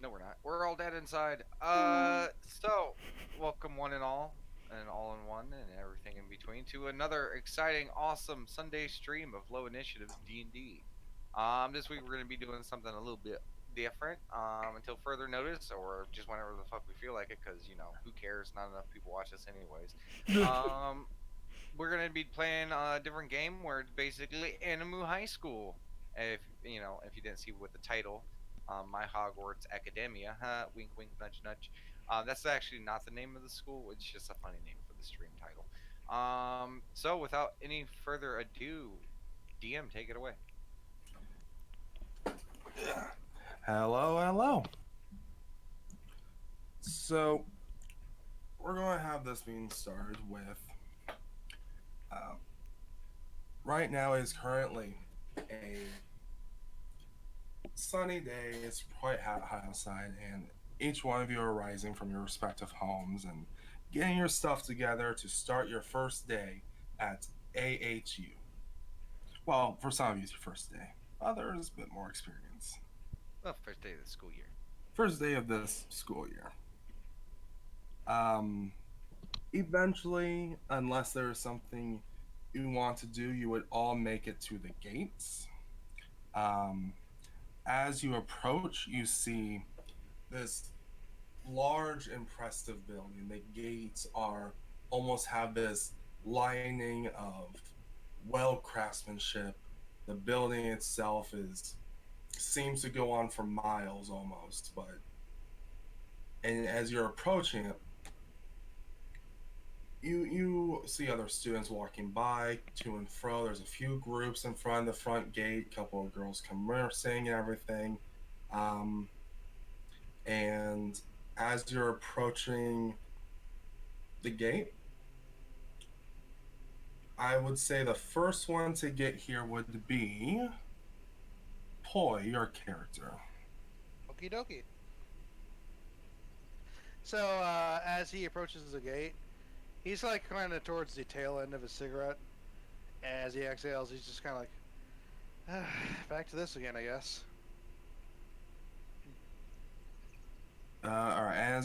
No, we're not. We're all dead inside. So welcome one and all in one, and everything in between to another exciting, awesome Sunday stream of Low Initiatives D&D. This week we're going to be doing something a little bit different. Until further notice, or just whenever the fuck we feel like it, because who cares? Not enough people watch us anyways. Um, we're going to be playing a different game where it's basically Animu High School. If you didn't see what the title, my Hogwarts Academia, wink, wink, nudge, nudge. That's actually not the name of the school. It's just a funny name for the stream title. So without any further ado, DM, take it away. Hello, hello. So, we're going to have this being started with. Uh, right now is currently a sunny day. It's quite hot outside, and each one of you are rising from your respective homes and getting your stuff together to start your first day at AHU. Well, for some of you, it's your first day. Others, a bit more experience. Well, first day of the school year. First day of this school year. Um, Eventually, unless there is something you want to do, you would all make it to the gates. Um, as you approach, you see this large, impressive building. The gates are almost have this lining of well craftsmanship. The building itself is seems to go on for miles almost, but and as you're approaching it, you see other students walking by to and fro. There's a few groups in front of the front gate, a couple of girls conversing and everything. Um, and as you're approaching the gate, I would say the first one to get here would be Poi, your character. Okie dokie. So as he approaches the gate, he's like kind of towards the tail end of his cigarette. As he exhales, he's just kind of like, back to this again, I guess. All right,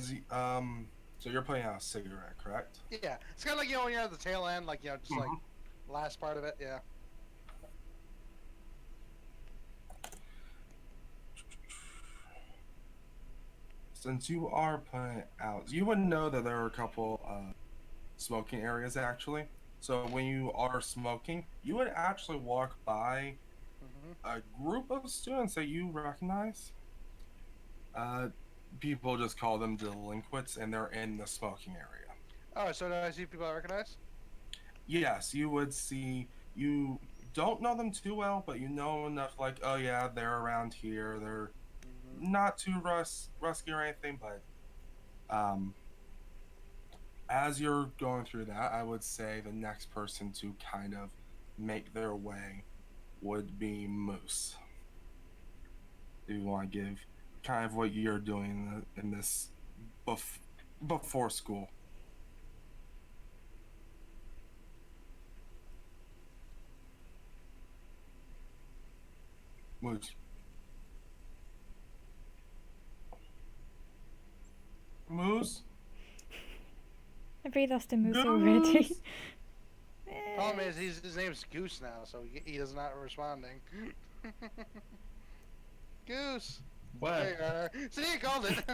so you're putting out a cigarette, correct? Yeah, it's kind of like when you're at the tail end, like just like Mhm. last part of it. Yeah. Since you are putting it out, you would know that there are a couple smoking areas actually. So when you are smoking, you would actually walk by Hmm. a group of students that you recognize. Uh, People just call them delinquents, and they're in the smoking area. Oh, so do I see people I recognize? Yes, you would see. You don't know them too well, but you know enough. Like, oh yeah, they're around here. They're Hmm. not too rusky or anything, but um, as you're going through that, I would say the next person to kind of make their way would be Moose. Do you want to give kind of what you're doing in this bef- before school? Moose. Moose? Have we lost a moose already? Goose? Problem is, his name's Goose now, so he is not responding. Goose. There What? you are. See, you called it.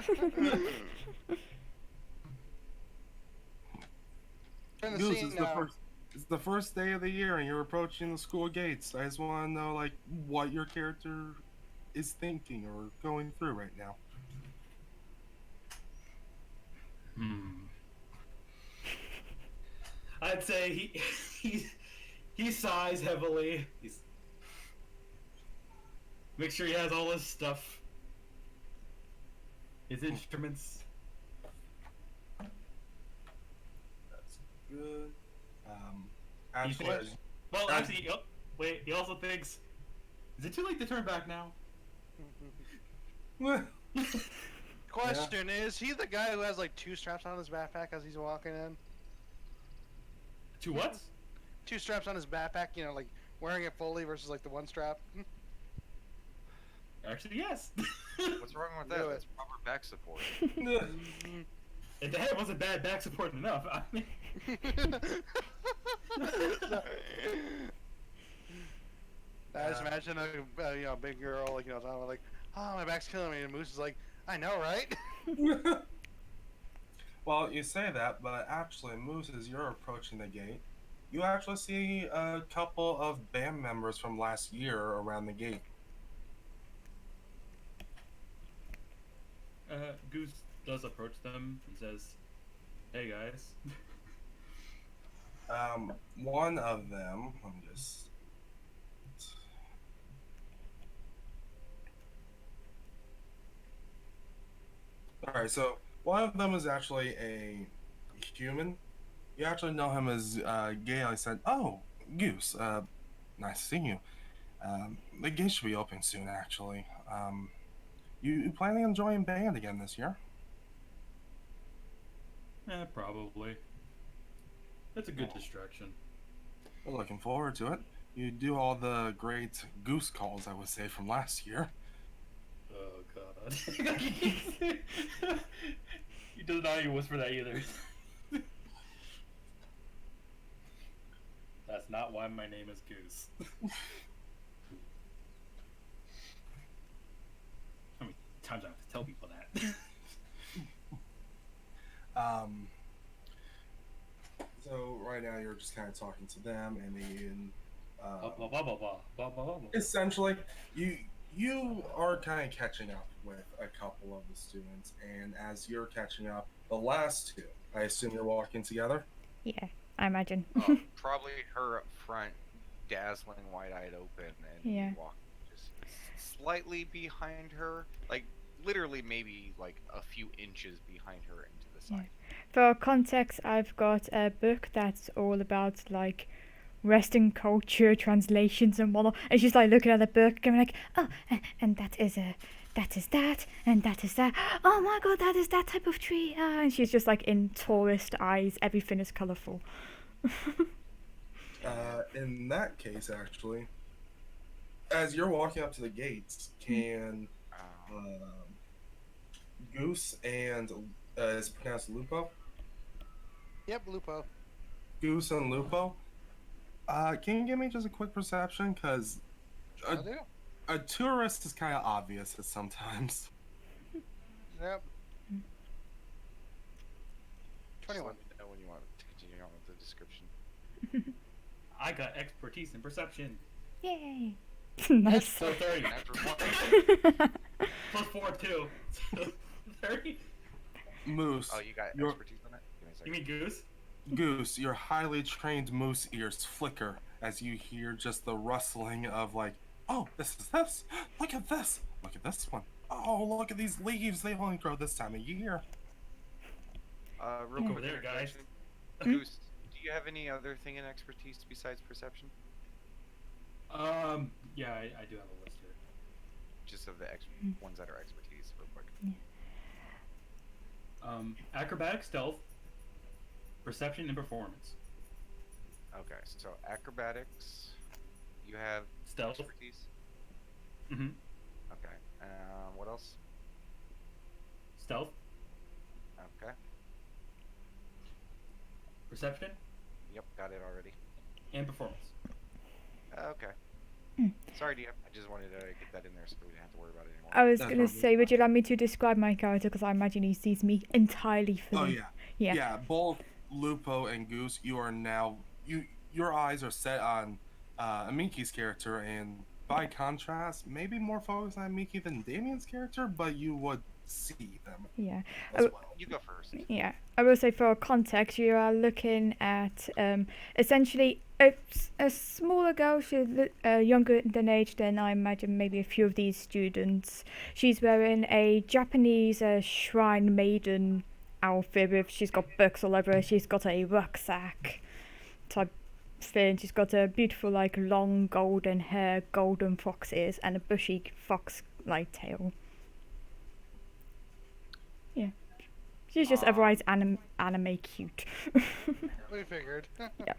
We're in the Goose, scene now. it's the first day of the year and you're approaching the school gates. I just want to know like what your character is thinking or going through right now. Hmm. I'd say he he sighs heavily. He's make sure he has all his stuff, his instruments. That's good. Um, He actually, thinks. Well, as, actually, oh, wait. He also thinks, is it too late to turn back now? yeah. Question: is he the guy who has like two straps on his backpack as he's walking in? To what? Two straps on his backpack, like wearing it fully versus like the one strap. Actually, yes. What's wrong with that? Do it. That's proper back support. If the head wasn't bad back support enough, I mean, I just imagine a big girl, like, talking like, oh, my back's killing me, and Moose is like, I know, right? Well, you say that, but actually, Moose, as you're approaching the gate, you actually see a couple of band members from last year around the gate. Goose does approach them and says, "Hey guys." One of them, let me just. Alright, so one of them is actually a human. You actually know him as Gail. He said, "Oh, Goose, nice to see you. The gate should be open soon, actually. You planning on joining band again this year?" Probably. That's a good distraction. We're looking forward to it. You do all the great goose calls, I would say, from last year. Oh god. He does not even whisper that either. That's not why my name is Goose. How many times I have to tell people that? So right now you're just kind of talking to them, and then Blah, blah, blah, blah, blah, blah, blah, blah. essentially you are kind of catching up with a couple of the students, and as you're catching up, the last two, I assume you're walking together. Yeah, I imagine. Probably her up front, dazzling, wide-eyed open, and Yeah. you walk just slightly behind her, like literally maybe like a few inches behind her and to the side. For context, I've got a book that's all about like Western culture, translations and whatnot. And she's like looking at the book, going like, "Oh, and that is that, and that is that. Oh my god, that is that type of tree." And she's just like in tourist eyes, everything is colourful. In that case, actually, as you're walking up to the gates, can Goose and is it pronounced Lupo? Yep, Lupo. Goose and Lupo. Can you give me just a quick perception? Because I do. a tourist is kind of obvious at sometimes. Yep. Just 21. let me know when you want to continue on with the description. I got expertise in perception. Yay! Nice. So 30. Natural 1. Plus 4, too. So 30? Moose. Oh, you got You're- expertise on it? Give me a second. You mean Goose? Goose, your highly trained moose ears flicker as you hear just the rustling of like, "Oh, this is this. Look at this. Look at this one. Oh, look at these leaves. They only grow this time of year." Real Yeah. quick, There, guys. Goose, do you have any other thing in expertise besides perception? Yeah, I do have a list here. Just of the ones that are expertise, real quick. Acrobatic, stealth, perception, and performance. Okay, so acrobatics, you have Stealth. expertise. Mm-hmm. Okay. What else? Stealth, Okay. perception, Yep, got it already. and performance. Okay. Sorry, DM. I just wanted to get that in there so we didn't have to worry about it anymore. I was That's gonna probably say, would you like me to describe my character? Because I imagine he sees me entirely Oh fully. yeah. Yeah. Both Lupo and Goose, you are now your eyes are set on Amiki's character, and by contrast, maybe more focused on Miki than Damien's character, but you would see them Yeah. as Oh, well. You go first. Yeah, I will say for context, you are looking at essentially a smaller girl. She's younger in age than I imagine maybe a few of these students. She's wearing a Japanese shrine maiden outfit with, she's got books all over her. She's got a rucksack type thing. She's got a beautiful like long golden hair, golden fox ears, and a bushy fox like tail. Yeah. She's just otherwise anime cute. We figured. Yeah.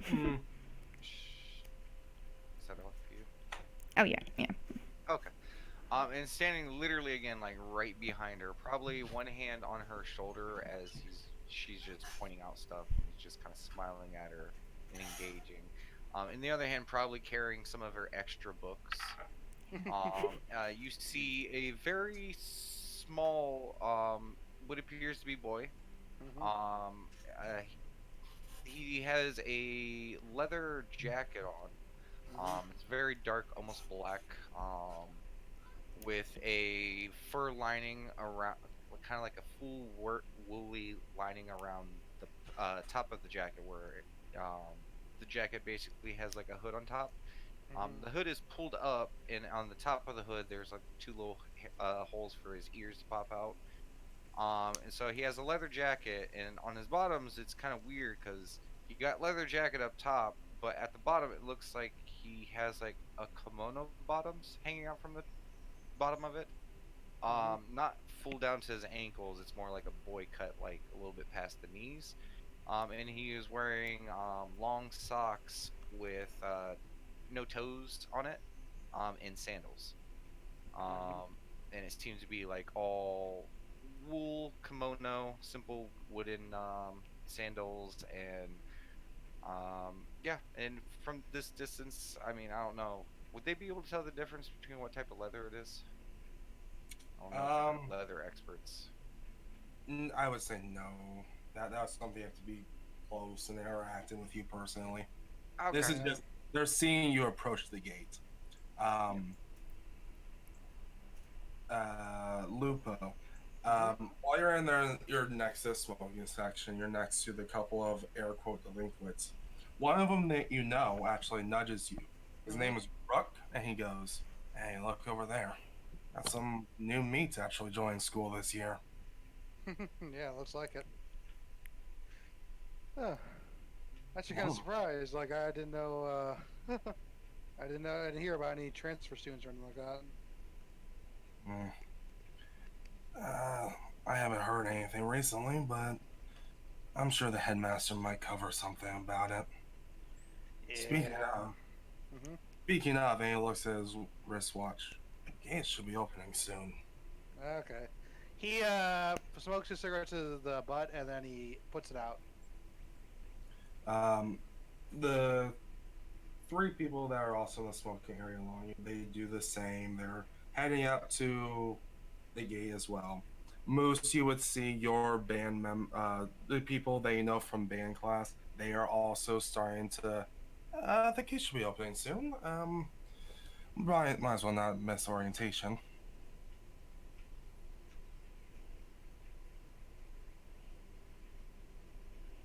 Is that all for you? Oh yeah, yeah. Okay. And standing literally again, like right behind her, probably one hand on her shoulder as she's just pointing out stuff, and he's just kind of smiling at her and engaging. And the other hand, probably carrying some of her extra books. You see a very small, what appears to be boy. Mhm. Um, uh, he has a leather jacket on. Mhm. It's very dark, almost black. With a fur lining around, kind of like a full woolly lining around the top of the jacket, where the jacket basically has like a hood on top. Mhm. The hood is pulled up, and on the top of the hood, there's like two little holes for his ears to pop out. And so he has a leather jacket, and on his bottoms, it's kind of weird because he got leather jacket up top, but at the bottom, it looks like he has like a kimono bottoms hanging out from the bottom of it. Mhm. Not full down to his ankles. It's more like a boy cut, like a little bit past the knees. And he is wearing long socks with no toes on it, and sandals. Mhm. Um, and it seems to be like all wool kimono, simple wooden sandals, and yeah. And from this distance, I mean, I don't know. Would they be able to tell the difference between what type of leather it is? I don't know if they're Um, leather experts. I would say no. That's something you have to be close and interacting with you personally. This Okay. is Yeah. just they're seeing you approach the gate. Yeah. Um, Lupo. Mhm. While you're in there, your nexus smoking section, you're next to the couple of air quote delinquents. One of them that you know actually nudges you. His Mhm. name is Rook, and he goes, "Hey, look over there. Got some new meats actually joined school this year." Yeah, looks like it. Huh. Actually, kind of Whoa. surprised. Like I didn't know. I didn't know. I didn't hear about any transfer students or anything like that. Mm. Uh, I haven't heard anything recently, but I'm sure the headmaster might cover something about it. Speaking Yeah. of, Mhm. speaking of, and he looks at his wristwatch. The gate should be opening soon. Okay. He smokes his cigarette to the butt and then he puts it out. Um, the three people that are also in the smoking area along you, they do the same. They're heading up to the gate as well. Moose, you would see your the people that you know from band class. They are also starting to. The gate should be opening soon. Might as well not miss orientation.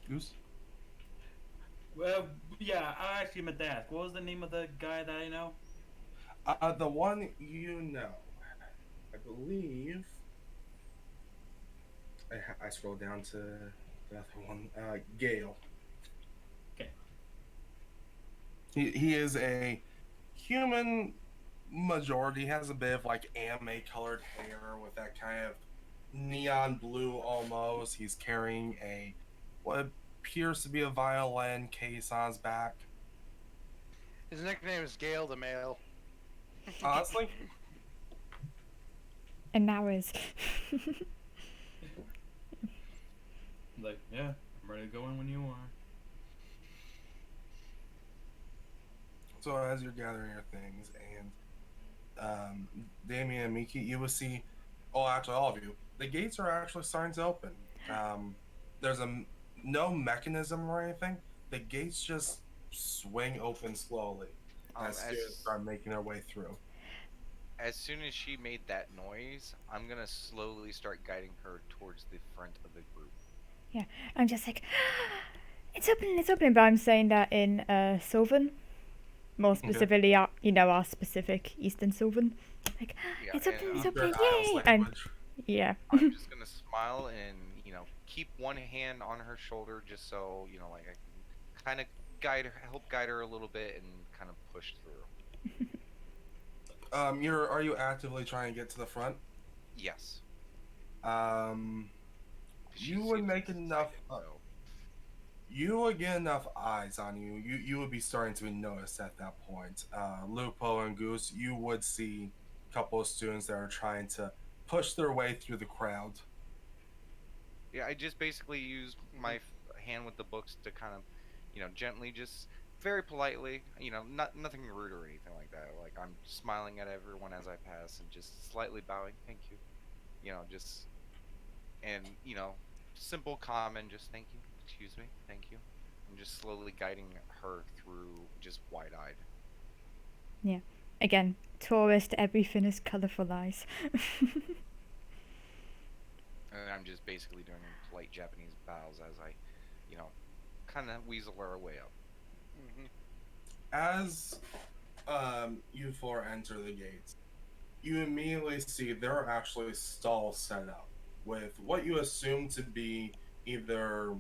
Goose. Well, yeah, I actually meant to ask. What was the name of the guy that I know? The one you know, I believe. I scrolled down to the other one. Gale. Okay. He is a human majority. He has a bit of like anime colored hair with that kind of neon blue almost. He's carrying a what appears to be a violin case on his back. His nickname is Gale the Male. Honestly, And now is. Like, yeah, I'm ready to go in when you are. so as you're gathering your things and Damien and Miki, you will see. Oh, actually, all of you. The gates are actually starting to open. Um, there's no mechanism or anything. The gates just swing open slowly Um, as as students start making their way through. as soon as she made that noise, I'm gonna slowly start guiding her towards the front of the group. Yeah, I'm just like, it's opening, but I'm saying that in Sylvan. More Okay. specifically, our specific Eastern Sylvan. Like, Yeah, it's and opening, it's Their opening, Isles yay! And language. yeah. I'm just gonna smile and keep one hand on her shoulder, just so like I can kind of help guide her a little bit, and kind of push through. Are you actively trying to get to the front? Yes, Um, 'cause she you would seems make enough. excited. So You would get enough eyes on you. You would be starting to be noticed at that point. Lupo and Goose, you would see couple of students that are trying to push their way through the crowd. Yeah, I just basically use my hand with the books to kind of, gently, just very politely, nothing rude or anything like that. Like I'm smiling at everyone as I pass and just slightly bowing, thank you. Just and simple comment, just thank you, excuse me, thank you, and just slowly guiding her through, just wide-eyed. Yeah. Again, tourist, everything is colourful eyes. And I'm just basically doing polite Japanese bows as I, you know, kind of weasel our way up. As you four enter the gates, you immediately see there are actually stalls set up with what you assume to be either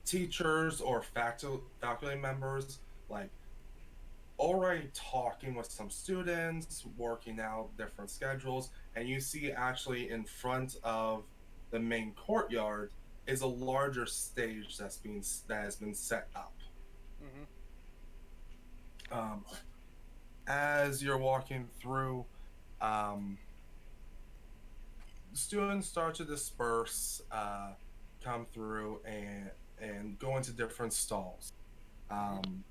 teachers or faculty members, like already talking with some students, working out different schedules, and you see actually in front of the main courtyard is a larger stage that has been set up. Um, as you're walking through, um, students start to disperse, come through, and go into different stalls. Um,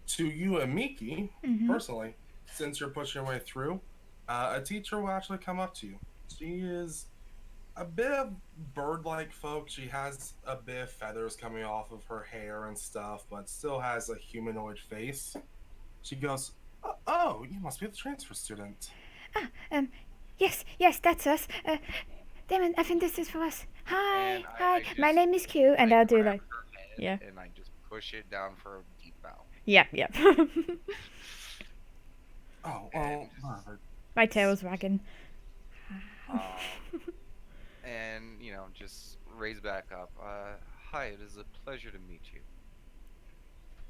to you and Miki, Mhm. personally, since you're pushing your way through, a teacher will actually come up to you. She is a bit of bird-like folk. She has a bit of feathers coming off of her hair and stuff, but still has a humanoid face. She goes, "Oh, you must be the transfer student." Ah, yes, that's us. Damon, I think this is for us. Hi, And hi. I My just name is Q, and I I'll do grab like, her head yeah, and I just push it down for a deep bow. yeah. Oh, And well, perfect. My tail's wagging. um and just raise back up. Hi, it is a pleasure to meet you.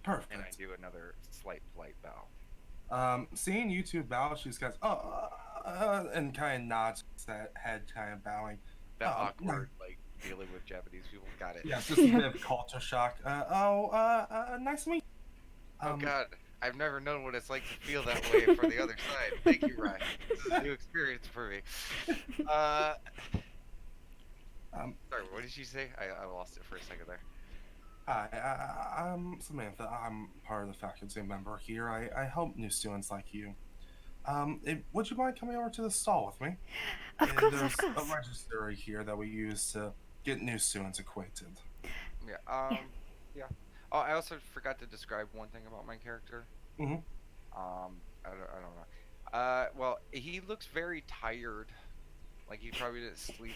And I Perfect. do another slight polite bow. Seeing you two bow, she's kind of, and kind of nods that head, kind of bowing. That No, awkward, like, dealing with Japanese people. Got it. yeah, just a bit of culture shock. Nice to meet you. Oh God, I've never known what it's like to feel that way for the other side. Thank you, Ryan. This is a new experience for me. Uh, um, sorry, what did she say? I lost it for a second there. Hi, I'm Samantha. I'm part of the faculty member here. I help new students like you. Would you mind coming over to the stall with me? Of course, of There's a course. register here that we use to get new students acquainted. Yeah. Yeah. Yeah. Oh, I also forgot to describe one thing about my character. Hmm. I don't know. Well, he looks very tired. Like he probably didn't sleep.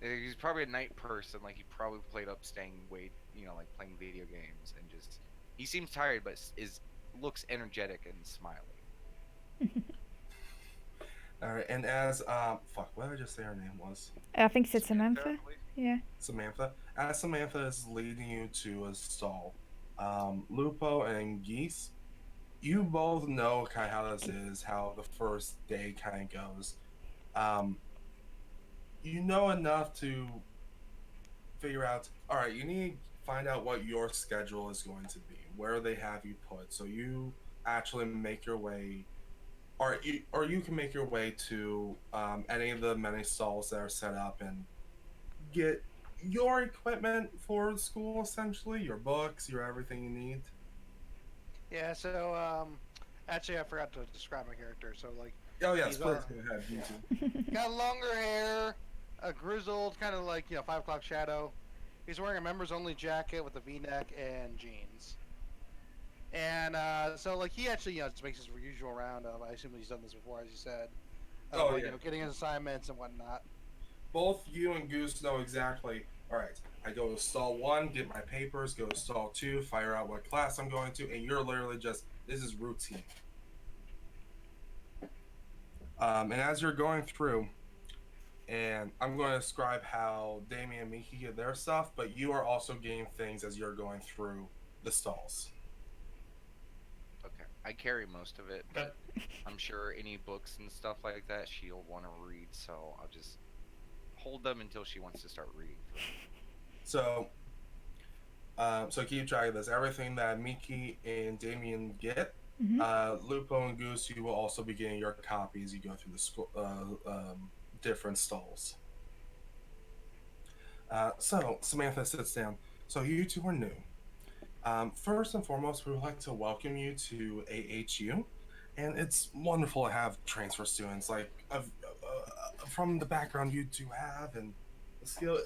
He's probably a night person. Like he probably played up, staying late. Like playing video games and just. He seems tired, but is looks energetic and smiling. All right, and as fuck, what did I just say her name was? I think it's Samantha, Samantha. I believe. Yeah. Samantha. As Samantha is leading you to a stall, Lupo and Geese, you both know kind of how this is, how the first day kind of goes. Um, you know enough to figure out. All right, you need to find out what your schedule is going to be, where they have you put, so you actually make your way, or you can make your way to any of the many stalls that are set up and get your equipment for school, essentially, your books, your everything you need. Yeah. So actually, I forgot to describe my character. So like, Oh yes, he's please go ahead. You yeah. too. Got longer hair, a grizzled kind of like 5 o'clock shadow. He's wearing a members only jacket with a V-neck and jeans. And so like he actually just makes his usual round of, I assume he's done this before, as you said, of Oh like, yeah. getting his assignments and whatnot. Both you and Goose know exactly. All right, I go to stall one, get my papers. Go to stall two, fire out what class I'm going to, and you're literally just this is routine. And as you're going through, and I'm going to describe how Damien and Miki get their stuff, but you are also getting things as you're going through the stalls. Okay, I carry most of it, but I'm sure any books and stuff like that she'll want to read, so I'll just hold them until she wants to start reading. So keep track of this. Everything that Miki and Damien get, Mm-hmm. Lupo and Goose, you will also be getting your copies. You go through the school, different stalls. So Samantha sits down. So you two are new. First and foremost, we would like to welcome you to AHU, and it's wonderful to have transfer students from the background you two have and the skill.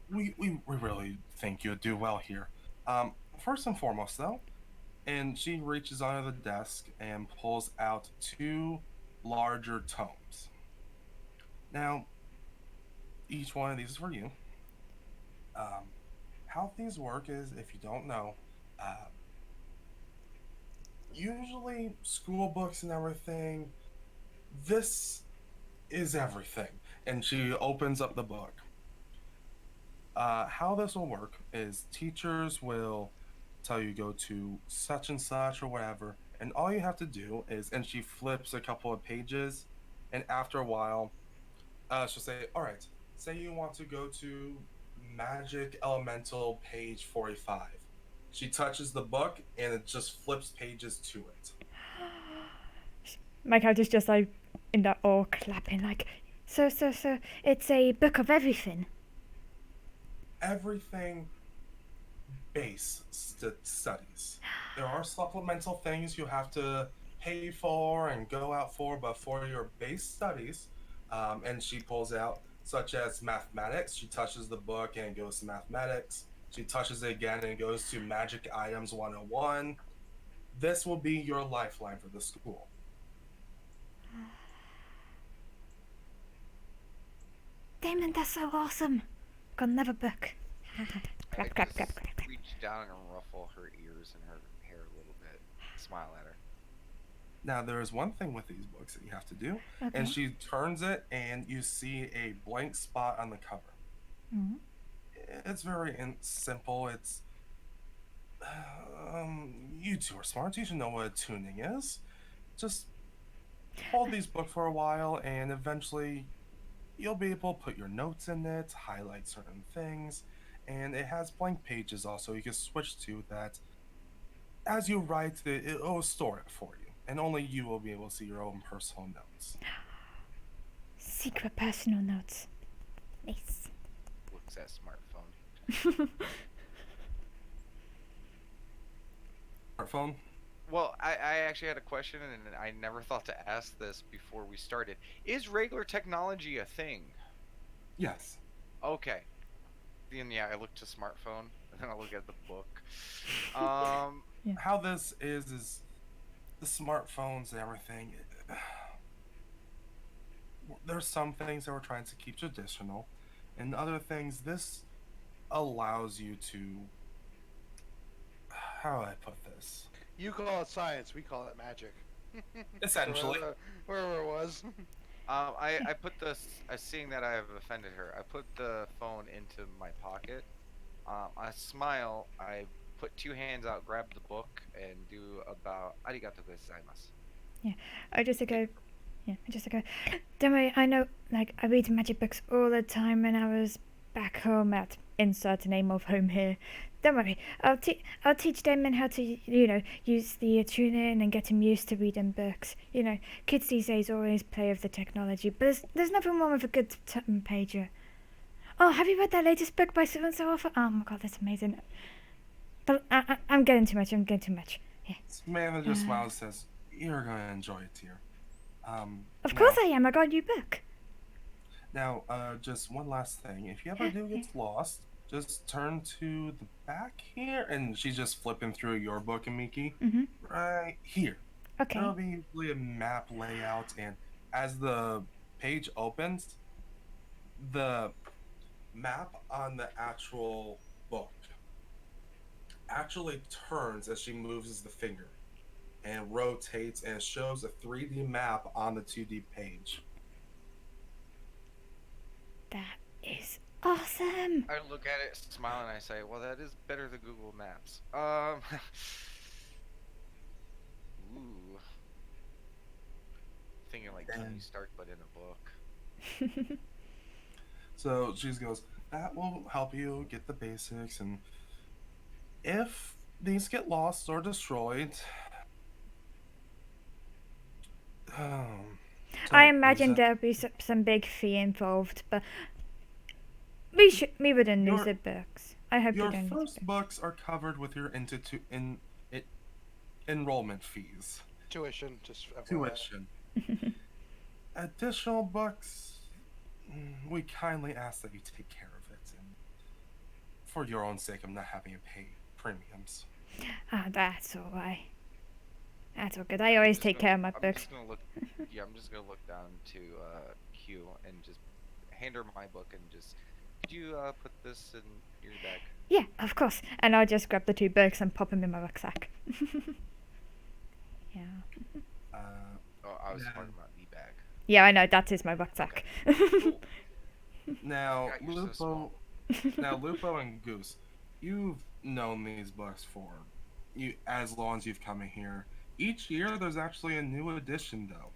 We really think you'd do well here. First and foremost, though, and she reaches under the desk and pulls out two larger tomes. Now, each one of these is for you. Um, how things work is, if you don't know, uh, usually school books and everything, this is everything. And she opens up the book. How this will work is teachers will tell you go to such and such or whatever, and all you have to do is, and she flips a couple of pages, and after a while, she'll say, "All right, say you want to go to Magic Elemental page 45." She touches the book, and it just flips pages to it. My character's just like in that awe, clapping like, so, it's a book of everything. Everything studies. There are supplemental things you have to pay for and go out for, but for your base studies, and she pulls out such as mathematics. She touches the book and goes to mathematics. She touches it again and goes to Magic Items 101. This will be your lifeline for the school. Damon, that's so awesome. Got another book. I clap, just clap, clap, clap. reach down and ruffle her ears and her hair a little bit. Smile at her. Now, there is one thing with these books that you have to do, Okay. and she turns it, and you see a blank spot on the cover. Mm-hmm. It's very simple. It's you two are smart. You should know what tuning is. Just hold these books for a while, and eventually you'll be able to put your notes in it, highlight certain things, and it has blank pages also you can switch to that. As you write, it'll store it for you, and only you will be able to see your own personal notes. Secret personal notes. Nice. Looks at smartphone. Smartphone? Well, I actually had a question, and I never thought to ask this before we started. Is regular technology a thing? Yes. Okay. Then yeah, I look to smartphone, and then I look at the book. How this is the smartphones and everything. There's some things that we're trying to keep traditional, and other things this allows you to. How do I put this? You call it science, we call it magic. Essentially. Wherever it was. I put this. Seeing that I have offended her, I put the phone into my pocket. I smile. I put two hands out, grab the book, and do about arigato gozaimasu. I just go. Don't worry, I know, like, I read magic books all the time when I was back home at insert the name of home here. Don't worry, I'll teach Damon how to, use the tune-in and get him used to reading books. Kids these days always play with the technology, but there's nothing wrong with a good pager. Oh, have you read that latest book by so-and-so author? Oh my god, that's amazing. But I'm getting too much, Yeah. Samantha just smiles and says, "You're going to enjoy it, dear." Of course I am, I got a new book. Now, just one last thing. If you ever do get lost, just turn to the back here, and she's just flipping through your book, Miki. Mm-hmm. Right here. Okay. There'll be usually a map layout, and as the page opens, the map on the actual book actually turns as she moves the finger and rotates, and shows a 3D map on the 2D page. That is awesome. I look at it, smile, and I say, "Well, that is better than Google Maps." Ooh. Thinking like Tony Stark, but in a book. So she goes, "That will help you get the basics, and if these get lost or destroyed, I So, imagine Lisa, there'll be some big fee involved, but we wouldn't lose the your books. I hope you your don't lose the first books. books are covered with your it, enrollment fees, Tuition, just FYI. tuition. Additional books, we kindly ask that you take care of it, and for your own sake of not having to pay premiums. Ah, that's alright. That's all good. I always Just take gonna, care of my I'm books. just gonna look. Yeah, I'm just gonna look down to Q and just hand her my book and just. Could you put this in your bag? Yeah, of course. And I'll just grab the 2 books and pop them in my rucksack. Yeah. Oh, I was Now, talking about the bag. Yeah, I know. That is my rucksack. Cool. now God, you're so small. Lupo and Goose, you've known these books for as long as you've come in here. Each year, there's actually a new edition, though.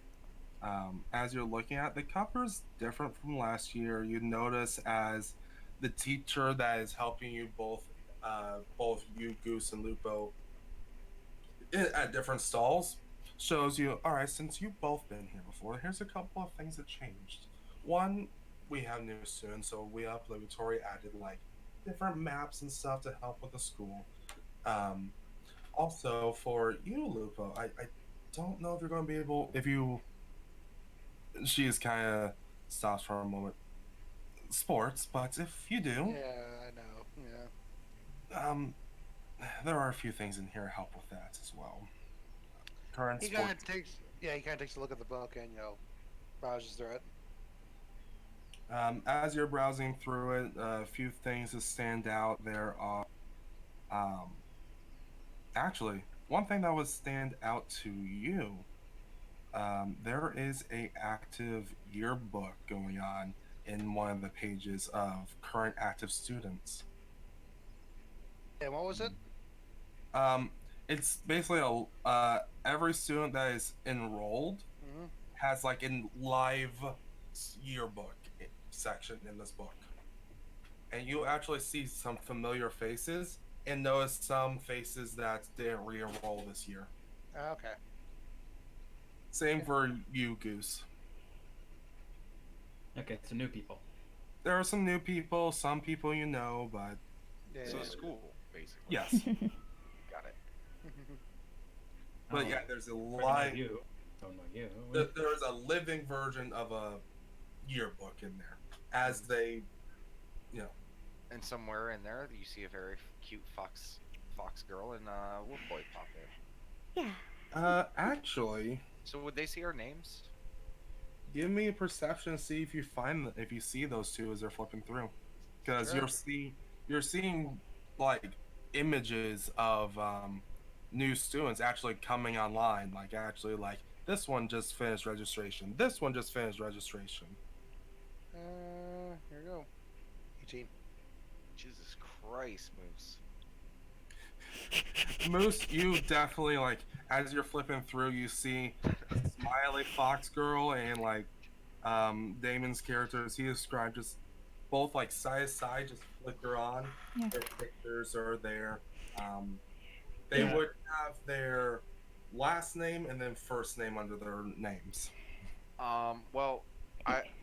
As you're looking at, the cover's different from last year. You notice as the teacher that is helping you both you, Goose, and Lupo, at different stalls, shows you, all right, since you've both been here before, here's a couple of things that changed. One, we have new students, so we obligatory added like different maps and stuff to help with the school. Um, Also, for you, Lupo, I don't know if you're going to be able, if you, she is kind of stops for a moment, sports, but if you do, Yeah, I know. Yeah. um, there are a few things in here to help with that as well. Current He kind sports. of takes. Yeah, he kind of takes a look at the book and browses through it. As you're browsing through it, a few things that stand out. There are, um, actually, one thing that would stand out to you. There is a active yearbook going on in one of the pages of current active students. And what was it? Um, it's basically every student that is enrolled Mm-hmm. has like a live yearbook section in this book, and you actually see some familiar faces and notice some faces that didn't re-enroll this year. Okay. Same for you, Goose. Okay, so new people. There are some new people, some people you know, but Yeah. So school, basically. yes. Got it. But Oh, yeah, there's a already know live. you. Don't know you. There's a living version of a yearbook in there, as they, you know. And somewhere in there, you see a very cute fox girl and wolf boy pop in. Yeah. Actually, So would they see our names? give me a perception. See if you if you see those two as they're flipping through, because Sure. you're seeing like images of new students actually coming online. Like actually, like this one just finished registration. This one just finished registration. Here we go. 18. Jesus Christ, Moose. Moose, you definitely like as you're flipping through, you see Smiley Fox Girl and like Damon's characters. He described just both like side to side, just flicker on. Yeah. Their pictures are there. They Yeah. would have their last name and then first name under their names. Well,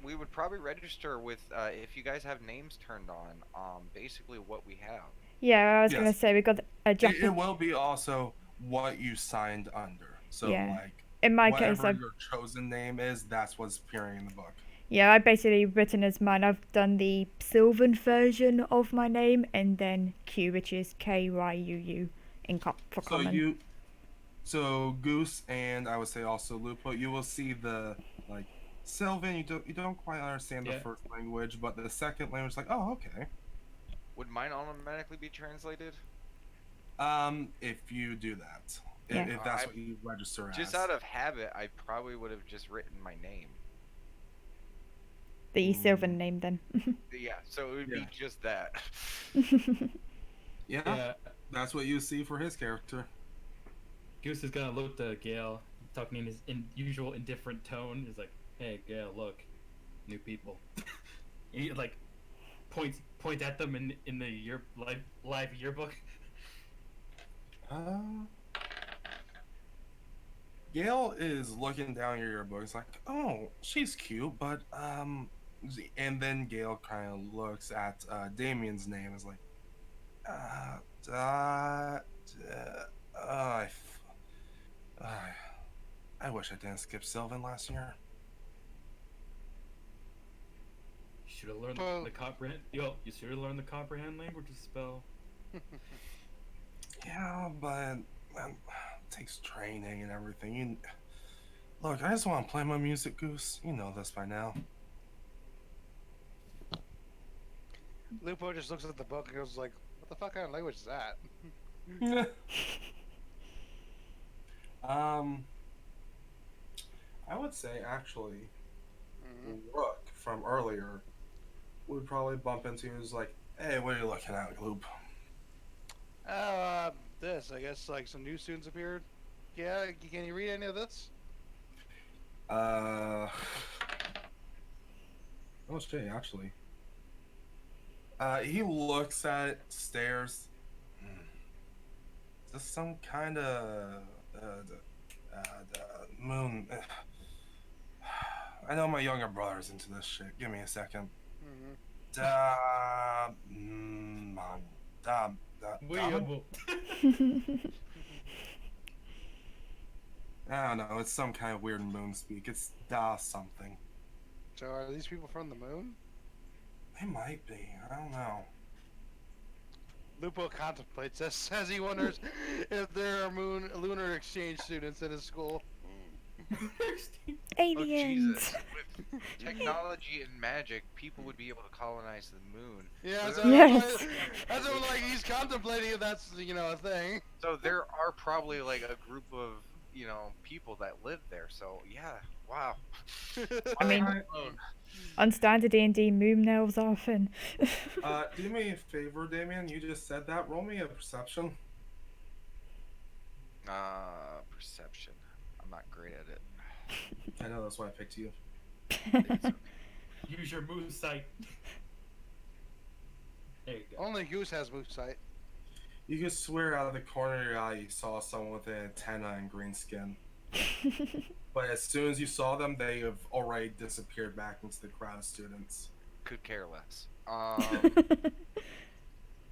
we would probably register with if you guys have names turned on. Basically what we have. Yeah, I was Yes. gonna say we got a jump. It will be also what you signed under. So Yeah. like In my case, whatever I've your chosen name is, that's what's appearing in the book. yeah, I basically written as mine. I've done the Sylvan version of my name, and then Q, which is Kyuu for common. So Goose and I would say also Lupo, you will see the like Sylvan. You don't quite understand the Yeah. first language, but the second language, like oh okay. Would mine automatically be translated? If you do that, Yeah. if that's I- what you register Just as. out of habit, I probably would have just written my name. The Sylvan name then. Yeah, so it would Yeah. be just that. Yeah, Yeah. that's what you see for his character. Goose is gonna look to Gale, talking in his usual indifferent tone. He's like, "Hey, Gale, look, new people." And he like point at them in the live yearbook. Gail is looking down your yearbook. It's like, oh, she's cute, but and then Gail kind of looks at Damien's name. Is like, uh, da, da, I, f- I wish I didn't skip Sylvan last year. You should have learned Well- the comprehend. Yo, you should have learned the comprehend language to spell. Yeah, but it takes training and everything. Look, I just want to play my music, Goose. You know this by now. Lupo just looks at the book and goes like, "What the fuck kind of language is that?" I would say actually, Mhm. Rook from earlier would probably bump into you. Is like, hey, what are you looking at, Gloop? Oh, this. I guess like some new students appeared. Yeah, can you read any of this? Oh shit, actually. He looks at it, stares. Is this some kind of moon? I know my younger brother's into this shit. Give me a second. Mm-hmm. Da, man, da, Weeable. I don't know. It's some kind of weird moon speak. It's da something. So are these people from the moon? They might be. I don't know. Lupo contemplates this as he wonders if there are lunar exchange students in his school. Oh Aliens. Jesus! With technology and magic, people would be able to colonize the moon. Yeah, So so Yes. that's what like he's contemplating if that's a thing. So there are probably like a group of people that live there. So yeah, wow. I mean, Alright. on standard D&D, moon elves are a thing. Do me a favor, Damien. You just said that. Roll me a perception. Perception. I'm not great at it. I know that's why I picked you. It's okay. Use your move sight. There you go. Only Goose has move sight. You can swear out of the corner of your eye you saw someone with an antenna and green skin. But as soon as you saw them, they have already disappeared back into the crowd of students. Could care less. I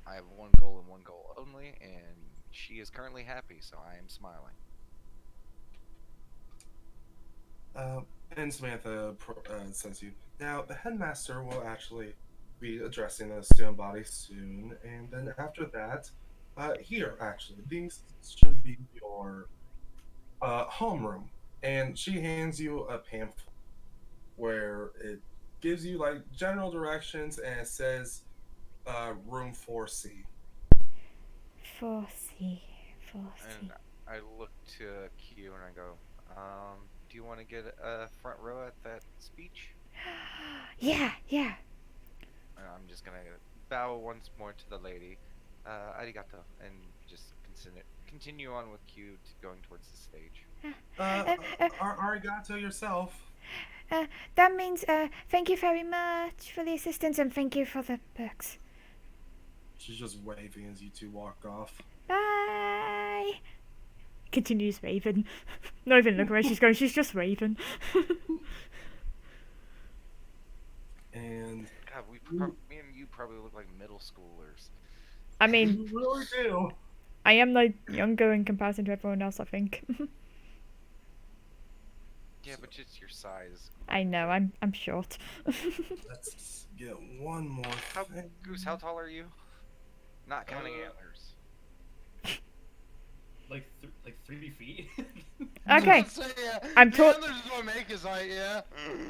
have one goal and one goal only, and she is currently happy, so I am smiling. And Samantha says you. Now, the headmaster will actually be addressing the student body soon, and then after that, here, actually, these should be your homeroom. And she hands you a pamphlet where it gives you, like, general directions, and it says room 4C. 4C. And I look to Q and I go, do you want to get a front row at that speech? Yeah. And I'm just gonna bow once more to the lady, arigato, and just continue on with Q going towards the stage. Arigato yourself. That means thank you very much for the assistance and thank you for the books. She's just waving as you two walk off. Bye. Continues waving. Not even looking where she's going. She's just waving. And God, me and you probably look like middle schoolers. I mean, you really do. I am like younger in comparison to everyone else. I think. Yeah, but just your size. I know. I'm short. Let's get one more thing. Goose, how tall are you? Not counting antlers. Like 3 feet. Okay. So, yeah, I'm tall. The others is what make his height, yeah.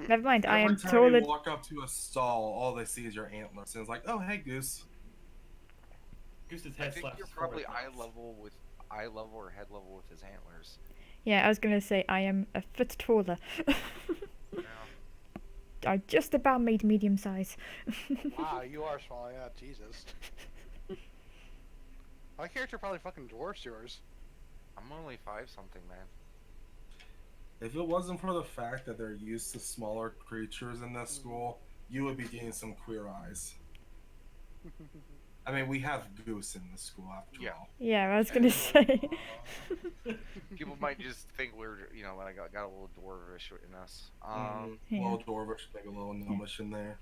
Never mind. I am Every time taller. you walk up to a stall, all they see is your antlers, and it's like, oh, hey, Goose. Goose's I head think slaps you're his probably forehead. eye level or head level with his antlers. Yeah, I was gonna say I am a foot taller. Yeah. I just about made medium size. Wow, you are small, yeah, Jesus. My character probably fucking dwarfs yours. I'm only 5 something, man. If it wasn't for the fact that they're used to smaller creatures in this school, you would be getting some queer eyes. I mean, we have Goose in the school after Yeah. all. Yeah, I was gonna say. People might just think we're, like got a little dwarvish in us. Yeah. Little Dwarvish, maybe a little gnomish in there.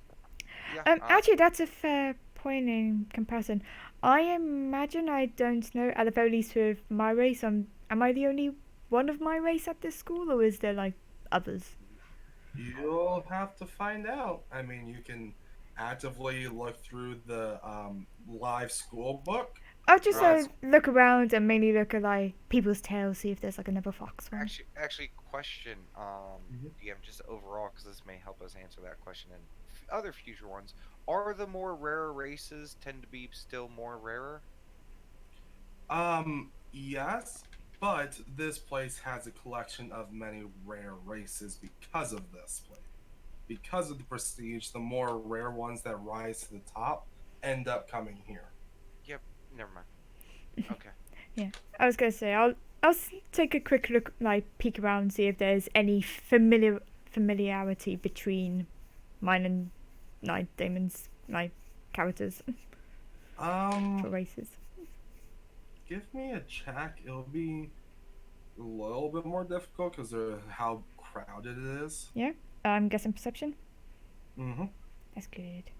Yeah. Actually, that's a fair point in comparison. I imagine I don't know, at the very least with my race, am I the only one of my race at this school, or is there like others? You'll have to find out. I mean, you can actively look through the live school book. I'll just Right. look around and mainly look at like people's tails, see if there's like another fox one. Actually, question, Mhm. DM, just overall, because this may help us answer that question and other future ones. Are the more rare races tend to be still more rarer? Yes, but this place has a collection of many rare races because of this place. Because of the prestige, the more rare ones that rise to the top end up coming here. Yep. Never mind. Okay. Yeah, I was gonna say take a quick look, like peek around, and see if there's any familiarity between mine and like Damon's like characters for races. Give me a check. It'll be a little bit more difficult because of how crowded it is. Yeah, I'm guessing perception. Mm-hmm. That's good.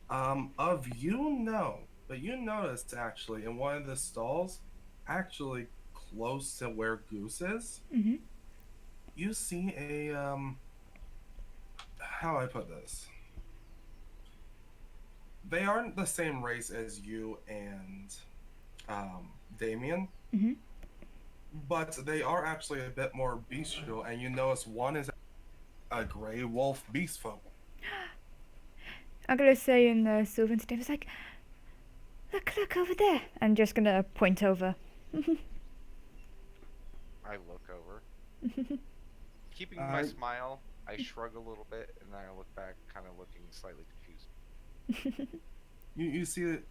Of you, no. But you noticed actually in one of the stalls, actually close to where Goose is, Mm-hmm. you see a how do I put this? They aren't the same race as you and Damien, Mm-hmm. but they are actually a bit more bestial, and you notice one is a gray wolf beast folk. I'm gonna say in the Sylvan today, was like, look over there. I'm just gonna point over. I look over. Keeping my smile, I shrug a little bit, and then I look back, kind of looking slightly confused. You see it.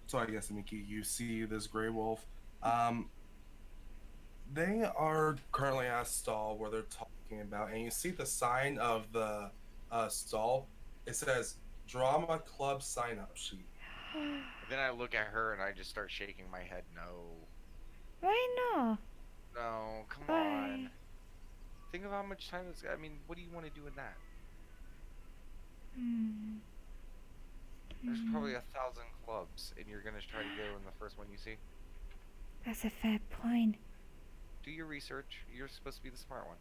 So I guess Nikki, you see this gray wolf. They are currently at a stall where they're talking about, and you see the sign of the stall. It says Drama Club sign up sheet. Then I look at her and I just start shaking my head. No, Why not? no, come Why? on. Think of how much time it's. I mean, what do you want to do in that? There's probably 1,000 clubs, and you're gonna try to go in the first one you see. That's a fair point. Do your research. You're supposed to be the smart one.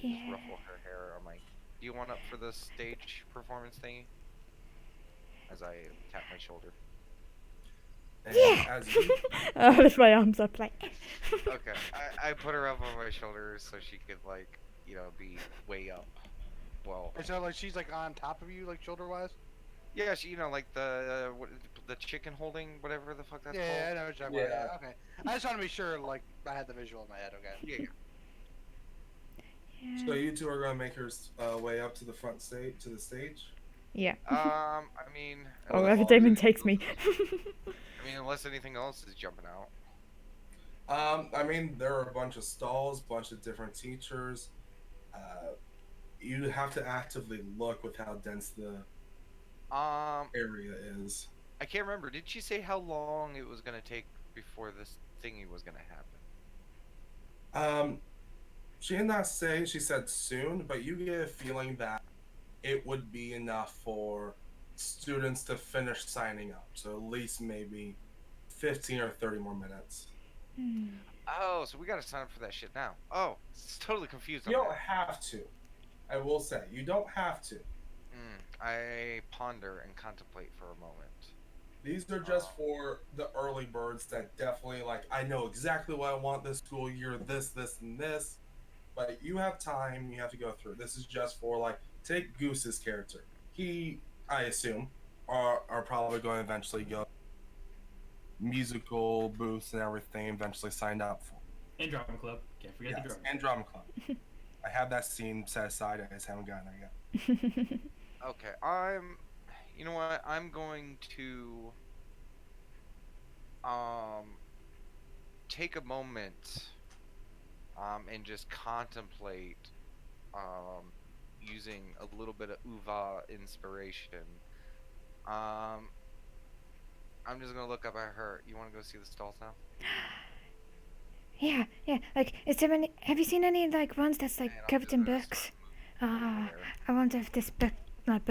You just Yeah. ruffle her hair. I'm like, do you want up for the stage performance thingy? As I tap my shoulder. And Yeah. as you, I lift my arms up like. Okay, I put her up on my shoulders so she could be way up. Well, And so like she's like on top of you, like shoulder wise. yeah, she like the chicken holding whatever the fuck that's Yeah, I called. know what you're talking about. Yeah. Yeah, okay. I just want to be sure, like I had the visual in my head. Okay. Yeah. so you two are going to make your way up to the front stage to the stage. Yeah. I mean, Oh, Wherever that's Damon all. takes me. I mean, unless anything else is jumping out. I mean, there are a bunch of stalls, bunch of different teachers. You have to actively look with how dense the area is. I can't remember. Did she say how long it was gonna take before this thingy was gonna happen? She did not say. She said soon, but you get a feeling that it would be enough for students to finish signing up. So at least maybe 15 or 30 more minutes. Oh, so we gotta sign up for that shit now. Oh, it's totally confused on You don't that. have to. I will say, you don't have to. I ponder and contemplate for a moment. These are just for the early birds that definitely I know exactly what I want this school year, this, and this. But you have time, you have to go through. This is just for take Goose's character. He, I assume, are probably going to eventually go musical booths and everything eventually signed up for. And drama club. Can't forget the drama. And drama club. I have that scene set aside. I just haven't gotten there yet. Okay, you know what? I'm going to take a moment and just contemplate using a little bit of Uva inspiration. Um, I'm just gonna look up at her. You want to go see the stalls now? Yeah, yeah. Like, is there any? Have you seen any like ones that's like And I'm covered just in gonna books? start moving over Ah, there. I wonder if this book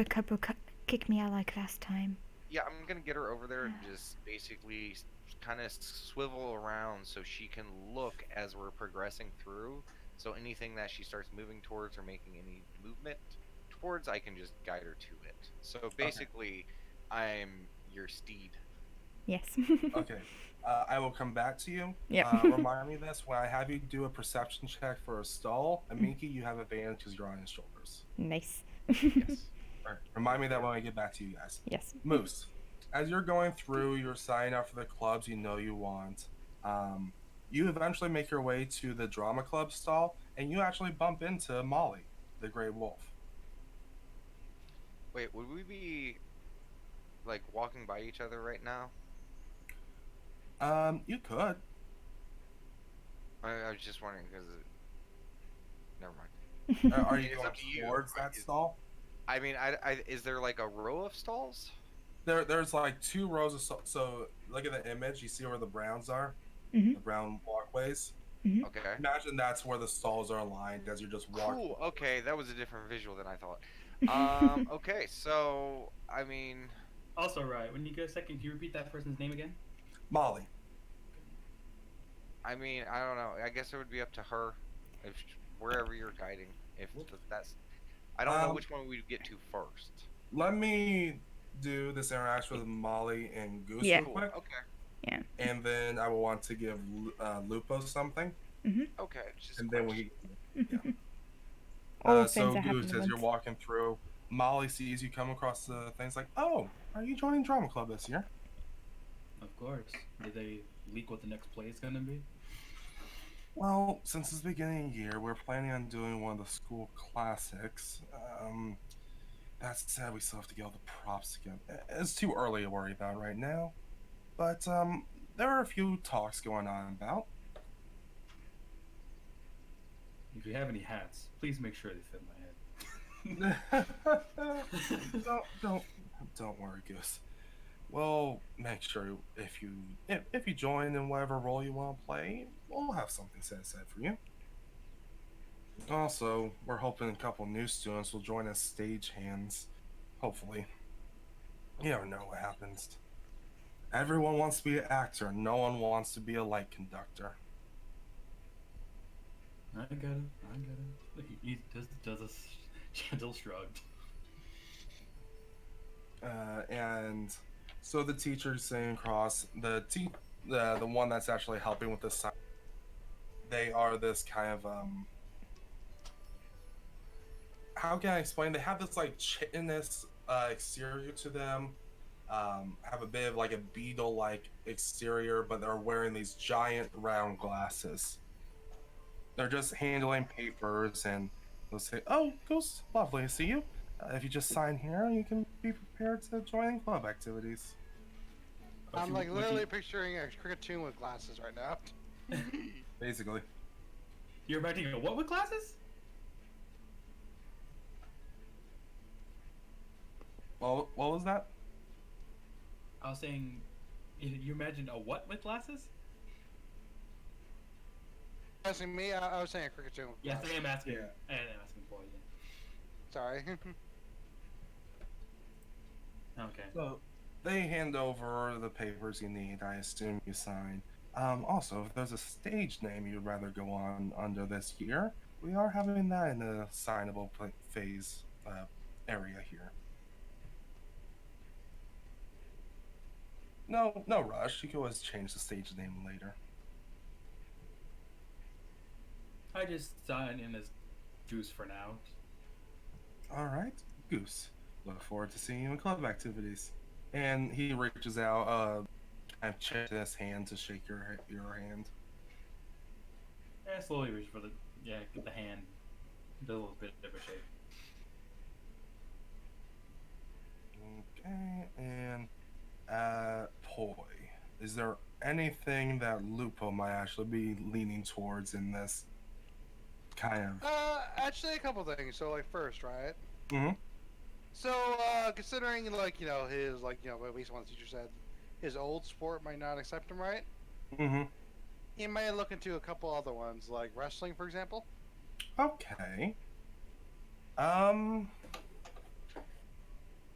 club will kick me out like last time. Yeah, I'm gonna get her over there and just basically kind of swivel around so she can look as we're progressing through. So anything that she starts moving towards or making any movement towards, I can just guide her to it. So Okay. basically, I'm your steed. Yes. Okay. I will come back to you. Yep. Remind me of this when I have you do a perception check for a stall. Amiki, you have advantage because you're on his shoulders. Nice. Yes. All right. Remind me that when I get back to you guys. Yes. Moose, as you're going through, you're signing up for the clubs you know you want. Um, you eventually make your way to the drama club stall, and you actually bump into Molly, the gray wolf. Wait, would we be like walking by each other right now? You could. I was just wondering because never mind. Are I you mean, it's going up to you. towards that stall? I mean, is there like a row of stalls? There's like two rows of so look at the image. You see where the browns are, Mhm. the brown walkways. Mhm. Okay. Imagine that's where the stalls are aligned as you're just walking. Cool. Okay, that was a different visual than I thought. Okay, so I mean, Also, right, when you go second, can you repeat that person's name again? Molly. I don't know. I guess it would be up to her, if wherever you're guiding. If that's, I don't know Um, which one we'd get to first. Let me do this interaction with Molly and Goose Yeah. real Cool. quick, Okay. Yeah. and then I will want to give Lupo something, Okay. It's just a and then question. yeah. All So things are Goose, happening as you're once. walking through, Molly sees you come across the things like, "Oh, are you joining drama club this year?" Of course. Did they leak what the next play is gonna be? Well, since it's the beginning of the year, we're planning on doing one of the school classics. That said, we still have to get all the props together. It's too early to worry about right now, but there are a few talks going on about. If you have any hats, please make sure they fit my head. don't worry, Goose. We'll make sure if you join in whatever role you want to play, we'll have something set aside for you. Also, we're hoping a couple new students will join as stagehands. Hopefully, you never know what happens. Everyone wants to be an actor. No one wants to be a light conductor. I get it. I get it. He does a gentle shrug. And so the teacher's sitting across the one that's actually helping with this. They are this kind of how can I explain? They have this like chitinous exterior to them. Have a bit of like a beetle-like exterior, but they're wearing these giant round glasses. They're just handling papers, and they'll say, "Oh, Ghost, lovely to see you. If you just sign here, you can be prepared to join club activities." I'm like What literally you- picturing a cricketune with glasses right now. Basically, You're about to go what with glasses? well, what was that? I was saying, you imagine a what with glasses? Asking me, I was saying a cricketune with Yes, glasses. I am asking. Yeah. I am asking for you. Sorry. Okay. So they hand over the papers you need. I assume you sign. Also, if there's a stage name you'd rather go on under this year, we are having that in the signable phase area here. No rush. You can always change the stage name later. I just sign in as Goose for now. All right, Goose. Look forward to seeing you in club activities. And he reaches out, kind of checks his hand to shake your hand. I slowly reach for get the hand. Do a little bit of a shake. Okay, and Poi, is there anything that Lupo might actually be leaning towards in this kind of? Actually, a couple things. So, like, first, right? Mm-hmm. So, considering, like, his, like, at least one teacher said his old sport might not accept him, right? Mm-hmm. He might look into a couple other ones, like wrestling, for example. Okay. Um.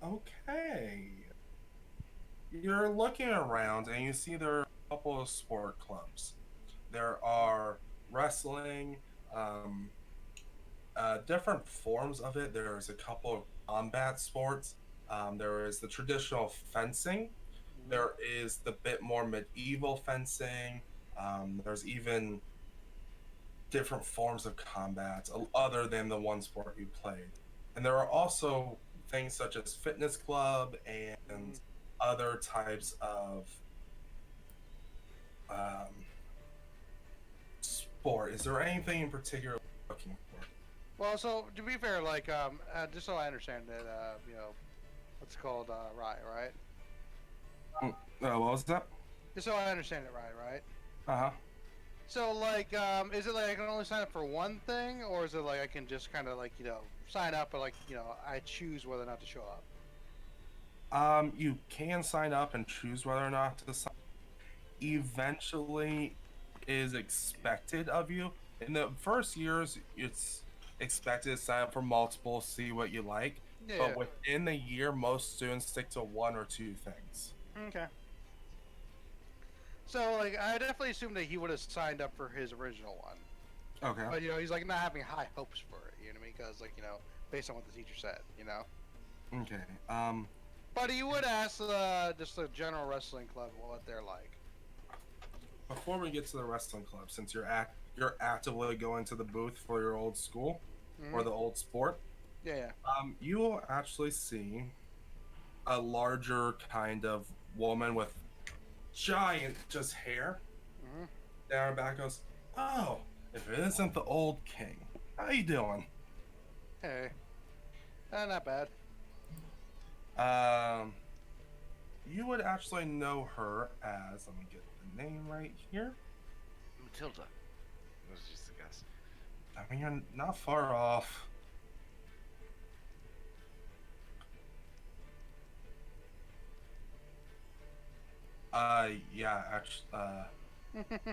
Okay. You're looking around and you see there are a couple of sport clubs. There are wrestling, um, different forms of it. There's a couple of combat sports. There is the traditional fencing. Mm-hmm. There is the bit more medieval fencing. There's even different forms of combat other than the one sport you played. And there are also things such as fitness club and other types of um, sport. Is there anything in particular you're looking for? Well, so to be fair, like, just so I understand it, what's it called, right? What was that? Just so I understand it right? Uh-huh. So, like, is it like I can only sign up for one thing, or is it like I can just kind of like, sign up, but like, I choose whether or not to show up? You can sign up and choose whether or not to sign. Eventually is expected of you. In the first years, it's expected to sign up for multiple, see what you like. Yeah. But within the year, most students stick to one or two things. Okay. So, like, I definitely assumed that he would have signed up for his original one, Okay. but he's like not having high hopes for it. You know what I mean? Because like, based on what the teacher said, Okay. But he would ask just the general wrestling club what they're like. Before we get to the wrestling club, since you're actively going to the booth for your old school or Mhm. the old sport, Yeah. you will actually see a larger kind of woman with giant just hair Hmm. down her back goes, "Oh, if it isn't the old king, how you doing?" Hey. Not bad. Um, you would actually know her as, let me get the name right here. Matilda. It was just a guess. I mean, you're not far off. Yeah, actually,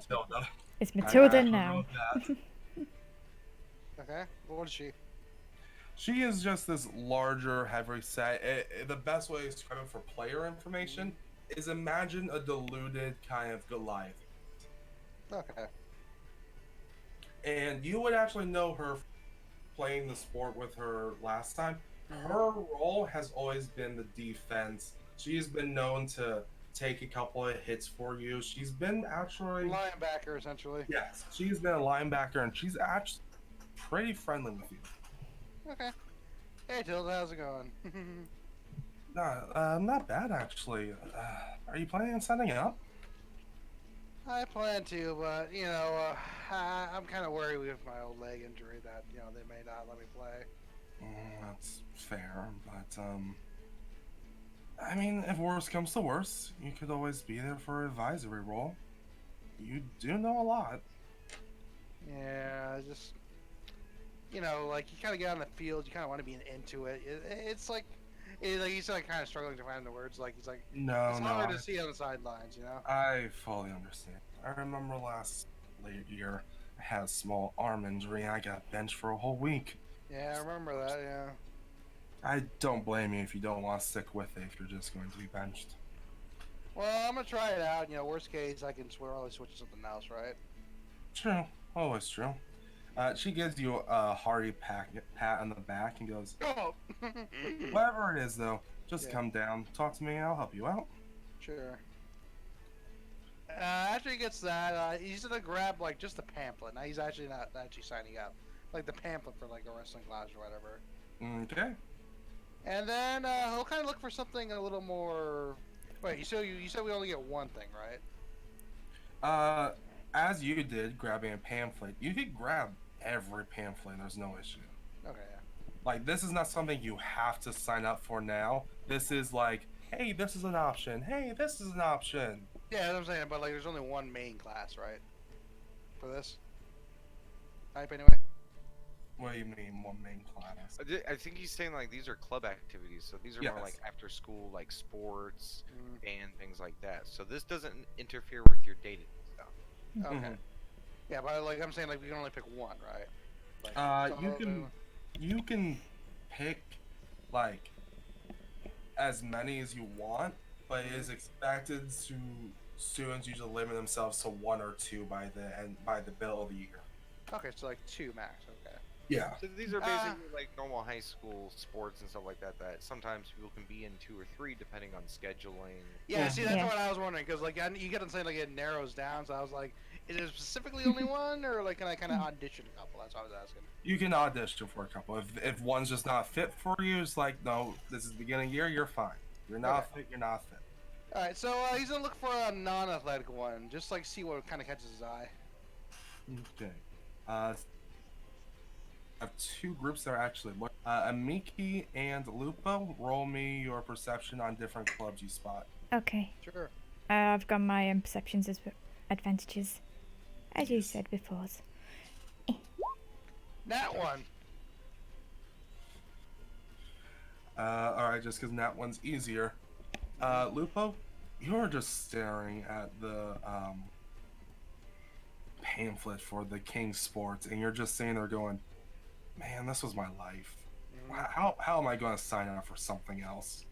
Tilda. It's I Matilda actually now. wrote that. Okay. What is she? She is just this larger, heavy set. The best way to describe it for player information is imagine a diluted kind of Goliath. Okay. And you would actually know her playing the sport with her last time. Mhm. Her role has always been the defense. She's been known to take a couple of hits for you. She's been actually, Linebacker, essentially. yes, she's been a linebacker and she's actually pretty friendly with you. Okay. Hey, Tilda, how's it going? Not bad actually. Are you planning on signing up? I plan to, but I'm kind of worried with my old leg injury that they may not let me play. That's fair, but I mean, if worse comes to worse, you could always be there for an advisory role. You do know a lot. Yeah, I just like you kind of get on the field, you kind of want to be into it. It's like, he's like kind of struggling to find the words. Like he's like, No, it's no, hard to see on the sidelines. I fully understand. I remember last late year, I had a small arm injury and I got benched for a whole week. Yeah, I remember that. Yeah. I don't blame you if you don't want to stick with it if you're just going to be benched. Well, I'm gonna try it out. Worst case, I can always switch to something else, right? True, always true. She gives you a hearty pat on the back and goes, Oh. "Whatever it is, though, just Yeah. come down, talk to me, and I'll help you out." Sure. After he gets that, he's gonna grab like just the pamphlet. Now he's actually not actually signing up, like the pamphlet for like a wrestling class or whatever. Okay. And then he'll kind of look for something a little more. Wait, you said we only get one thing, right? As you did, grabbing a pamphlet, you could grab every pamphlet. There's no issue. Okay, yeah. Like, this is not something you have to sign up for now. This is like, hey, this is an option. Hey, this is an option. Yeah, that's what I'm saying. But like, there's only one main class, right? For this type, anyway. What do you mean, one main class? I think he's saying like these are club activities, so these are more like Yes. after school, like sports Mm, and things like that. So this doesn't interfere with your dating stuff. okay. Mhm. Yeah, but like I'm saying, like we can only pick one, right? Like, You so- can pick like as many as you want, but it is expected to students usually limit themselves to one or two by the end by the middle of the year. Okay, so like 2 max. Okay. Yeah. So these are Ah. basically like normal high school sports and stuff like that. That sometimes people can be in 2 or 3 depending on scheduling. Yeah, see, that's Yeah. what I was wondering, because like you get them saying like it narrows down, so I was like, is it specifically only one, or like can I kind of audition a couple? That's what I was asking. You can audition for a couple. If one's just not fit for you, it's like no, this is the beginning of the year, you're fine. You're not Okay. fit, you're not fit. All right, so he's gonna look for a non-athletic one, just like see what kind of catches his eye. Okay. I have two groups that are actually looking. Amiki and Lupo, roll me your perception on different clubs you spot. Okay. Sure. I've got my perceptions as advantages, as you Yes. said before. That one. Alright, just because that one's easier. Lupo, you're just staring at the pamphlet for the King Sports, and you're just sitting there going, man, this was my life. How am I going to sign up for something else?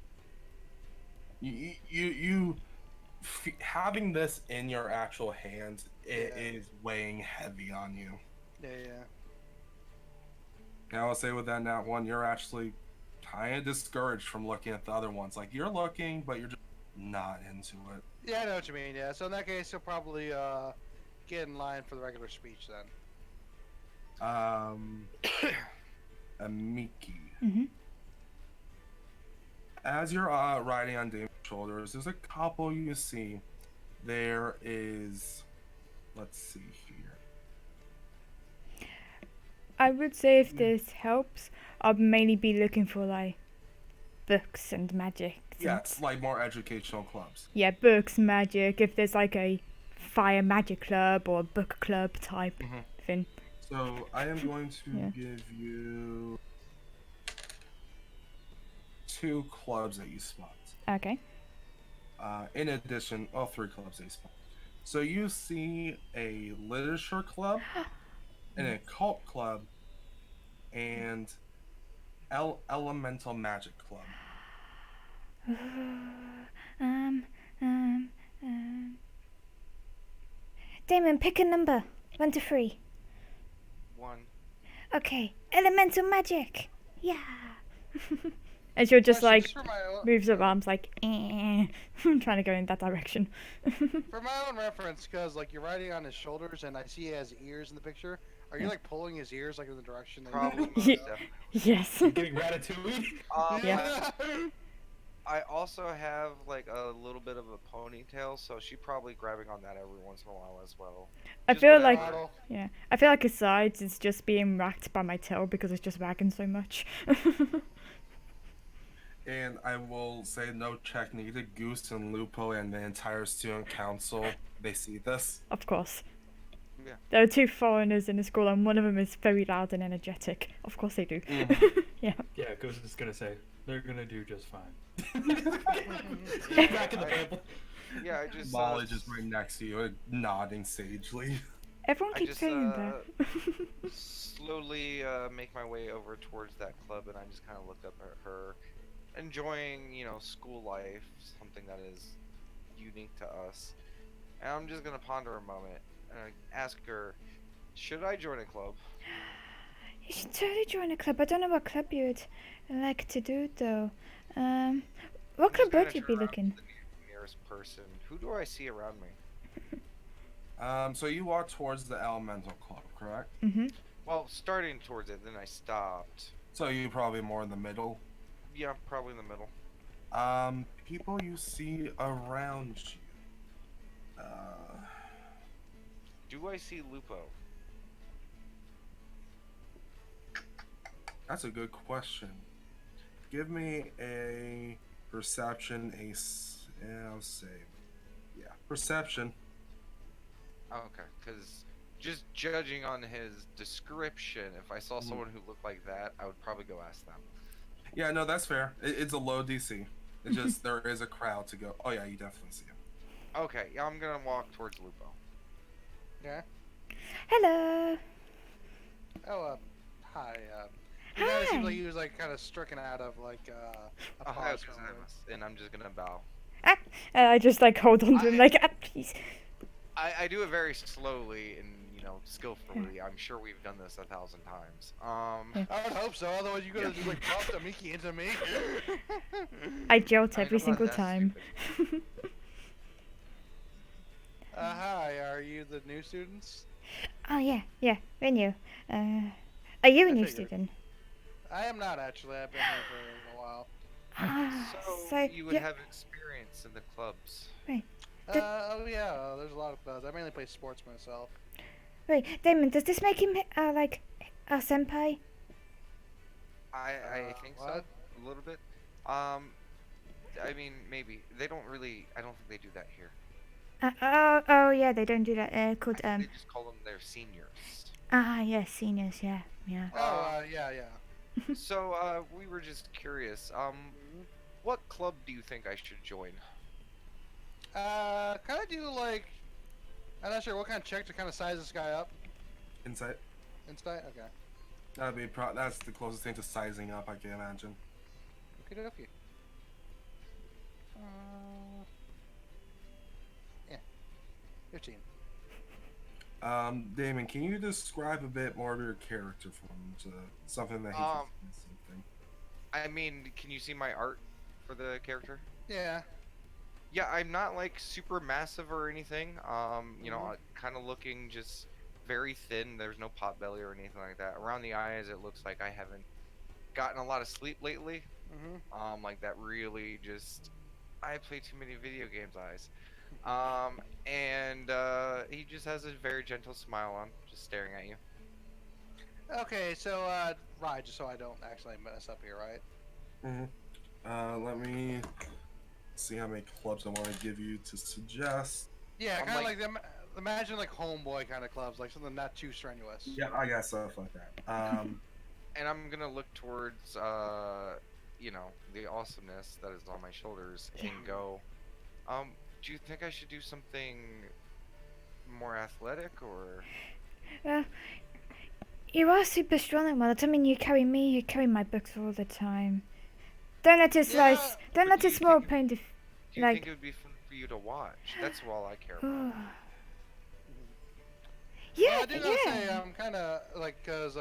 Having this in your actual hands, it Yeah. is weighing heavy on you. Yeah. And I will say with that nat one, you're actually kind of discouraged from looking at the other ones. Like you're looking, but you're just not into it. Yeah, I know what you mean. Yeah. So in that case, he'll probably get in line for the regular speech then. Amiki. Mm-hmm. As you're riding on Damon's shoulders, there's a couple you see. There is, let's see here. I would say if this helps, I'd mainly be looking for like books and magic. Yeah, and- it's like more educational clubs. Yeah, books, magic. If there's like a fire magic club or a book club type Mhm. thing. So I am going to Yeah. give you 2 clubs that you spot. Okay. In addition, 3 clubs that you spot. So you see a literature club, and a cult club, and elemental magic club. Um. Damon, pick a number. 1 to 3. 1. Okay. Elemental magic. Yeah. And she'll just Question, like just for my own, moves her arms like, I'm trying to go in that direction. for my own reference, because like you're riding on his shoulders, and I see he has ears in the picture. Are you Yeah. like pulling his ears like in the direction? That Probably most Yeah. definitely. Yes. Getting ratatouille. Yeah. I also have like a little bit of a ponytail, so she's probably grabbing on that every once in a while as well. I Just feel like whatever. yeah. I feel like besides it's just being racked by my tail because it's just wagging so much. And I will say no check needed. Goose and Lupo and the entire student council, they see this. Of course. Yeah. There are 2 foreigners in the school and one of them is very loud and energetic. Of course they do. Yeah. Yeah, Ghost is gonna say they're gonna do just fine. Back in the pamphlet. Yeah, I just Molly just right next to you, nodding sagely. Everyone I keeps just saying that. slowly make my way over towards that club, and I just kind of look up at her, enjoying, school life, something that is unique to us. And I'm just gonna ponder a moment and ask her, should I join a club? You should totally join a club. I don't know what club you'd like to do though. What I'm club just gonna would you turn be around looking? to the nearest person. Who do I see around me? So you walk towards the elemental club, correct? Mhm. Well, starting towards it, then I stopped. So you probably more in the middle. Yeah, probably in the middle. People you see around you. Do I see Lupo? That's a good question. Give me a perception, I'll say, Yeah, perception. Okay, because just judging on his description, if I saw Mhm. someone who looked like that, I would probably go ask them. Yeah, no, that's fair. It's a low DC. It's just there is a crowd to go. Oh yeah, you definitely see him. Okay, yeah, I'm gonna walk towards Lupo. Yeah. Hello. Oh, hi. He kind of seems like Hi. he was like kind of stricken out of like a Ohio pause moment. gozaimasu, and I'm just gonna bow. Ah, I just like hold on to him like, please. I do it very slowly and skillfully. I'm sure we've done this 1,000 times. I would hope so. Otherwise, you could have just like bumped a Mickey into me. I jolt I mean, every I'm not single that time. stupid. Hi. Are you the new students? Oh yeah, we're new. Are you a I new figured. student? I am not actually. I've been here for a while. Ah, So you would have experience in the clubs. Oh yeah. There's a lot of clubs. I mainly play sports myself. Wait, Damon, does this make him like a senpai? I think so, what? a little bit. I mean, maybe they don't really. I don't think they do that here. Oh yeah, they don't do that. Called I think they just call them their seniors. yeah, seniors, yeah. Oh yeah. So we were just curious. What club do you think I should join? Kind of do like. I'm not sure what kind of check to kind of size this guy up. Insight. Insight. Okay. That'd be that's the closest thing to sizing up, I can imagine. Okay. Okay. Yeah. 15. Damon, can you describe a bit more of your character for him to something that he can something? I mean, can you see my art for the character? Yeah. Yeah, I'm not like super massive or anything. Kind of looking just very thin. There's no pot belly or anything like that. Around the eyes, it looks like I haven't gotten a lot of sleep lately. Like that really just. I play too many video games eyes. And he just has a very gentle smile on, just staring at you. Okay, so right, just so I don't actually mess up here, right? Let me see how many clubs I want to give you to suggest. Yeah, I'm kind of like- like them. Imagine like homeboy kind of clubs, like something not too strenuous. Yeah, I got stuff like that. And I'm gonna look towards, the awesomeness that is on my shoulders and go, do you think I should do something more athletic or? Well, you are super strong and well. I mean, you carry me, you carry my books all the time. Don't let it Yeah, slice. Don't but let do a you small think- pain. Do you Like- think it would be fun for you to watch? That's all I care about. Yeah, Well, I did not say yeah. I'm kind of like, cause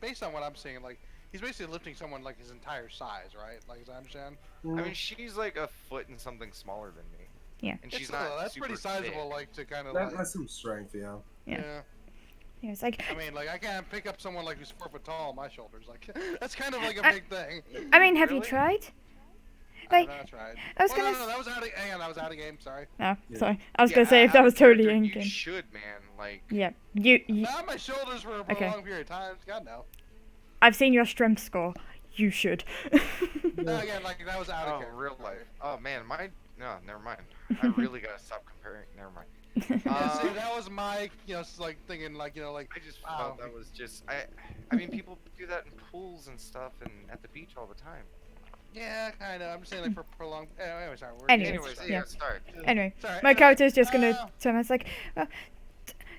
based on what I'm seeing, like he's basically lifting someone like his entire size, right? Like as I understand. I mean, she's like a foot and something smaller than me. Yeah. And she's It's, not. that's super pretty sizable, thick. like to kind of like. that's some strength, yeah. Yeah. Yeah, it's like I mean, like I can't pick up someone like who's 4 foot tall on my shoulders. Like that's kind of like a I- big thing. I mean, have you Really? tried? Like, Like, that's right. I was Well, gonna. no, that was out of. Hang on, that was out of game. Sorry. No, Yeah. sorry. I was Yeah, gonna say if that out was of totally character, in game. You should, man. Like. Yeah, you. Not my shoulders for a Okay. long period of time. God no. I've seen your strength score. You should. No, again, like that was out of Oh, character. real life. Oh man, no, never mind. I really gotta stop comparing. Never mind. Yeah, see, Um, that was my, like thinking, like like. I just Wow. felt that was just. I mean, people do that in pools and stuff and at the beach all the time. Yeah, kind of. I'm just saying like for prolonged. Anyway, sorry. Anyways, Anyways, yeah. start. Anyway, Sorry. my character's just gonna Uh, turn. It's like,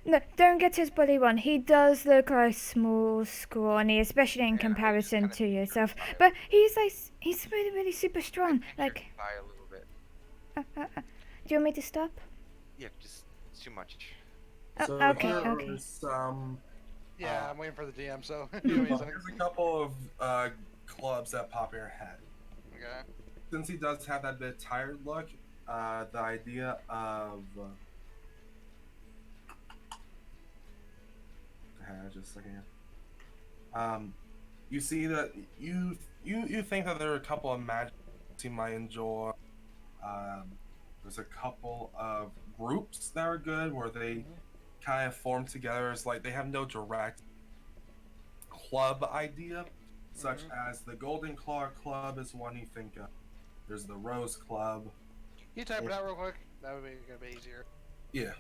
no, don't get his body wrong. He does look like small, scrawny, especially in Yeah, I just comparison kinda to picture yourself. his But he's like, he's really, really super strong. Picture Like, his thigh a little bit. do you want me to stop? Yeah, just it's too much. Oh, So okay, here okay. are some. Yeah, I'm waiting for the DM. So. Give me a second. Here's a couple of clubs that pop in your head. Okay. Since he does have that bit tired look, the idea of just a second here. You see that you think that there are a couple of magic he might enjoy. There's a couple of groups that are good where they kind of form together as like they have no direct club idea, such as the Golden Claw Club is one you think of. There's the Rose Club. Can you type it out real quick? That would be a bit easier. Yeah.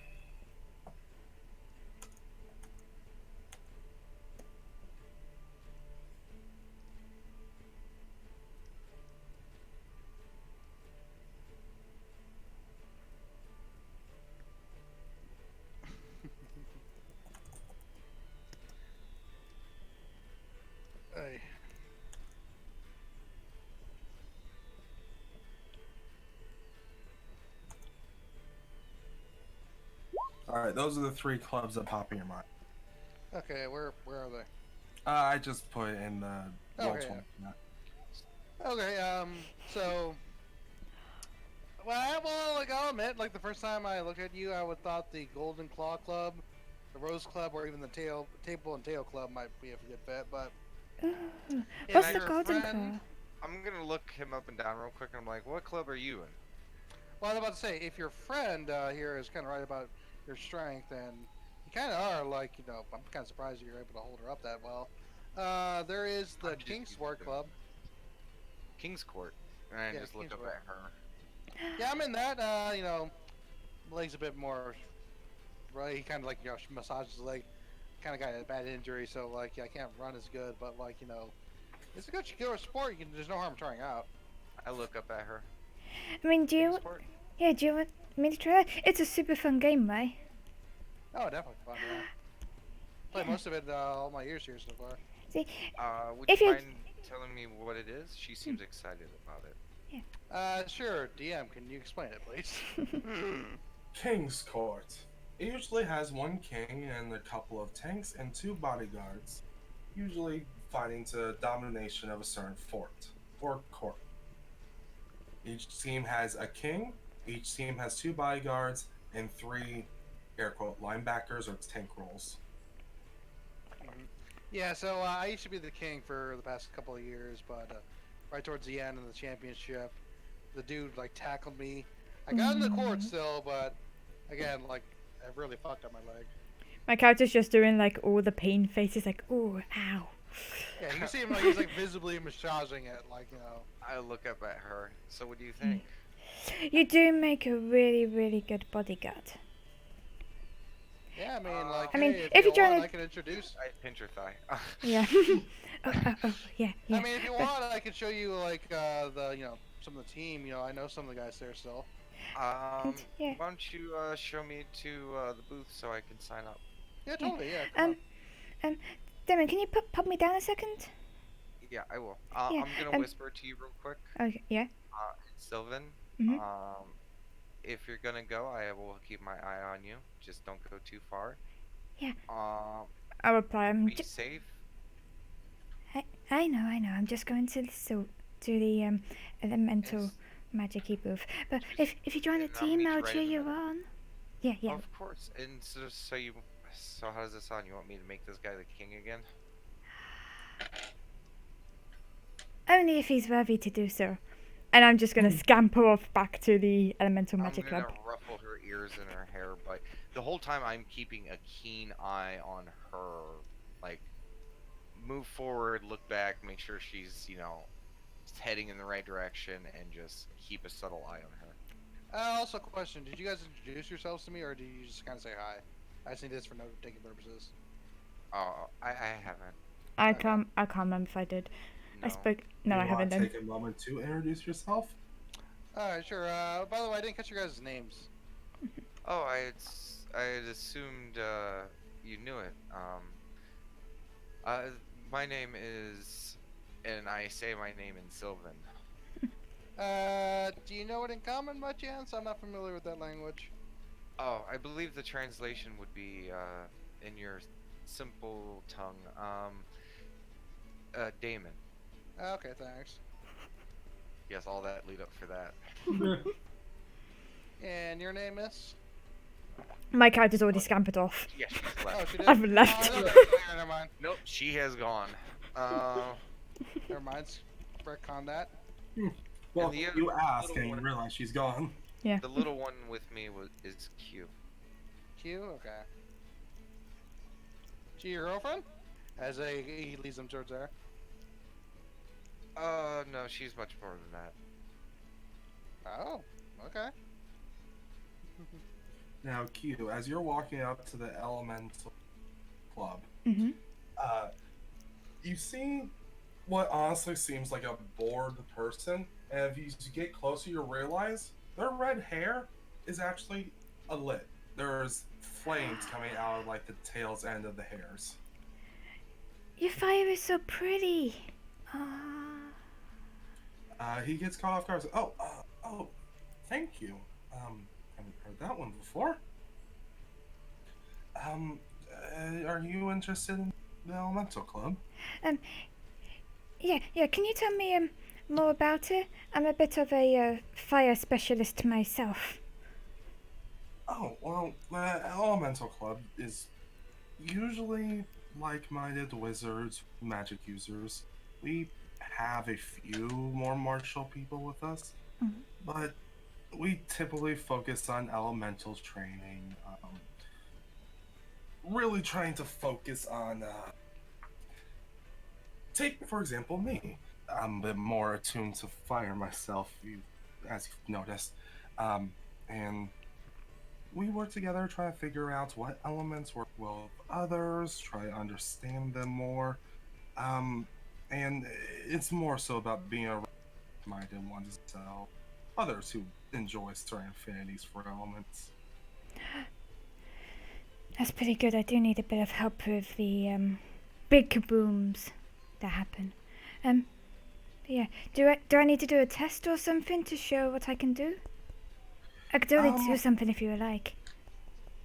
Hey. All right, those are the 3 clubs that pop in your mind. Okay, where are they? I just put it in the roll Okay, 20. Okay, so, well, like I'll admit, like the first time I looked at you, I would thought the Golden Claw Club, the Rose Club, or even the Table and Tail Club might be a good fit. But Ooh, if what's the you're a golden friend, claw? I'm gonna look him up and down real quick, and I'm like, what club are you in? well, I was about to say, if your friend here is kind of right about your strength, and you kind of are, like I'm kind of surprised you're able to hold her up that well. There is the I'm just King's used Sport to Club. King's Court, and I Yeah, just look King's up Court. at her. Yeah, I'm in that. Leg's a bit more. Right, he kind of like massages his leg. Kind of got a bad injury, so like I can't run as good, but like it's a good sport. There's no harm trying out. I look up at her. I mean, King's Court. do you want me to try it? It's a super fun game, right? Oh, definitely fun. Yeah, played most of it all my years here so far. See, Would if you you, mind telling me what it is? She seems excited about it. Sure. DM, can you explain it, please? King's Court. It usually has 1 king and a couple of tanks and 2 bodyguards, usually fighting to domination of a certain fort or court. Each team has a king, each team has 2 bodyguards, and 3 air quote linebackers or tank rolls. Mhm. Yeah, so I used to be the king for the past couple of years, but right towards the end of the championship, the dude like tackled me. I got in the court still, but again, like I really fucked up my leg. my character's just doing like all the pain faces, like, ooh, ow. Yeah, you can see him like he's like visibly massaging it, like I look up at her. So what do you think? You do make a really, really good bodyguard. Yeah, I mean, like, I mean, hey, if you you're trying want, to- I can introduce. I pinch her thigh. Yeah. Yeah, yeah. I mean, if you want, I can show you like the some of the team. I know some of the guys there still. Yeah. Why don't you show me to the booth so I can sign up? Yeah, totally. Yeah, come on. Damon, can you pop me down a second? Yeah, I will. Yeah, I'm gonna whisper to you real quick. Okay, yeah. Sylvan, Mhm. if you're gonna go, I will keep my eye on you. Just don't go too far. Yeah. Um, I'll reply. be safe. I know. I'm just going to the elemental Yes. magic-y booth. But if you join the And I'll team, meet you I'll right cheer in the you middle. on. Yeah. Of course. And so how does this sound? You want me to make this guy the king again? Only if he's worthy to do so. And I'm just gonna scamper off back to the elemental magic I'm gonna club. ruffle her ears and her hair, but the whole time I'm keeping a keen eye on her. Like, move forward, look back, make sure she's, heading in the right direction, and just keep a subtle eye on her. Also, a question: did you guys introduce yourselves to me, or do you just kind of say hi? I just need this for note-taking purposes. Oh, I haven't. I Okay. can't remember if I did. No. I spoke. No, You I haven't want to then. take a moment to introduce yourself? All right, sure. By the way, I didn't catch your guys' names. Oh, I had assumed you knew it. My name is, and I say my name in Sylvan. Do you know it in common by chance? I'm not familiar with that language. Oh, I believe the translation would be in your simple tongue. Damon. Okay, thanks. Yes, all that lead up for that. And your name is? My character's already scampered off. Yeah, she's Oh, left. she did. I've left. Oh, okay, never mind. Nope, she has gone. Never mind. Retcon that. Well, the you ask little and you one- realize she's gone. Yeah. The little one with me is Q. Q. Okay. She your girlfriend? As he leads them towards there. No, she's much more than that. Oh. Okay. Now, Q, as you're walking up to the Elemental Club, Mhm. uh, you see what honestly seems like a bored person, and if you get closer, you realize their red hair is actually lit. There's flames coming out of like the tail's end of the hairs. Your fire is so pretty. Ah. He gets caught off guard. Oh, thank you. Haven't heard that one before. Um, are you interested in the Elemental Club? Um. Yeah. Can you tell me more about it? I'm a bit of a fire specialist myself. Oh, well, the Elemental Club is usually like-minded wizards, magic users. We have a few more martial people with us, Mhm. but we typically focus on elemental training. Really trying to focus on, take for example me. I'm a bit more attuned to fire myself, as you've noticed, and we work together, try to figure out what elements work well with others, try to understand them more. Um, and it's more so about being a minded one to tell others who enjoy certain affinities for elements. That's pretty good. I do need a bit of help with the big kabooms that happen. Um. Yeah. Do I need to do a test or something to show what I can do? I could totally do Um, something if you like.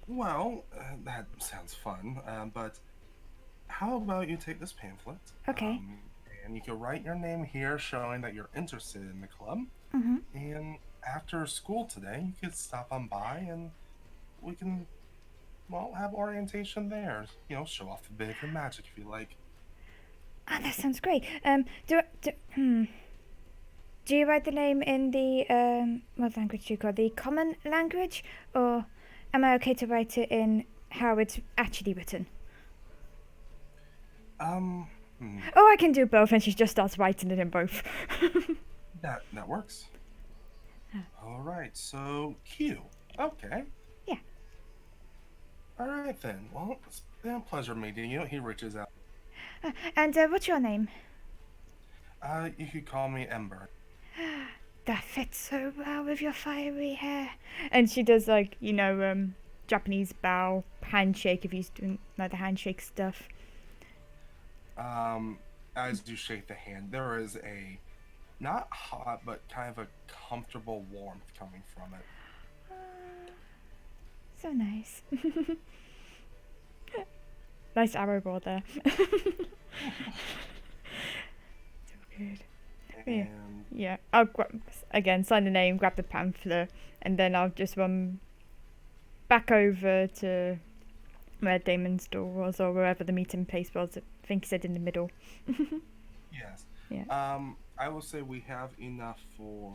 well, that sounds fun, but how about you take this pamphlet, Okay. and you can write your name here showing that you're interested in the club, Mhm. and after school today, you could stop on by and we can, well, have orientation there. Show off a bit of your magic if you like. Ah, that sounds great. Do you write the name in the what language do you call it? The common language, or am I okay to write it in how it's actually written? Um, hmm, Oh, I can do both, and she just starts writing it in both. that works. Huh. All right, so Q. Okay. Yeah. All right then. Well, it's been a pleasure meeting you. He reaches out. And what's your name? You could call me Ember. That fits so well with your fiery hair. And she does Japanese bow handshake if he's doing like the handshake stuff. Um, as you shake the hand, there is a not hot but kind of a comfortable warmth coming from it. So nice. Nice arrow roll there. So good. Yeah. And Yeah, I'll sign the name, grab the pamphlet, and then I'll just run back over to where Damon's door was, or wherever the meeting place was. I think he said in the middle. yes. Yeah. I will say we have enough for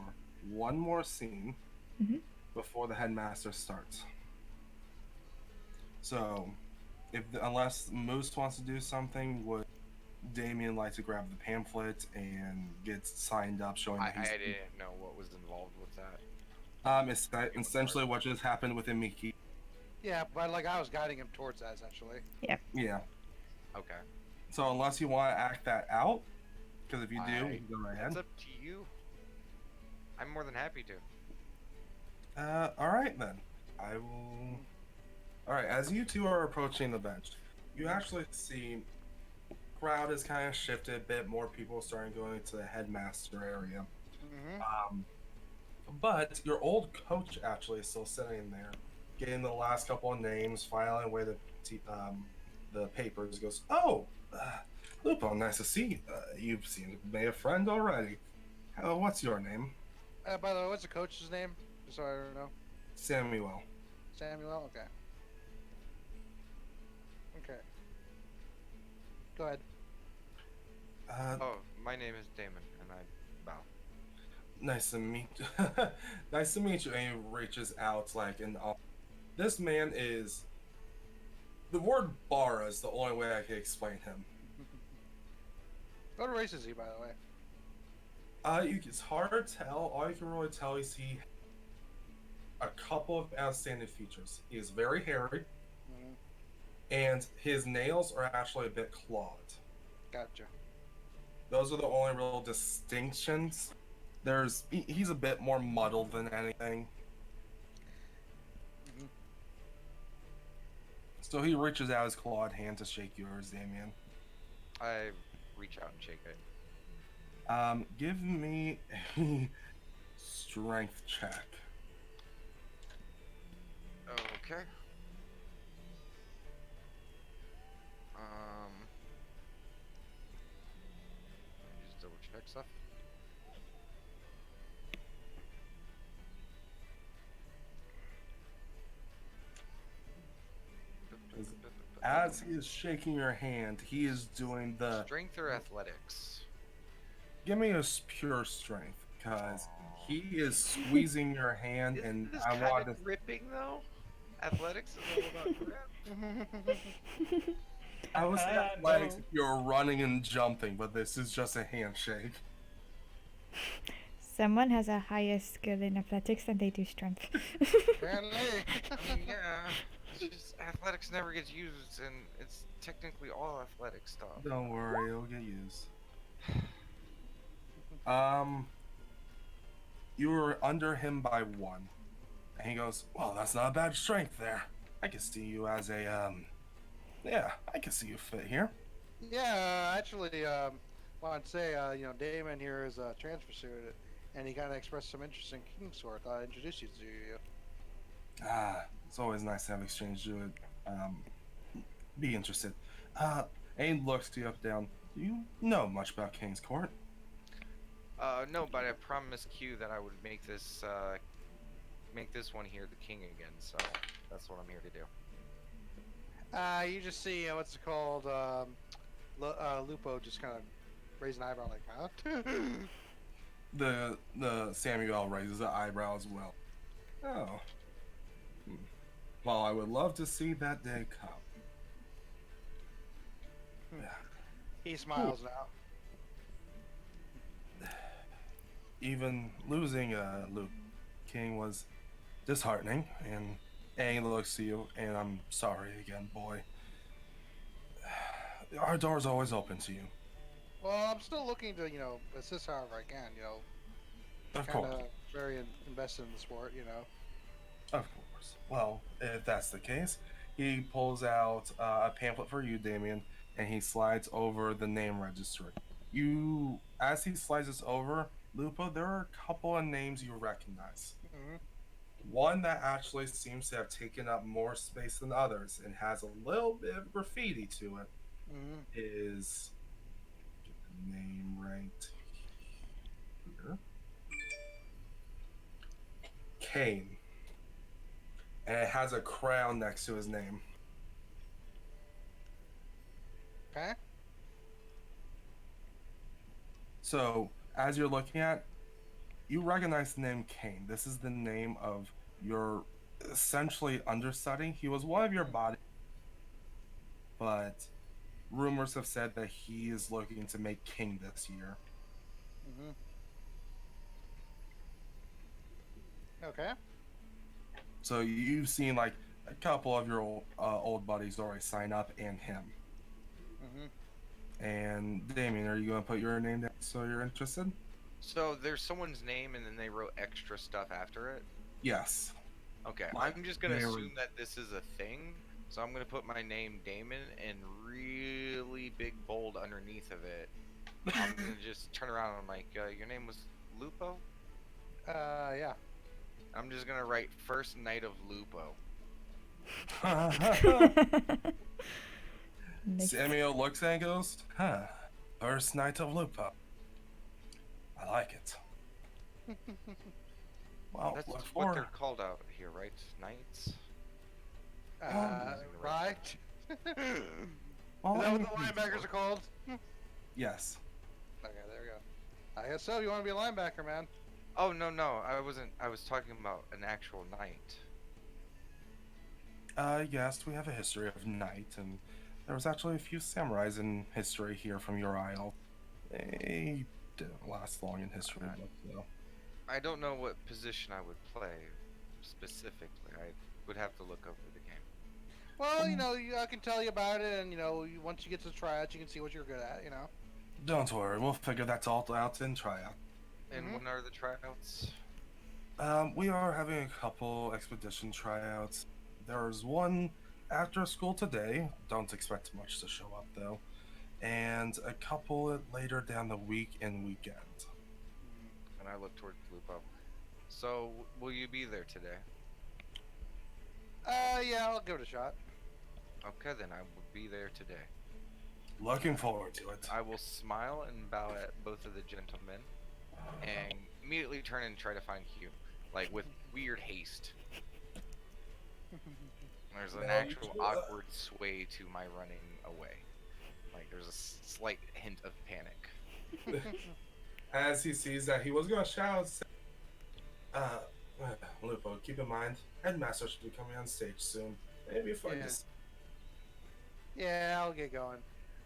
one more scene Mhm. before the headmaster starts. So, unless Moose wants to do something, would Damien like to grab the pamphlet and get signed up, showing I that he's didn't know what was involved with that. It's essentially what just happened with Miki. Yeah, but like I was guiding him towards that essentially. Yeah. Okay. So unless you want to act that out, because if you do, you can go right It's ahead. up to you. I'm more than happy to. All right then. I will. All right. As you two are approaching the bench, you actually see crowd has kind of shifted a bit. More people starting going to the headmaster area. Mm-hmm. But your old coach actually is still sitting there, getting the last couple of names, filing away the papers. Goes, oh, Lupo, nice to see you. You seem to have made a friend already. What's your name? By the way, what's the coach's name? Just so I don't know. Samuel. Samuel. Okay. Okay. Go ahead. Oh, my name is Damon, and I bow. Nice to meet nice to meet you. And he reaches out like and this man is the word Bara is the only way I can explain him. What race is he, by the way? It's hard to tell. All you can really tell is he a couple of outstanding features. He is very hairy, Mhm. and his nails are actually a bit clawed. Gotcha. Those are the only real distinctions. He's a bit more muddled than anything. Mhm. So he reaches out his clawed hand to shake yours, Damien. I reach out and shake it. Give me a strength check. Okay. Let me just double check stuff. As he is shaking your hand, he is doing the. Strength or athletics? Give me a pure strength, because Aw. he is squeezing your hand, Isn't and this I kind want of to. gripping though? Athletics is all about grip. I was Ah, athletics no. if you're running and jumping, but this is just a handshake. Someone has a higher skill in athletics than they do strength. Apparently. I mean, yeah. It's just athletics never gets used, and it's technically all athletic stuff. Don't worry, it'll get used. Um, you were under him by 1. And he goes, well, that's not a bad strength there. I can see you as a, yeah, I can see you fit here. Yeah, actually, wanted to say, Damon here is a transfer student, and he kind of expressed some interest in Kingsword. I'll introduce you to you. Ah, it's always nice to have exchange to it. Be interested. And he looks you up down. Do you know much about King's Court? No, but I promised Q that I would make this one here the king again. So that's what I'm here to do. You just see, what's it called? Lupo just kind of raise an eyebrow, like, huh? The Samuel raises an eyebrow as well. Oh. Well, I would love to see that day come. Yeah. He smiles now. Even losing Luke King was disheartening, and he looks to you, and I'm sorry again, boy. Our door's always open to you. Well, I'm still looking to, assist however I can, Of kind course. of very invested in the sport, Of course. Well, if that's the case, he pulls out a pamphlet for you, Damien, and he slides over the name registry. As he slides this over, Lupo, there are a couple of names you recognize. Mm-hmm. One that actually seems to have taken up more space than others and has a little bit of graffiti to it Mm-hmm. is, get the name right here, Kane. And it has a crown next to his name. Okay. So, as you're looking at, you recognize the name Kane. This is the name of your essentially understudy. He was one of your body, but rumors have said that he is looking to make king this year. Mm-hmm. Okay. So you've seen like a couple of your old buddies already sign up, and him. Mm-hmm. And Damien, are you going to put your name down so you're interested? So there's someone's name, and then they wrote extra stuff after it. Yes. Okay, Like, I'm just gonna very- assume that this is a thing. So I'm gonna put my name Damon and really big bold underneath of it. I'm gonna just turn around and I'm like, your name was Lupo? Yeah. I'm just gonna write first night of Lupo. Nice. Samuel looks and goes, huh, first night of Lupo. I like it. Well, That's look what for they're called out here, right? Knights? Right. well, Is that what the anything linebackers for- are called? Yes. Okay, there we go. I guess so. You want to be a linebacker, man? Oh no, I wasn't. I was talking about an actual knight. Yes, we have a history of knight, and there was actually a few samurais in history here from your isle. They didn't last long in history, but I don't know what position I would play. specifically? I would have to look over the game. Well, I can tell you about it, and once you get to the tryouts, you can see what you're good at. Don't worry, we'll figure that all out in tryout. And Mhm. when are the tryouts? We are having a couple expedition tryouts. There's one after school today. Don't expect much to show up though. And a couple later down the week and weekend. And I look towards Lupo. So, will you be there today? Yeah, I'll give it a shot. Okay, then I will be there today. Looking forward to it. I will smile and bow at both of the gentlemen, and immediately turn and try to find Hugh, like with weird haste. There's an Now you actual do that. awkward sway to my running away. Like there's a slight hint of panic. As he sees that, he was gonna shout, Lupo, keep in mind, Headmaster should be coming on stage soon. Maybe if I Yeah. just... Yeah, I'll get going.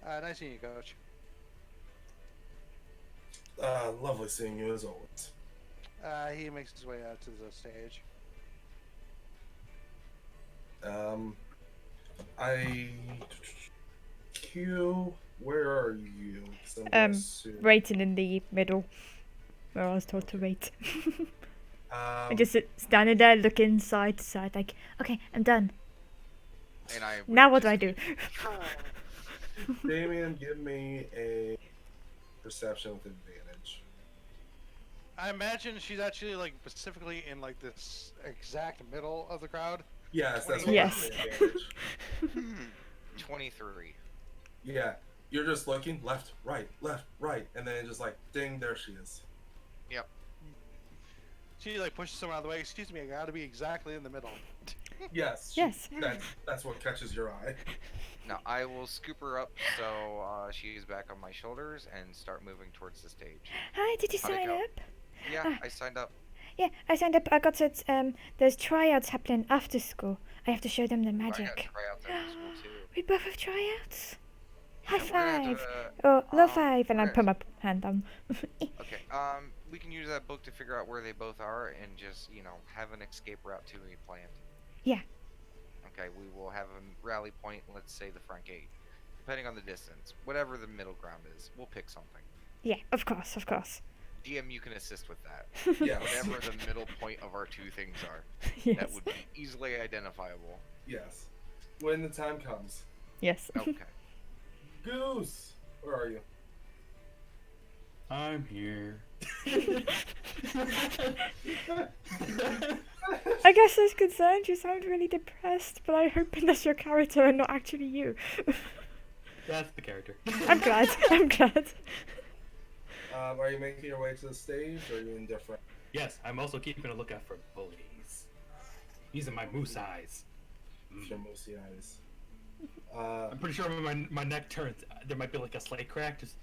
Nice seeing you, Coach. Lovely seeing you as always. He makes his way out to the stage. Q, where are you? 'Cause I'm gonna assume- Waiting in the middle, where I was told to wait. I Um, just standing there looking side to side, like, okay, I'm done. And I would Now what do I just- do? Damien, give me a perception with advantage. I imagine she's actually like specifically in like this exact middle of the crowd. Yes, that's what Yes. advantage. 23. Yeah, you're just looking left, right, and then just like ding, there she is. She like pushes someone out of the way. Excuse me, I gotta be exactly in the middle. Yes. Yes. That's what catches your eye. Now I will scoop her up so she's back on my shoulders and start moving towards the stage. Hi, did you How'd it sign go? up? Yeah, Ah. I signed up. Yeah, I signed up. I got it. There's tryouts happening after school. I have to show them the I got magic. tryouts after school too. We both have tryouts. High Yeah, we're gonna have five. to, Oh, low um, five, and I we're put my hand down. Okay, we can use that book to figure out where they both are and just, have an escape route to be planned. Yeah. Okay, we will have a rally point, let's say the front gate. Depending on the distance, whatever the middle ground is, we'll pick something. Yeah, of course, of course. DM, you can assist with that. Yes. Whatever the middle point of our two things are, Yes. that would be easily identifiable. Yes. When the time comes. Yes. Okay. Goose, where are you? I'm here. I guess that's concerned. You sound really depressed, but I hope that's your character and not actually you. That's the character. I'm glad. I'm glad. Are you making your way to the stage, or are you indifferent? Yes, I'm also keeping a lookout for bullies. These are my moose eyes. With your moosey eyes. I'm pretty sure when my neck turns, there might be like a slight crack. Just.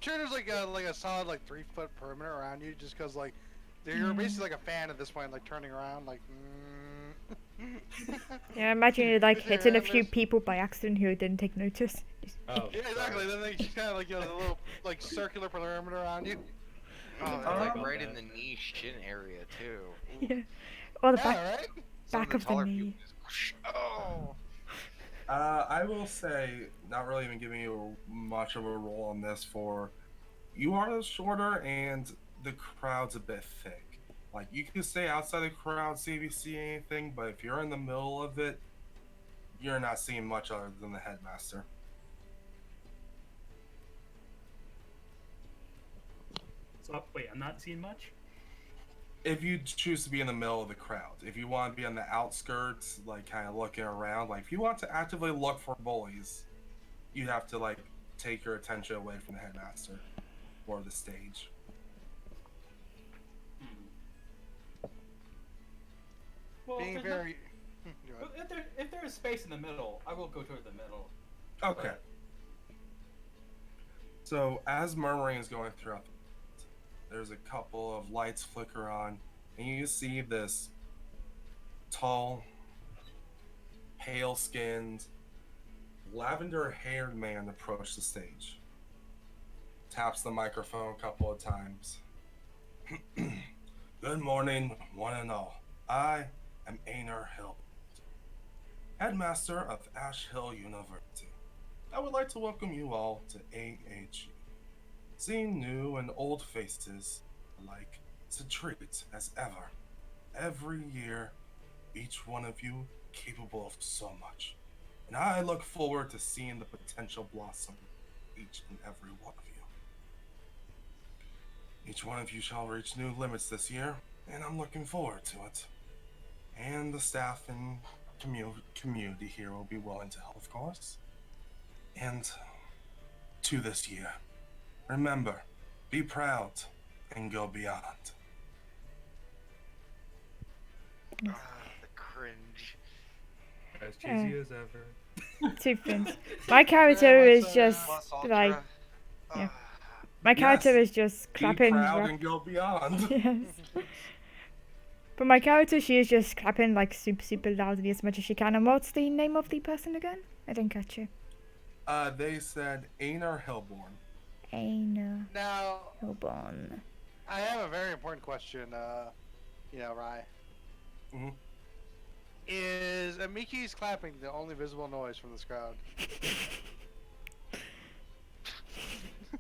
Sure, there's like a solid like 3-foot perimeter around you, just because like you're basically like a fan at this point, like turning around, like. Yeah, imagine you like hitting a few Miss. people by accident who didn't take notice. Oh, Yeah, exactly. Then they just kind of like the little like circular perimeter around you. Oh, Oh, like about right in that. the knee shin area too. Yeah. Or the back. Yeah, right. Some Back of the taller knee. people just whoosh, oh. I will say, not really even giving you much of a role on this for, you are shorter and the crowd's a bit thick. Like, you can stay outside the crowd, see if you see anything, but if you're in the middle of it, you're not seeing much other than the headmaster. So wait, I'm not seeing much. If you choose to be in the middle of the crowd, if you want to be on the outskirts, like kind of looking around, like if you want to actively look for bullies, you have to like take your attention away from the headmaster or the stage. Well, Being there's very. no- if there is space in the middle, I will go toward the middle. Okay. So as murmuring is going throughout, there's a couple of lights flicker on, and you see this tall, pale-skinned, lavender-haired man approach the stage. Taps the microphone a couple of times. Good morning, one and all. I am Einar Hill, headmaster of Ash Hill University. I would like to welcome you all to AAG. Seeing new and old faces alike is a treat as ever. Every year, each one of you capable of so much. And I look forward to seeing the potential blossom each and every one of you. Each one of you shall reach new limits this year, and I'm looking forward to it. And the staff and community here will be willing to help, of course. And to this year, remember, be proud and go beyond. Ah, the cringe. As cheesy as ever. Two things. My character Very is much so, just Plus ultra. like yeah. Ah, my character Yes, is just Be clapping. proud and go beyond. Yes. But my character, she is just clapping like super loudly as much as she can. And what's the name of the person again? I didn't catch you. They said Einar Hellborn. Aina Now, Hilborn. I have a very important question, Rai. Mhm. Is Amiki's clapping the only visible noise from this crowd?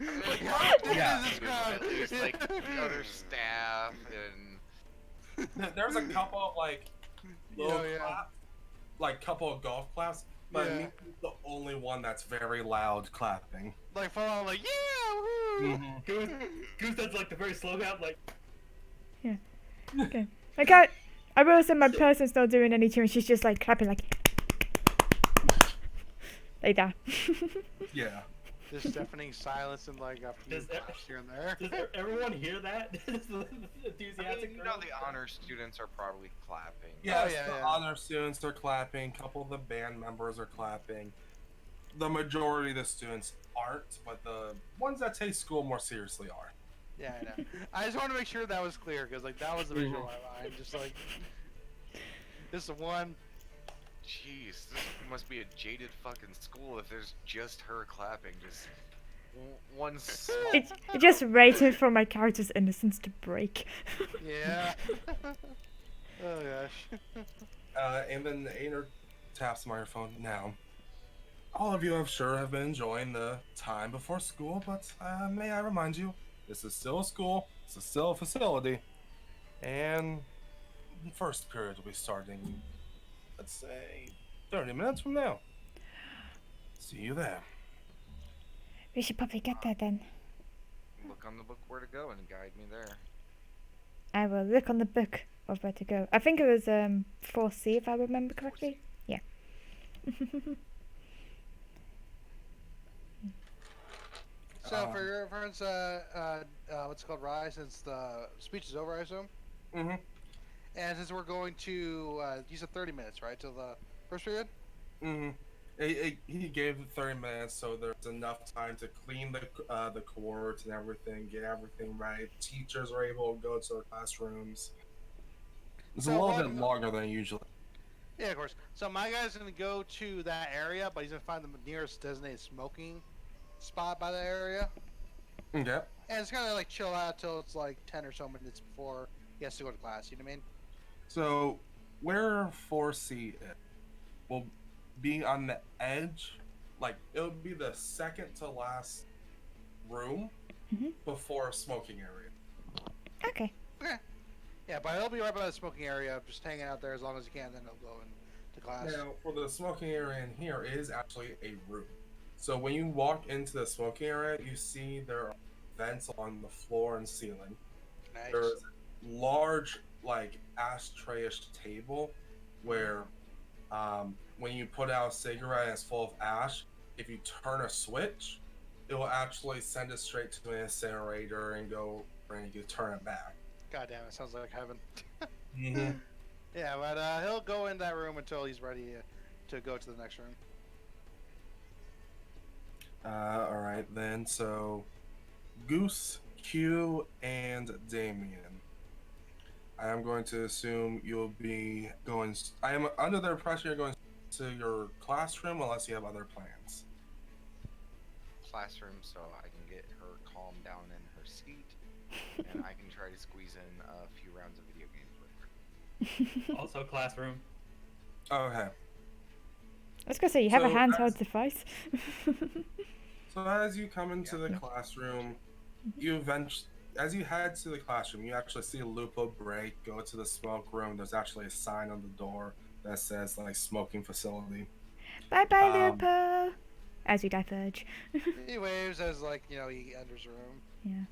Like, how big Yeah. is this crowd? At least like other staff and There's a couple of like little Yeah. claps, like couple of golf claps, but Yeah. me is the only one that's very loud clapping. Like, full on, like, yeah, woo! Goose does like the very slow clap, like. Okay. Like I will say my person's not doing any tunes. She's just like clapping like that. Yeah. Just deafening silence and like a few Does that- claps here and there. Does everyone hear that? This I enthusiastic mean, crowd? the honor students are probably clapping. Yes, yeah, the yeah. honor students are clapping. A couple of the band members are clapping. The majority of the students aren't, but the ones that take school more seriously are. Yeah, I know. I just want to make sure that was clear because like that was the visual in my mind. Just like this is one. Jeez, this must be a jaded fucking school if there's just her clapping. Just one small. It's just waiting for my character's innocence to break. Yeah. Oh gosh. And then Einar taps the microphone. Now, all of you, I'm sure, have been enjoying the time before school, but may I remind you, this is still a school, this is still a facility, and the first period will be starting, let's say, 30 minutes from now. See you there. We should probably get there then. Look on the book where to go and guide me there. I will look on the book of where to go. I think it was 4C if I remember correctly. Yeah. So for your reference, what's it called, Rise? Since the speech is over, I assume. Mm-hmm. And since we're going to, you said 30 minutes, right, till the first period? Mm-hmm. He gave 30 minutes, so there's enough time to clean the courts and everything, get everything right. Teachers are able to go to their classrooms. It's So a little what- bit longer than usually. Yeah, of course. So my guy's gonna go to that area, but he's gonna find the nearest designated smoking spot by the area, Okay. and it's gonna like chill out till it's like 10 or so minutes before he has to go to class. You know what I mean? So, where 4C is will be on the edge, like it'll be the second to last room Mhm. before a smoking area. Okay. Yeah, but he'll be right by the smoking area, just hanging out there as long as he can. Then he'll go into class. Now, for the smoking area in here is actually a room. So when you walk into the smoking area, you see there are vents on the floor and ceiling. Nice. There's a large, like, ashtray-ish table where when you put out a cigarette and it's full of ash, if you turn a switch, it will actually send it straight to an incinerator and go and you turn it back. God damn, it sounds like heaven. Mm-hmm. Yeah, but he'll go in that room until he's ready to go to the next room. All right then. So, Goose, Q, and Damien. I am going to assume you'll be going. I am under the impression you're going to your classroom unless you have other plans. Classroom so I can get her calmed down in her seat. and I can try to squeeze in a few rounds of video games with her. Also, classroom. Okay. I was gonna say you have a So, handheld device. So as you come into the Yeah. classroom, as you head to the classroom, you actually see Lupo break, go to the smoke room. There's actually a sign on the door that says like smoking facility. Bye bye, Um, Lupo. As we diverge. He waves as like he enters the room. Yeah.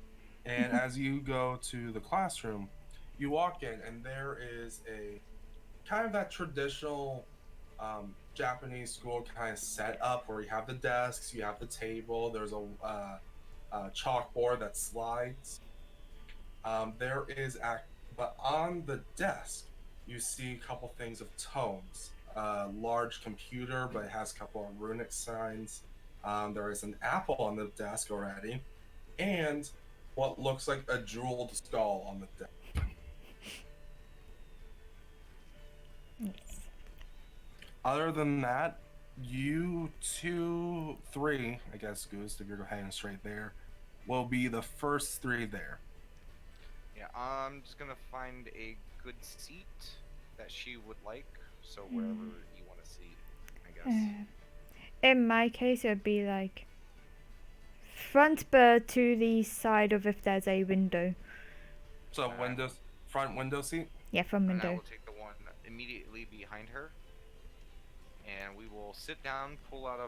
And as you go to the classroom, you walk in, and there is a kind of that traditional Japanese school kind of setup where you have the desks, you have the table, there's a chalkboard that slides. There is, but on the desk, you see a couple things of tones. A large computer, but it has a couple of runic signs. There is an apple on the desk already, and what looks like a jeweled skull on the desk. Yes. Other than that, you two, three, I guess, Goose, if you're heading straight there, will be the first three there. Yeah, I'm just gonna find a good seat that she would like. So wherever you want to seat, I guess. In my case, it would be like front, but to the side of if there's a window. So front window seat. Yeah, from And I window. will take the one immediately behind her, and we will sit down, pull out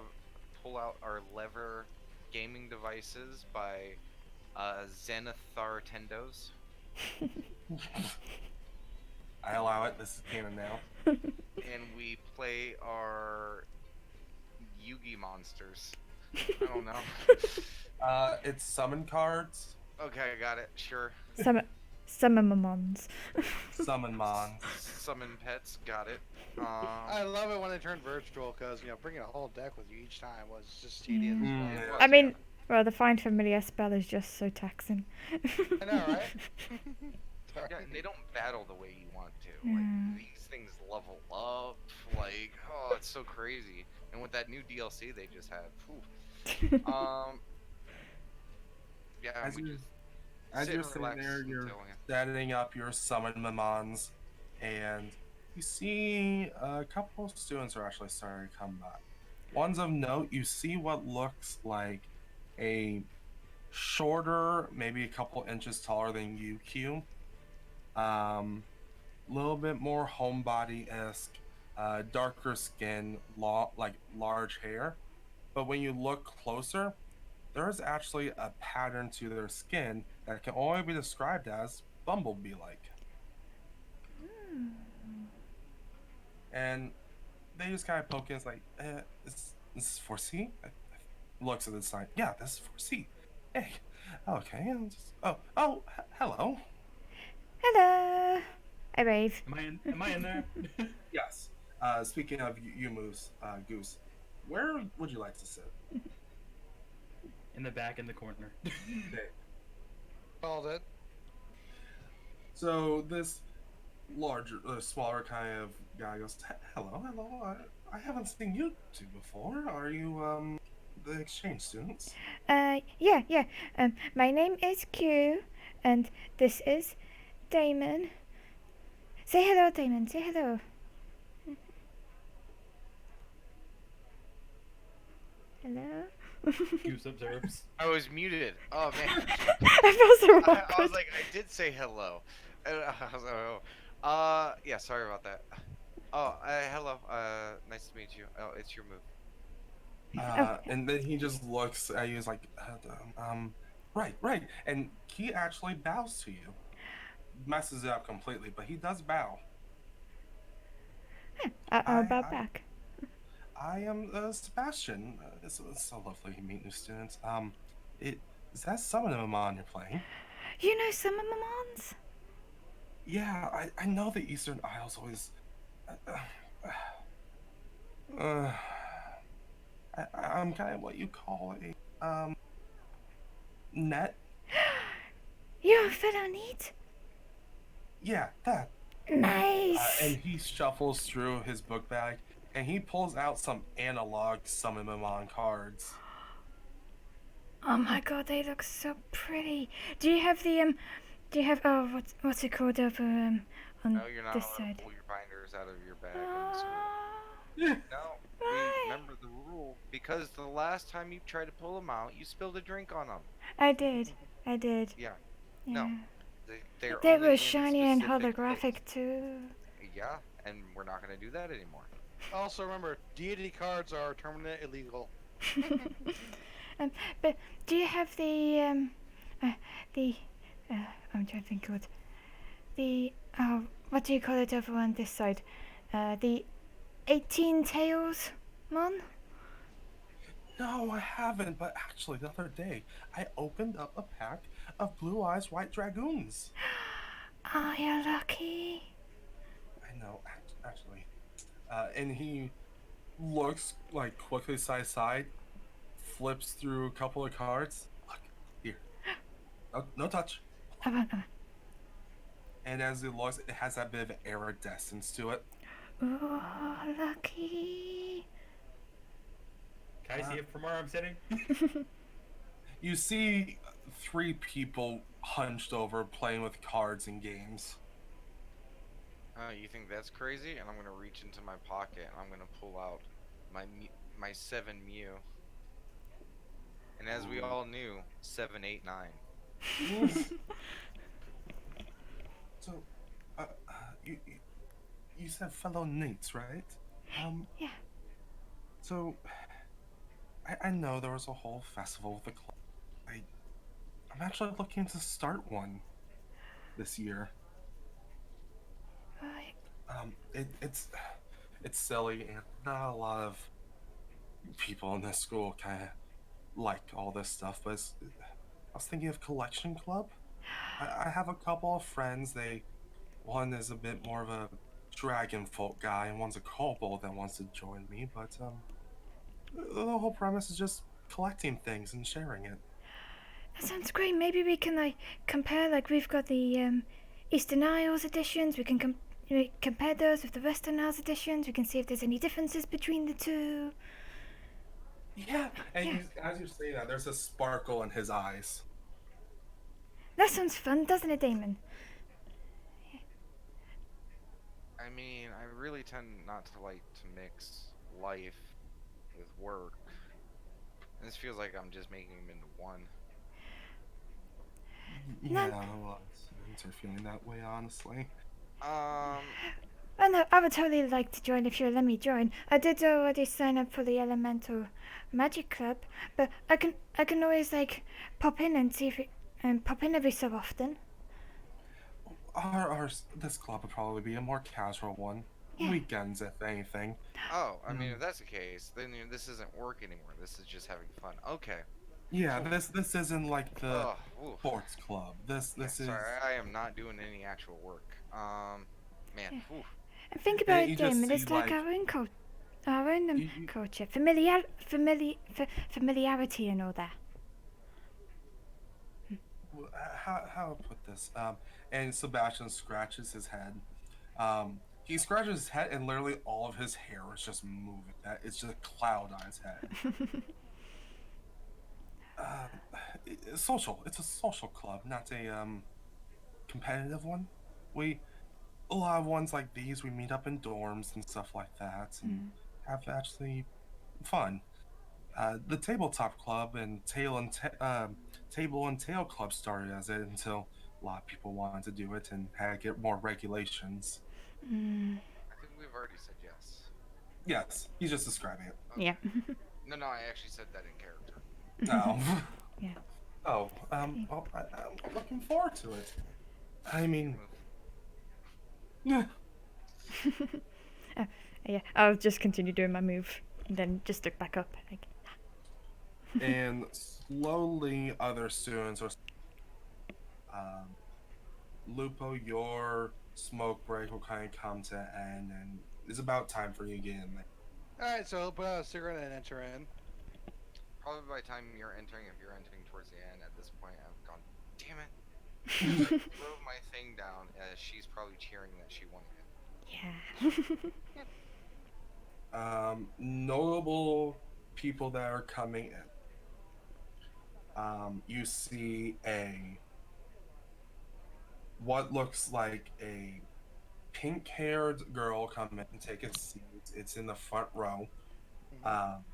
our lever gaming devices by Zenithar Tendos. I allow it. This is canon now. And we play our Yugi monsters. I don't know. It's summon cards. Okay, I got it. Sure. Summon Mamons. Summon mon. Summon pets. Got it. I love it when they turn virtual because bringing a whole deck with you each time was just tedious. Mm, it yeah. was, I mean, well, the Find Familiar spell is just so taxing. I know, right? Sorry. yeah, and they don't battle the way you want to. Yeah. Like these things level up. Like, oh, it's so crazy. And with that new DLC they just had, phew. Yeah, As we you- just As sit you're and sitting relax there, you're until- setting up your summon mamons, and you see a couple of students are actually starting to come by. One's of note, you see what looks like a shorter, maybe a couple inches taller than UQ. Little bit more homebody-esque, darker skin, like large hair. But when you look closer, there's actually a pattern to their skin that can only be described as bumblebee-like. And they just kind of poke in, it's like, this is 4C? Looks at the sign. Yeah, this is 4C. Hey, okay. Hello. Hello. I wave. Am I in there? Yes. Speaking of you moves, Goose, where would you like to sit? In the back, in the corner. Okay. Called it. So this larger, smaller kind of guy goes, hello. I haven't seen you two before. Are you, the exchange students? Yeah. My name is Q, and this is Damon. Say hello, Damon. Say hello. Hello. Goose observes. I was muted. Oh man. I felt so awkward. I was like, I did say hello. And I was like, oh. Yeah, sorry about that. Oh, hello. Nice to meet you. Oh, it's your move. And then he just looks at you, he's like, right. And he actually bows to you. Messes it up completely, but he does bow. I'll bow back. I am Sebastian. It's so lovely to meet new students. Is that Summon Mamon you're playing? You know some of Mamons? Yeah, I know the Eastern Isles always. I'm kind of what you call a net. You're a fellow neat. Yeah, that. Nice. And he shuffles through his book bag and he pulls out some analog Summon Mamon cards. Oh my god, they look so pretty. Do you have the Do you have what's it called over on No, you're not this allowed side? to pull your binders out of your bag in the school. Yeah. No, Why? remember the rule because the last time you tried to pull them out, you spilled a drink on them. I did. I did. Yeah, no, Yeah. they're They only were in shiny and specific place. holographic too. Yeah, and we're not gonna do that anymore. Also, remember, deity cards are terminate illegal. um, but do you have the I'm trying to think of it. The what do you call it over on this side? The 18 tails mon? No, I haven't. But actually, the other day, I opened up a pack of Blue Eyes White Dragoons. Oh, you're lucky. I know, actually. And he looks like quickly side, flips through a couple of cards. Look, here. No touch. And as he looks, it has that bit of iridescence to it. Oh, lucky. Can I see it from where I'm sitting? You see 3 people hunched over playing with cards and games. You think that's crazy? And I'm gonna reach into my pocket and I'm gonna pull out my 7 Mew. And as we all knew, 789. So, you said fellow Nates, right? Yeah. So, I know there was a whole festival with the club. I'm actually looking to start one this year. Right. It's silly, and not a lot of people in this school kind of like all this stuff. But I was thinking of collection club. I have a couple of friends. One is a bit more of a dragon folk guy, and one's a kobold that wants to join me. But the whole premise is just collecting things and sharing it. That sounds great. Maybe we can like compare. Like we've got the Eastern Isles editions. We can compare those with the Western Isles editions. We can see if there's any differences between the two. Yeah, and Yeah. as you say that, there's a sparkle in his eyes. That sounds fun, doesn't it, Damon? I mean, I really tend not to like to mix life with work. And this feels like I'm just making them into one. Yeah, a lot of students are feeling that way, honestly. Oh no, I would totally like to join if you'll let me join. I did already sign up for the Elemental Magic Club, but I can always like pop in and see if pop in every so often. This club would probably be a more casual one. Yeah. Weekends, if anything. Oh, I mean, if that's the case, then this isn't work anymore. This is just having fun. Okay. Yeah, this isn't like the Oh, oof. sports club. This Yeah, is. sorry, I am not doing any actual work. Man, oof. And think about you it, just Damon. It's see, like like- our own You- culture, familiarity, and all that. How to put this? And Sebastian scratches his head. He scratches his head, and literally all of his hair is just moving. It's just a cloud on his head. It's social. It's a social club, not a competitive one. A lot of ones like these, we meet up in dorms and stuff like that, and have actually fun. The tabletop club and table and tail club started as it until a lot of people wanted to do it and had to get more regulations. I think we've already said yes. Yes, he's just describing it. Yeah. No, I actually said that in character. No. Yeah. Oh, well, I'm looking forward to it. I mean, yeah. Yeah. I'll just continue doing my move, and then just look back up. Like. And slowly other students are Lupo, your smoke break will kind of come to an end, and it's about time for you to get in there. Alright, so put out a cigarette and enter in. Probably by the time you're entering, if you're entering towards the end, at this point, I've gone, damn it. Throw my thing down, as she's probably cheering that she won it. Yeah. Notable people that are coming in. You see what looks like a pink-haired girl come in and take a seat. It's in the front row. Mhm. Um,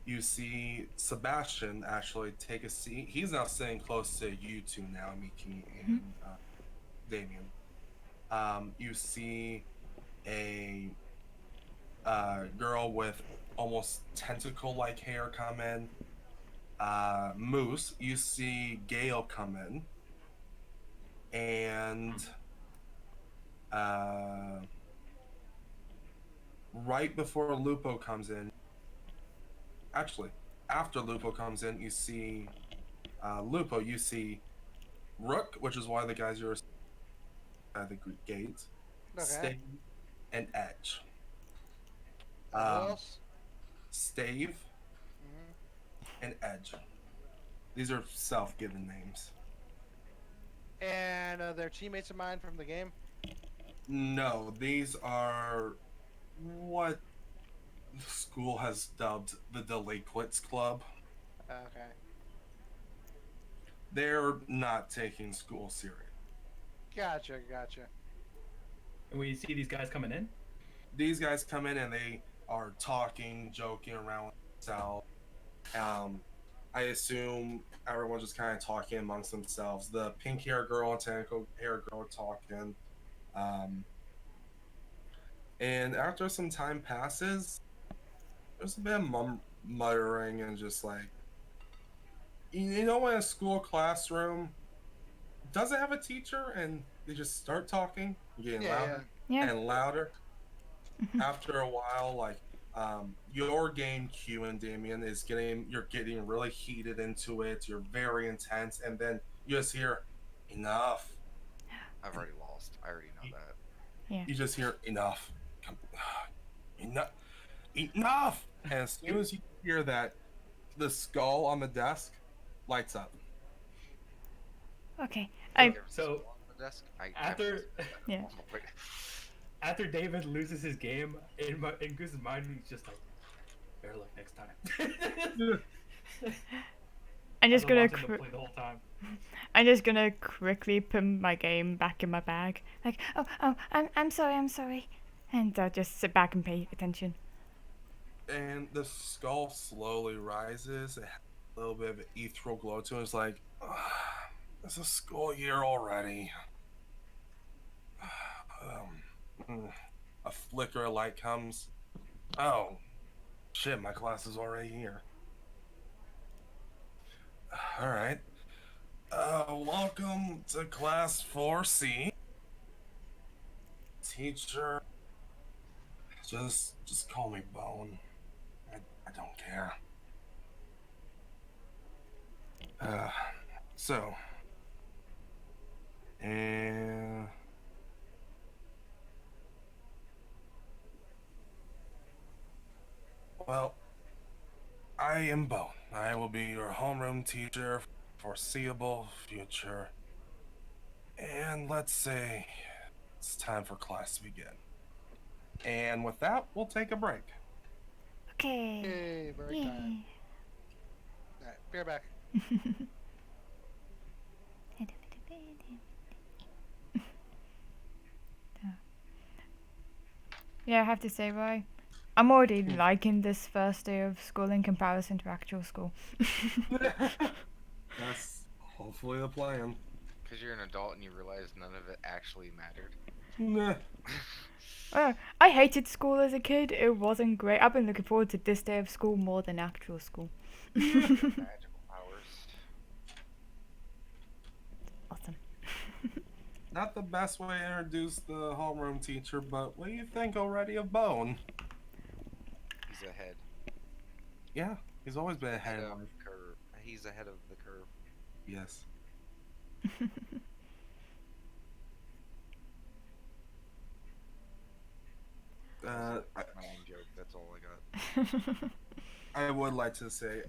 you see Sebastian actually take a seat. He's now sitting close to you two now, Miki and Damien. You see a girl with almost tentacle-like hair come in. Moose, you see Gale come in, and uh, right before Lupo comes in, actually, after Lupo comes in, you see Lupo. You see Rook, which is one of the guys you're at the gate, Okay. Stave, and Edge. Who Um, else? Stave Hmm. and Edge. These are self-given names. And they're teammates of mine from the game. No, these are what the school has dubbed the Delinquents Club. Okay. They're not taking school serious. Gotcha. Gotcha. And we see these guys coming in. These guys come in and they are talking, joking around with themselves. I assume everyone's just kind of talking amongst themselves. The pink hair girl and tentacle hair girl are talking. Um, and after some time passes, there's a bit of muttering and just like, you know, when a school classroom doesn't have a teacher and they just start talking, getting Yeah. louder Yeah. and louder. After a while, like your game, Q and Damien, you're getting really heated into it. You're very intense, and then you just hear enough. I've already lost. I already know that. Yeah. You just hear enough. Come, enough, enough. And as soon as you hear that, the skull on the desk lights up. Okay. Is I there a So, skull on the desk? I After Yeah. Wait. after David loses his game, in Goose's mind, he's just like, better luck next time. I'm just I've been gonna watching them play the whole time. I'm just gonna quickly put my game back in my bag. Like, I'm sorry, and I'll just sit back and pay attention. And the skull slowly rises. It has a little bit of an ethereal glow to it. It's like, it's a school year already. A flicker of light comes. Oh, shit, my class is already here. All right. Welcome to class 4C. Teacher, just call me Bone. I don't care. Uh, so, and well, I am Bone. I will be your homeroom teacher for foreseeable future. And let's say it's time for class to begin. And with that, we'll take a break. Okay. Yay, break Yay. time. Alright, beer back. Yeah, I have to say, right? I'm already liking this first day of school in comparison to actual school. That's hopefully the plan. Because you're an adult and you realize none of it actually mattered. Nah. I hated school as a kid. It wasn't great. I've been looking forward to this day of school more than actual school. Magical powers. Awesome. Not the best way to introduce the homeroom teacher, but what do you think already of Bone? He's ahead. Yeah, he's always been ahead Ahead of of curve. He's ahead of the curve. Yes. My own joke. That's all I got. I would like to say,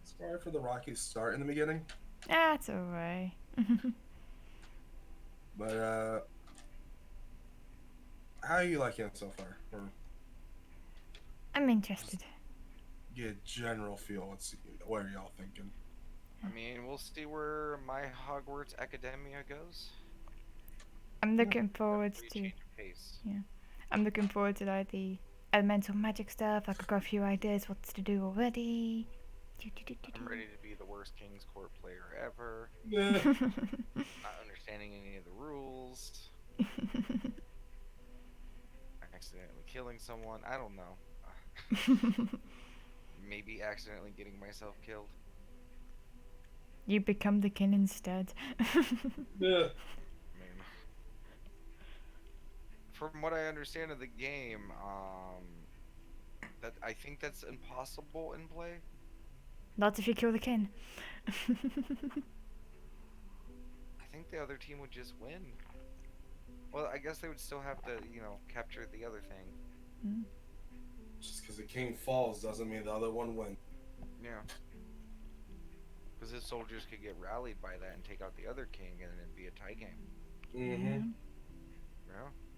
sorry for the rocky start in the beginning, That's alright. but how are you liking it so far? Or I'm interested. get a general feel. What are y'all thinking? I mean, we'll see where my Hogwarts Academia goes. I'm looking forward Free to. change of pace. I'm looking forward to like the elemental magic stuff. Like I've got a few ideas what to do already. I'm ready to be the worst King's Court player ever. Yeah. Not understanding any of the rules. Accidentally killing someone. I don't know. Maybe accidentally getting myself killed. You become the king instead. Yeah. I mean, from what I understand of the game, that I think that's impossible in play. Not if you kill the king. I think the other team would just win. Well, I guess they would still have to, capture the other thing. Just because the king falls doesn't mean the other one wins. Yeah. Because his soldiers could get rallied by that and take out the other king, and it'd be a tie game. Mm-hmm.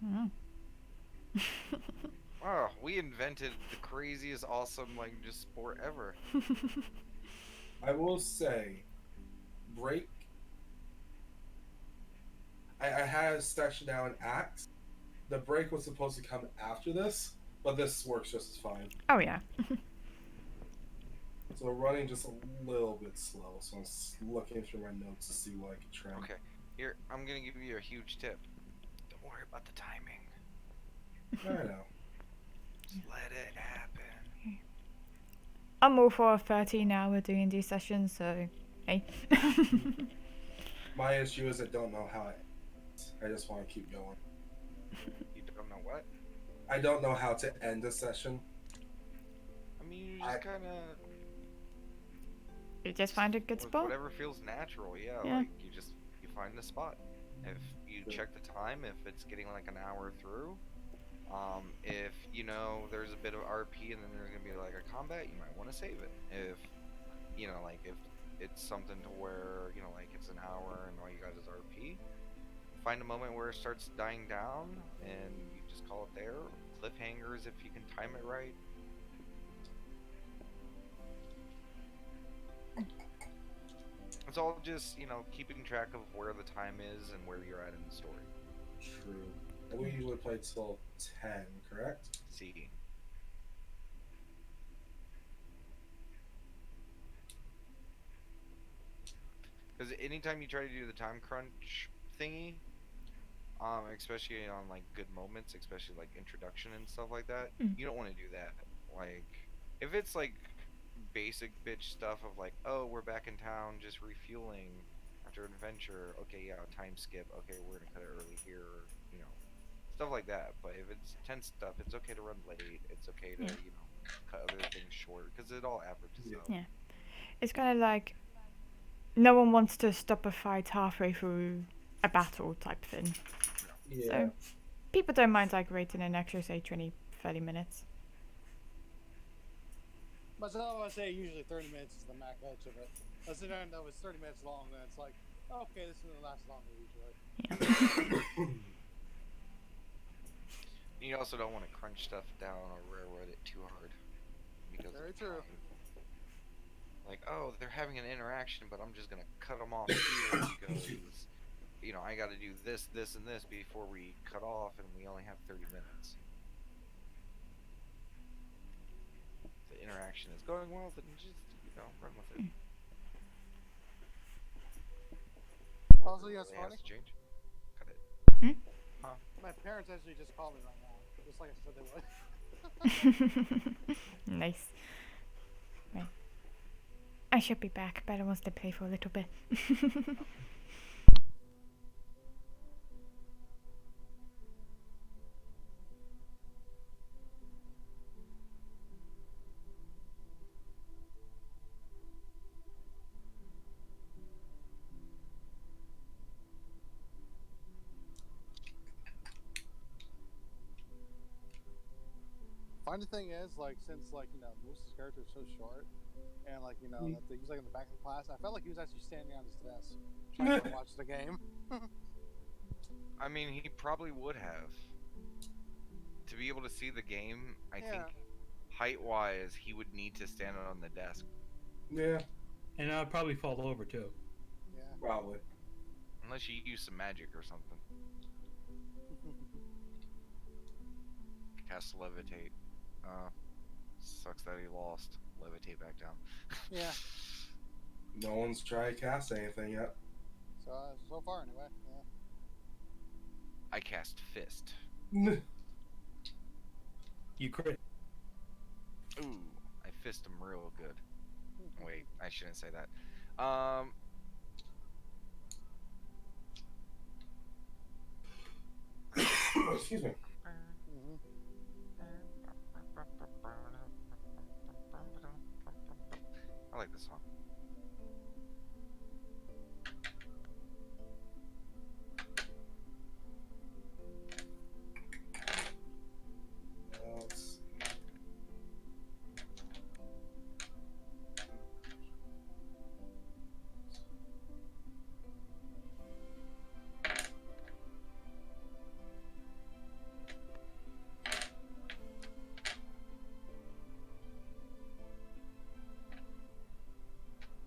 Yeah. Oh, we invented the craziest, awesome, just sport ever. I will say, break. I had a section now in Axe. The break was supposed to come after this, but this works just as fine. Oh yeah. So we're running just a little bit slow, so I'm looking through my notes to see what I can trim. Okay, here, I'm gonna give you a huge tip. Don't worry about the timing. I know. Just let it happen. I'm all for a 13-hour D&D session, so hey. My issue is I don't know how it ends. I just want to keep going. You don't know what? I don't know how to end a session. I mean, you just kind of... You just find a good spot. Whatever feels natural, yeah. Yeah. Like, you find a spot. If you check the time, if it's getting like an hour through, if, there's a bit of RP and then there's going to be like a combat, you might want to save it. If, if it's something to where, it's an hour and all you got is RP, find a moment where it starts dying down and you just call it there. Cliffhangers if you can time it right. It's all just, keeping track of where the time is and where you're at in the story. True. And we usually play till 10, correct? See. Because anytime you try to do the time crunch thingy, especially on like good moments, especially like introduction and stuff like that, you don't want to do that. Like, if it's like basic bitch stuff of like, oh, we're back in town, just refueling after an adventure. Okay, yeah, time skip. Okay, we're gonna cut it early here. Stuff like that. But if it's tense stuff, it's okay to run late. It's okay to cut other things short because it all averages out. Yeah. It's kind of like no one wants to stop a fight halfway through a battle type thing. Yeah. So people don't mind like waiting an extra, say, 20-30 minutes. But so I say usually 30 minutes is the max edge of it. Unless it know it's 30 minutes long, then it's like, okay, this is going to last longer usually. Yeah. You also don't want to crunch stuff down or railroad it too hard. Because Very true. Like, oh, they're having an interaction, but I'm just going to cut them off here because, I got to do this, this, and this before we cut off, and we only have 30 minutes. The interaction is going well, then just, run with it. Also, yes, It has to change. Cut it. Huh? My parents actually just called me right now, just like I said they would. Nice. Right. I should be back, but I want to play for a little bit. Funny thing is, since Moose's character is so short, and that they use in the back of the class, I felt like he was actually standing on his desk trying to watch the game. I mean, he probably would have. To be able to see the game, I think height-wise, he would need to stand on the desk. Yeah. And I'll probably fall over too. Yeah. Probably. Unless you use some magic or something. Cast levitate. Sucks that he lost. Levitate back down. Yeah. No one's tried to cast anything yet. So far anyway. Yeah. I cast fist. You crit. Ooh, I fist him real good. Wait, I shouldn't say that. Excuse me. Mhm. I like this song. Let's see.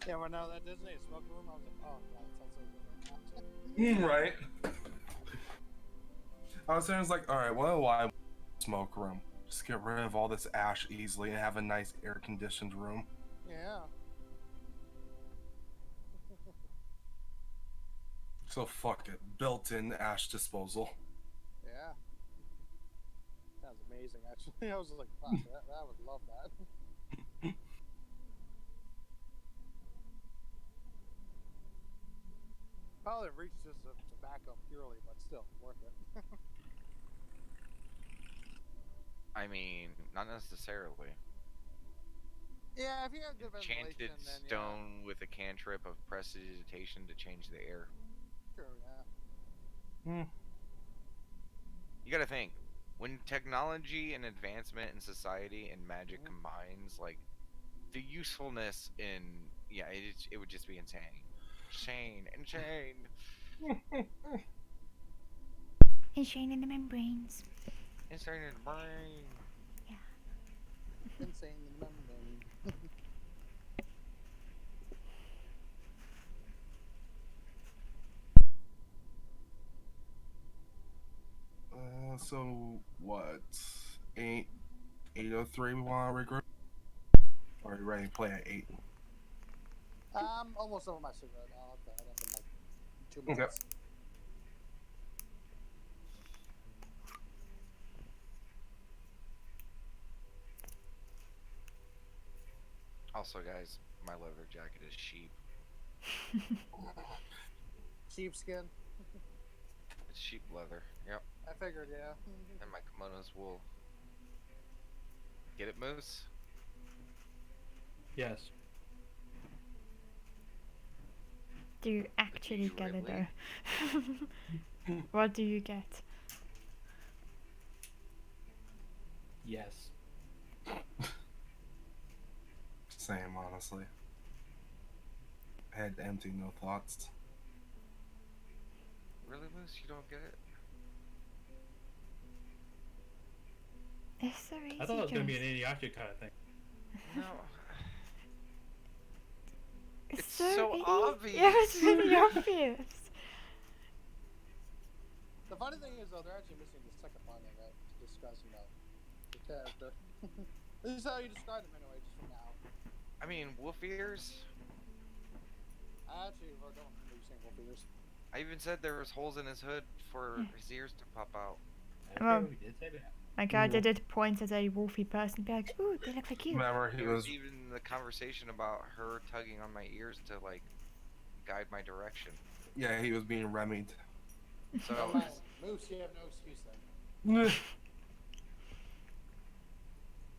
Yeah, when now that designated smoke room, I was like, oh god, that sounds so good. Right. I was saying, it's like, alright, what do I smoke room? Just get rid of all this ash easily and have a nice air conditioned room. Yeah. So fuck it. Built in ash disposal. Yeah. Sounds amazing, actually. I was like, fuck, I would love that. Probably reached just a tobacco purely, but still worth it. I mean, not necessarily. Yeah, if you have good ventilation, Enchanted then stone with a cantrip of prestidigitation to change the air. yeah. True, yeah. You gotta think, when technology and advancement in society and magic Mhm. combines, like, the usefulness in, yeah, it would just be insane. Insane. Insane in the membranes. Insane in the brain. Insane in the membrane. So what? 8:03 we want to regroup? Or are you ready to play at 8? Almost over my cigarette. I'll have to in like 2 Okay. minutes. Also, guys, my leather jacket is sheep. Sheepskin. It's sheep leather. Yep. I figured, yeah. And my kimono's wool. Get it, Moose? Yes. Do you actually you get it really? though? What do you get? Yes. Same, honestly. Head empty, no thoughts. Really, Moose? You don't get it? It's so easy. I thought it was gonna be an Joyce. idiotic kind of thing. No. It's It's so easy. obvious. Yeah, it's really obvious. The funny thing is, though, they're actually missing the second line of that to discuss, the character. This is how you describe them anyway, just for now. I mean, wolf ears? I actually don't remember you saying wolf ears. I even said there was holes in his hood for his ears to pop out. Okay, Well, we did say that. Like I did point at a wolfy person, be like, ooh, they look like you. Remember, he There was was. even the conversation about her tugging on my ears to, like, guide my direction. Yeah, he was being remmied. So, Oh, Moose, you have no excuse then.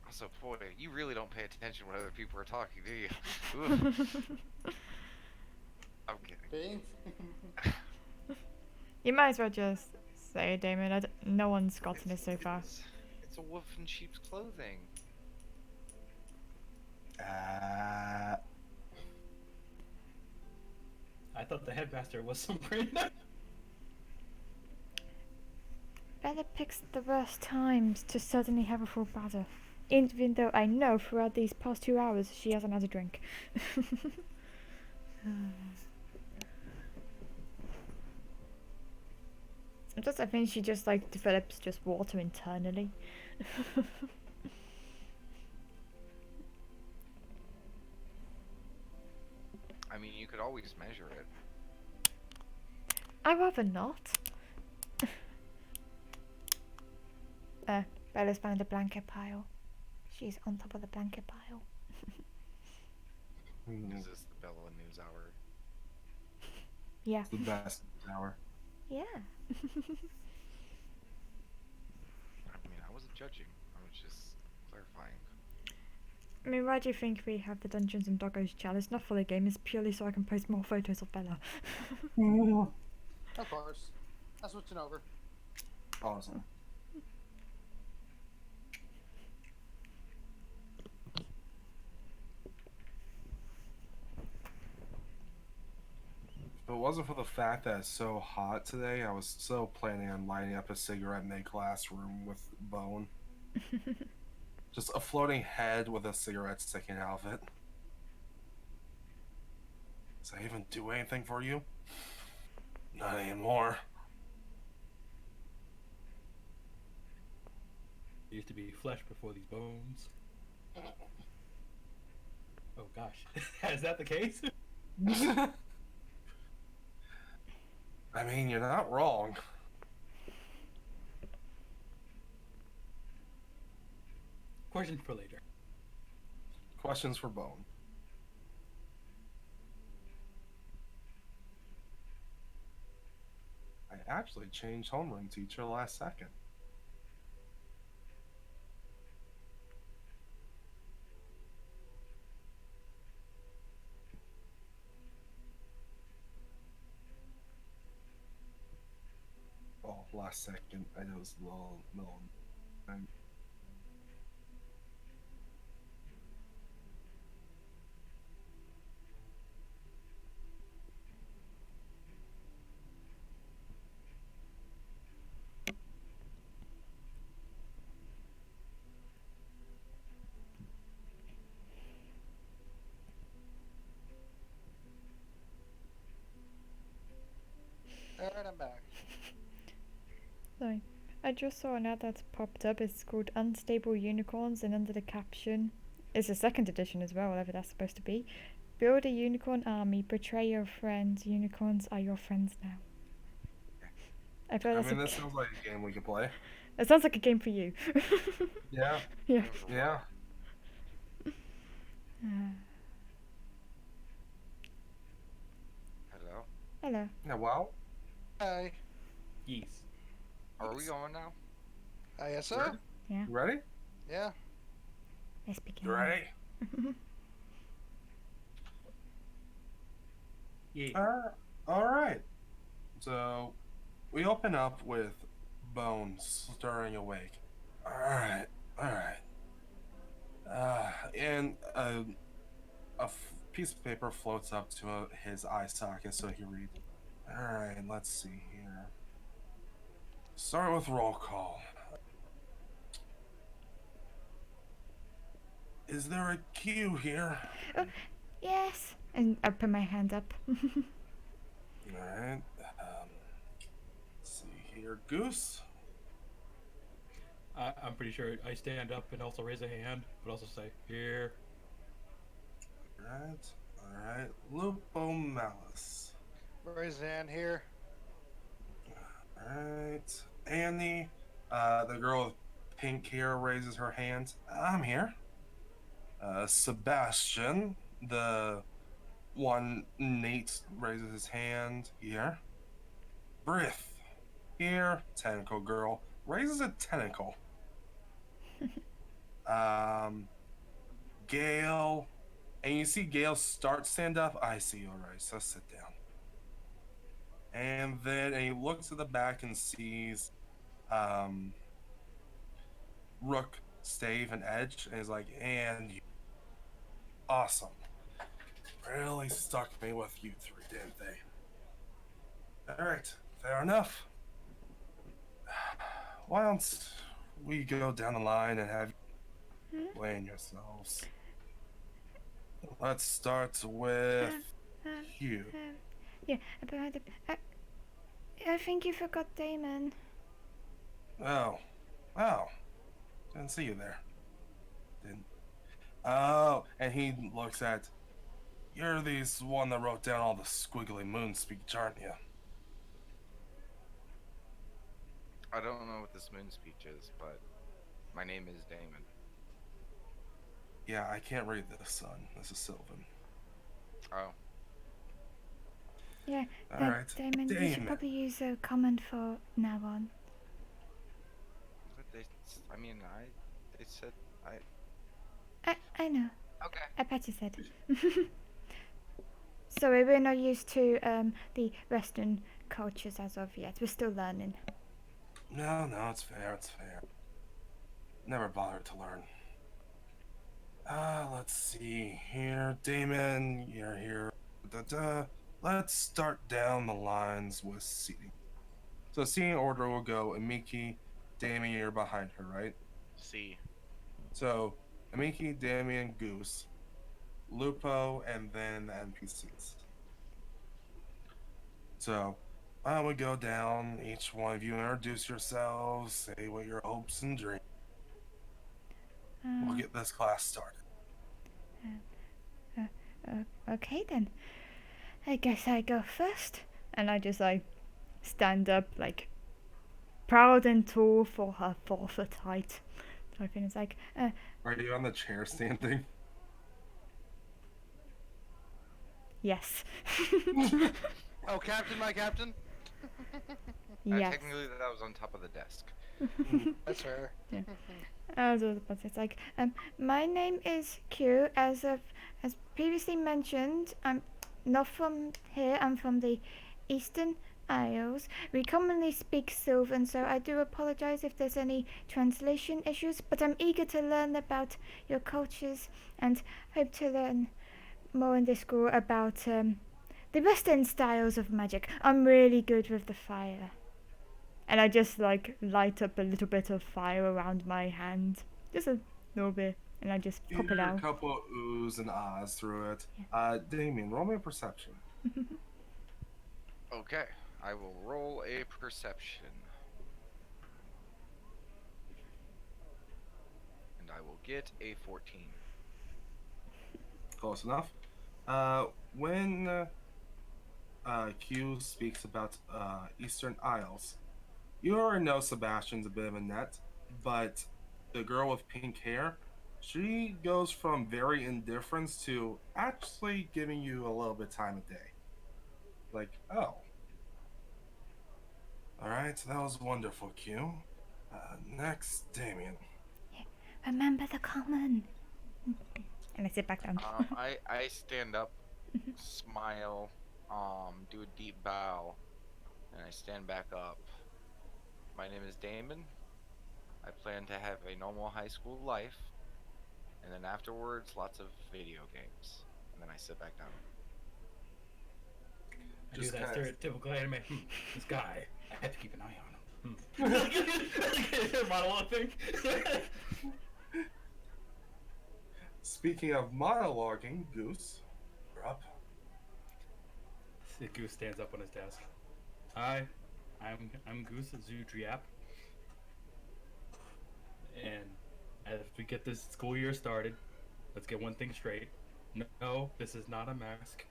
also, boy, you really don't pay attention when other people are talking, do you? Ooh, I'm kidding. Being? You might as well just say it, Damon. No one's gotten it so far. It's a wolf in sheep's clothing. Uh, I thought the headmaster was some random. Bella picks the worst times to suddenly have a full bladder. Even though I know throughout these past 2 hours she hasn't had a drink. I think she just like develops just water internally. I mean, you could always measure it. I'd rather not. Bella's found the blanket pile. She's on top of the blanket pile. Is this the Bella News Hour? Yeah. It's the best hour. Yeah. I mean, I wasn't judging. I was just clarifying. I mean, why do you think we have the Dungeons and Doggos challenge? Not for the game, it's purely so I can post more photos of Bella. Of course. That's switching over. Awesome. If it wasn't for the fact that it's so hot today, I was so planning on lighting up a cigarette in a classroom with Bone. Just a floating head with a cigarette sticking out of it. Does that even do anything for you? Not anymore. There used to be flesh before these bones. Oh gosh, is that the case? I mean, you're not wrong. Question for later. Questions for Bone. I actually changed homeroom teacher last second. Oh, last second. I know it's a little time. Alright, I'm back. Sorry. I just saw an ad that's popped up. It's called Unstable Unicorns, and under the caption, it's a second edition as well, whatever that's supposed to be. Build a unicorn army, betray your friends. Unicorns are your friends now. I feel I that's mean, a this sounds like a game we could play. It sounds like a game for you. Yeah. Yeah. Yeah. Hello? Hello. Yeah, well, Hi. Geese. Are we going now? I guess so. Ready? Yeah. you ready? Yeah. Let's begin. You ready? Yeah. All right. So we open up with Bones stirring awake. All right. And a piece of paper floats up to his eye socket, so he reads. All right. Let's see here. Start with roll call. Is there a queue here? Yes. And I put my hand up. All right. Let's see here. Goose. I'm pretty sure I stand up and also raise a hand, but also say here. All right. Lupo Malice. Raise a hand here. All right. Annie, the girl with pink hair, raises her hand. I'm here. Sebastian, the one Nate, raises his hand. Here. Brith, here. Tentacle girl raises a tentacle. Gale, and you see Gale start stand up. I see. All right, so sit down. And then he looks at the back and sees Rook, Stave, and Edge, and he's like, and you. Awesome. Really stuck me with you three, didn't they? Alright, fair enough. Why don't we go down the line and have you explain yourselves? Let's start with Um, Q. yeah, but I think you forgot Damon. Oh. Oh. Didn't see you there. Didn't. Oh, and he looks at. You're the one that wrote down all the squiggly moon speech, aren't you? I don't know what this moon speech is, but my name is Damon. Yeah, I can't read this, son. This is Sylvan. Oh, Yeah, Alright. Damon, you should Damon. probably use a comment for now on. but I mean, they said, I know. okay. I bet you said. Sorry, we're not used to the Western cultures as of yet. We're still learning. No, it's fair, it's fair. Never bothered to learn. Let's see here. Damon, you're here. Da-da. Let's start down the lines with seating. So seating order will go Amiki, Damien, you're behind her, right? C. So Amiki, Damien, Goose, Lupo, and then the NPCs. So why don't we go down, each one of you introduce yourselves, say what your hopes and dreams. We'll get this class started. Okay then. I guess I go first. And I just like stand up like proud and tall for her 4 foot height. So I think it's like, Are you on the chair standing? yes. Oh, Captain, my Captain. Yes. Technically, that was on top of the desk. That's her. It's like, my name is Q. As previously mentioned, I'm not from here. I'm from the Eastern Isles. We commonly speak Sylvan, so I do apologize if there's any translation issues. But I'm eager to learn about your cultures and hope to learn more in this school about the Western styles of magic. I'm really good with the fire. And I just like light up a little bit of fire around my hand. Just a little bit. And I just You pop it hear out. a couple of oohs and ahs through it. Yeah. Damien, roll me a perception. Okay, I will roll a perception. And I will get a 14. Close enough. When Q speaks about Eastern Isles, you already know Sebastian's a bit of a net, but the girl with pink hair, she goes from very indifference to actually giving you a little bit of time of day. Like, oh. Alright, that was wonderful, Q. Next, Damien. Remember the common. And I sit back down. I stand up, smile, do a deep bow, and I stand back up. My name is Damon. I plan to have a normal high school life, and then afterwards, lots of video games. And then I sit back down. I do Just that kinda- stereotypical anime. This guy, I have to keep an eye on him. Monologue thing. Speaking of monologuing, Goose, you're up. The Goose stands up on his desk. Hi, I'm Goose Zudriap. And as we get this school year started, let's get one thing straight. No, this is not a mask.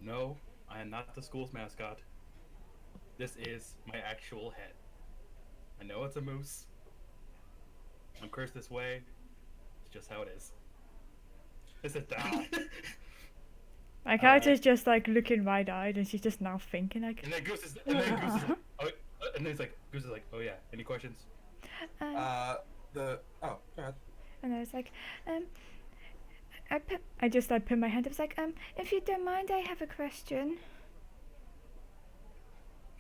No, I am not the school's mascot. This is my actual head. I know it's a moose. I'm cursed this way. It's just how it is. I sit down. My character's just like looking wide-eyed, and she's just now thinking like. And then Goose is like, oh, and then Goose is like, oh yeah, any questions? Go ahead. And I was like, I just like put my hand up. It's like, if you don't mind, I have a question.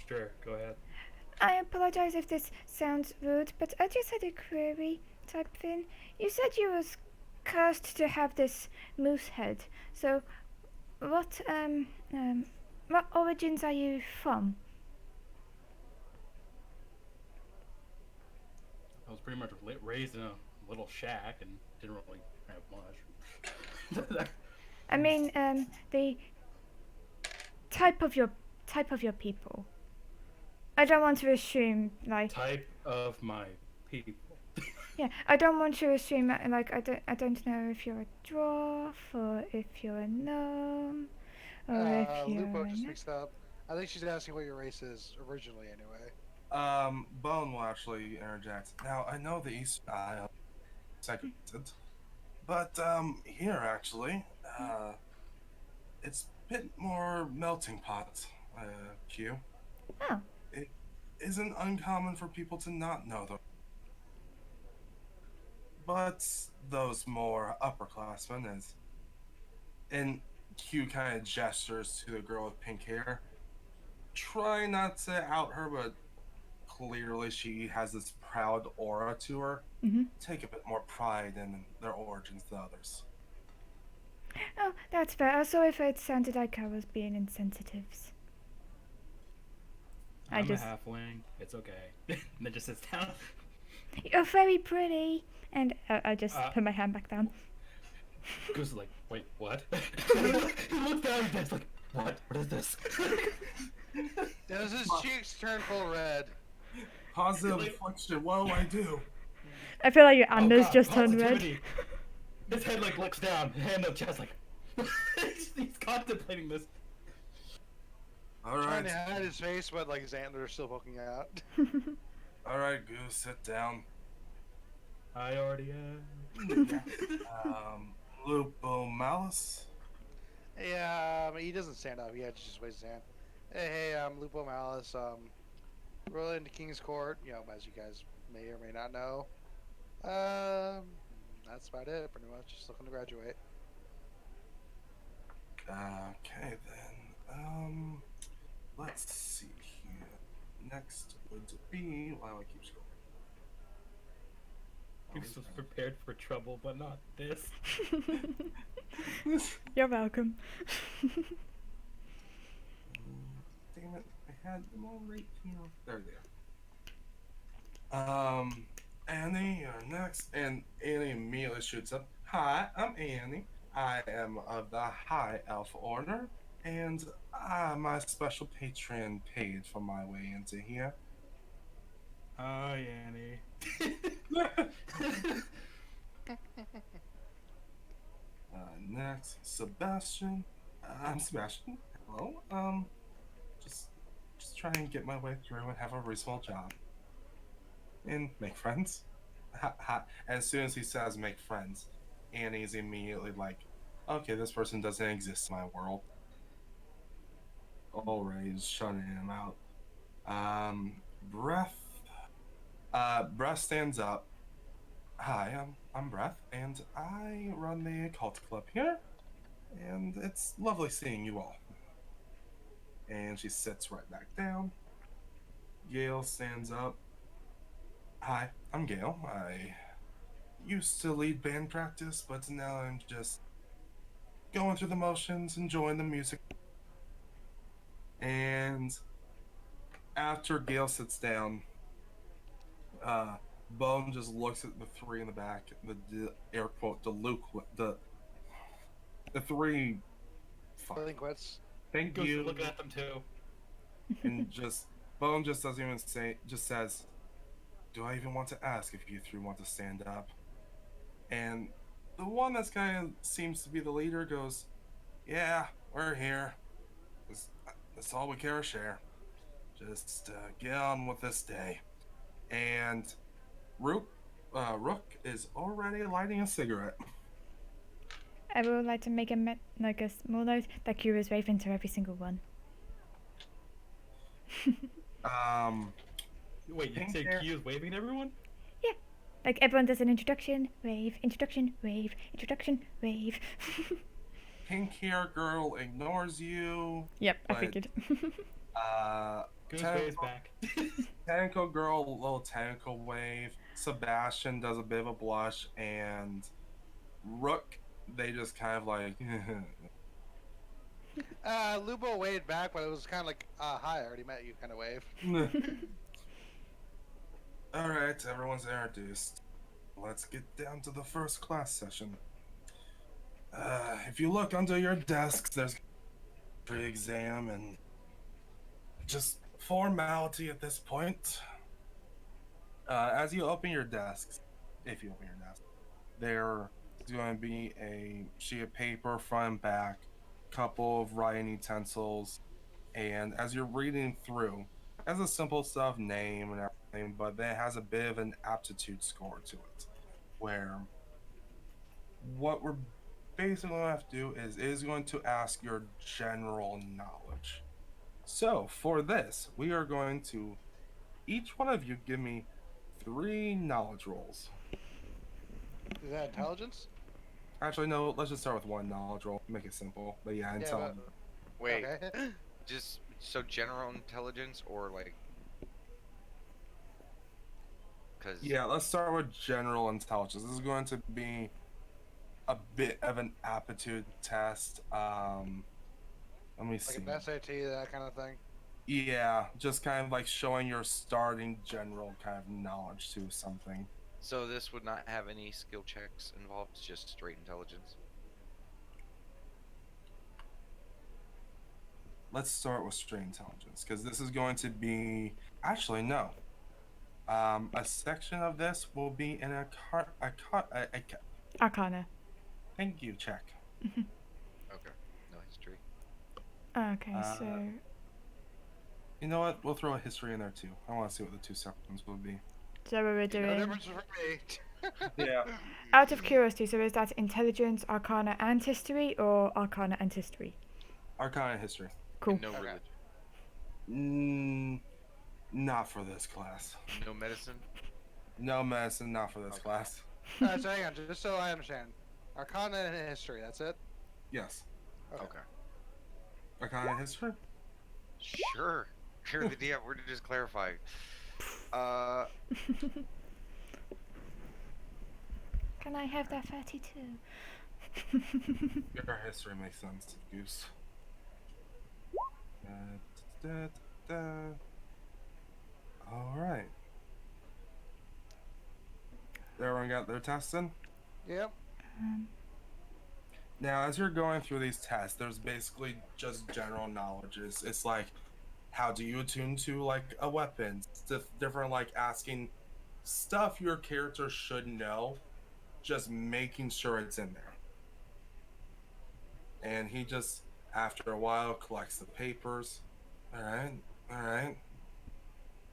Sure, go ahead. I apologize if this sounds rude, but I just had a query type thing. You said you was cursed to have this moose head. So, what origins are you from? I was pretty much raised in a little shack and didn't really have much. I mean, type of your people. I don't want to assume like Type of my people. yeah. I don't want to assume that, like I don't know if you're a dwarf or if you're a gnome or if you're Lupo an- just mixed up. I think she's asking what your race is originally, anyway. Bone will actually interject. Now, I know the East Isle segregated, but here actually, it's a bit more melting pot. Q. Oh, It isn't uncommon for people to not know them, but those more upperclassmen, as and Q kind of gestures to the girl with pink hair. Try not to out her, but clearly she has this proud aura to her. mm-hmm. Take a bit more pride in their origins than others. Oh, that's fair. Sorry if it sounded like I was being insensitive. I I'm just- a halfling. It's okay. And then just sits down. You're very pretty, and I just put my hand back down. Goose is like, wait, what? He looks down and he's like, what? What is this? Does his cheeks turn full red? Positive reflection. What do I do? I feel like your Oh, Anders God, just turned red. positivity. His head like looks down, hand up chest like he's contemplating this. All Trying right, to hide his face, but like his antlers are still poking out. all right, Goose, sit down. I already am. Lupo Malice. Yeah, he doesn't stand up. He had to just raise his hand. Hey, I'm Lupo Malice. Rolling into King's Court. You know, as you guys may or may not know. That's about it. Pretty much, just looking to graduate. Okay then. Let's see here. Next would be while I keep scrolling. Goose was prepared for trouble, but not this. You're welcome. Damn it! I had them all right here. There they are. Annie, you're next, and Annie immediately shoots up. Hi, I'm Annie. I am of the High Elf Order, and my special patron paid for my way into here. Hi, Annie. Next, Sebastian. I'm Sebastian. Hello. Just try and get my way through and have a reasonable job. And make friends. Ha ha. As soon as he says make friends, Annie's immediately like, okay, this person doesn't exist in my world. Already is shutting him out. Breath. Breath stands up. Hi, I'm Breath, and I run the occult club here, and it's lovely seeing you all. And she sits right back down. Gale stands up. Hi, I'm Gale. I used to lead band practice, but now I'm just going through the motions, enjoying the music. And after Gale sits down, Bone just looks at the three in the back, the air quote, the three. Fuck. Delinquents. Thank Goose you. is looking at them too. And just Bone just doesn't even say, just says, "Do I even want to ask if you three want to stand up?" And the one that's kind of seems to be the leader goes, "Yeah, we're here. That's all we care to share. Just get on with this day." And Rook is already lighting a cigarette. I would like to make a small note that Q is waving to every single one. Wait, you say Q is waving at everyone? Like everyone does an introduction, wave, introduction, wave, introduction, wave. Pink hair girl ignores you. Yep, I But- figured. Goose waves back. Tentacle girl, little tentacle wave. Sebastian does a bit of a blush, and Rook, they just kind of like. Lupo waved back, but it was kind of like, hi, I already met you kind of wave. All right, everyone's introduced. Let's get down to the first class session. If you look under your desks, there's pre-exam and just formality at this point. As you open your desks, if you open your desk, there's going to be a sheet of paper front and back, couple of writing utensils, and as you're reading through, it has a simple stuff name and everything, but then it has a bit of an aptitude score to it, where what we're basically going to have to do is it is going to ask your general knowledge. So for this, we are going to each one of you give me 3 knowledge rolls. Is that intelligence? Actually, no. Let's just start with 1 knowledge roll. Make it simple. But yeah, Yeah, intelligence. Wait, Okay. just so general intelligence or like? Cause Yeah, let's start with general intelligence. This is going to be a bit of an aptitude test. Let me see. Like an SAT, that kind of thing. Yeah, just kind of like showing your starting general kind of knowledge to something. so this would not have any skill checks involved. It's just straight intelligence. Let's start with straight intelligence because this is going to be actually no. A section of this will be in a Arcana. thank you check. Okay. No history. Okay, Uh, so You know what? We'll throw a history in there too. I want to see what the 2 sections will be. so we're No doing. difference for me. Yeah. Out of curiosity, so is that intelligence, arcana, and history, or arcana and history? Arcana and history. Cool. And no Okay. religion. Not for this class. No medicine. No medicine, not for this Okay. class. Alright, so hang on, just so I understand. Arcana and history, that's it? Yes. Okay. Arcana and history? Sure. You're the DM. We're just clarifying. Can I have that 32? Your history makes sense, Goose. Alright. Everyone got their tests in? Yep. Now, as you're going through these tests, there's basically just general knowledge. It's like, how do you attune to like a weapon? Different like asking stuff your character should know, just making sure it's in there. And he just, after a while, collects the papers. All right,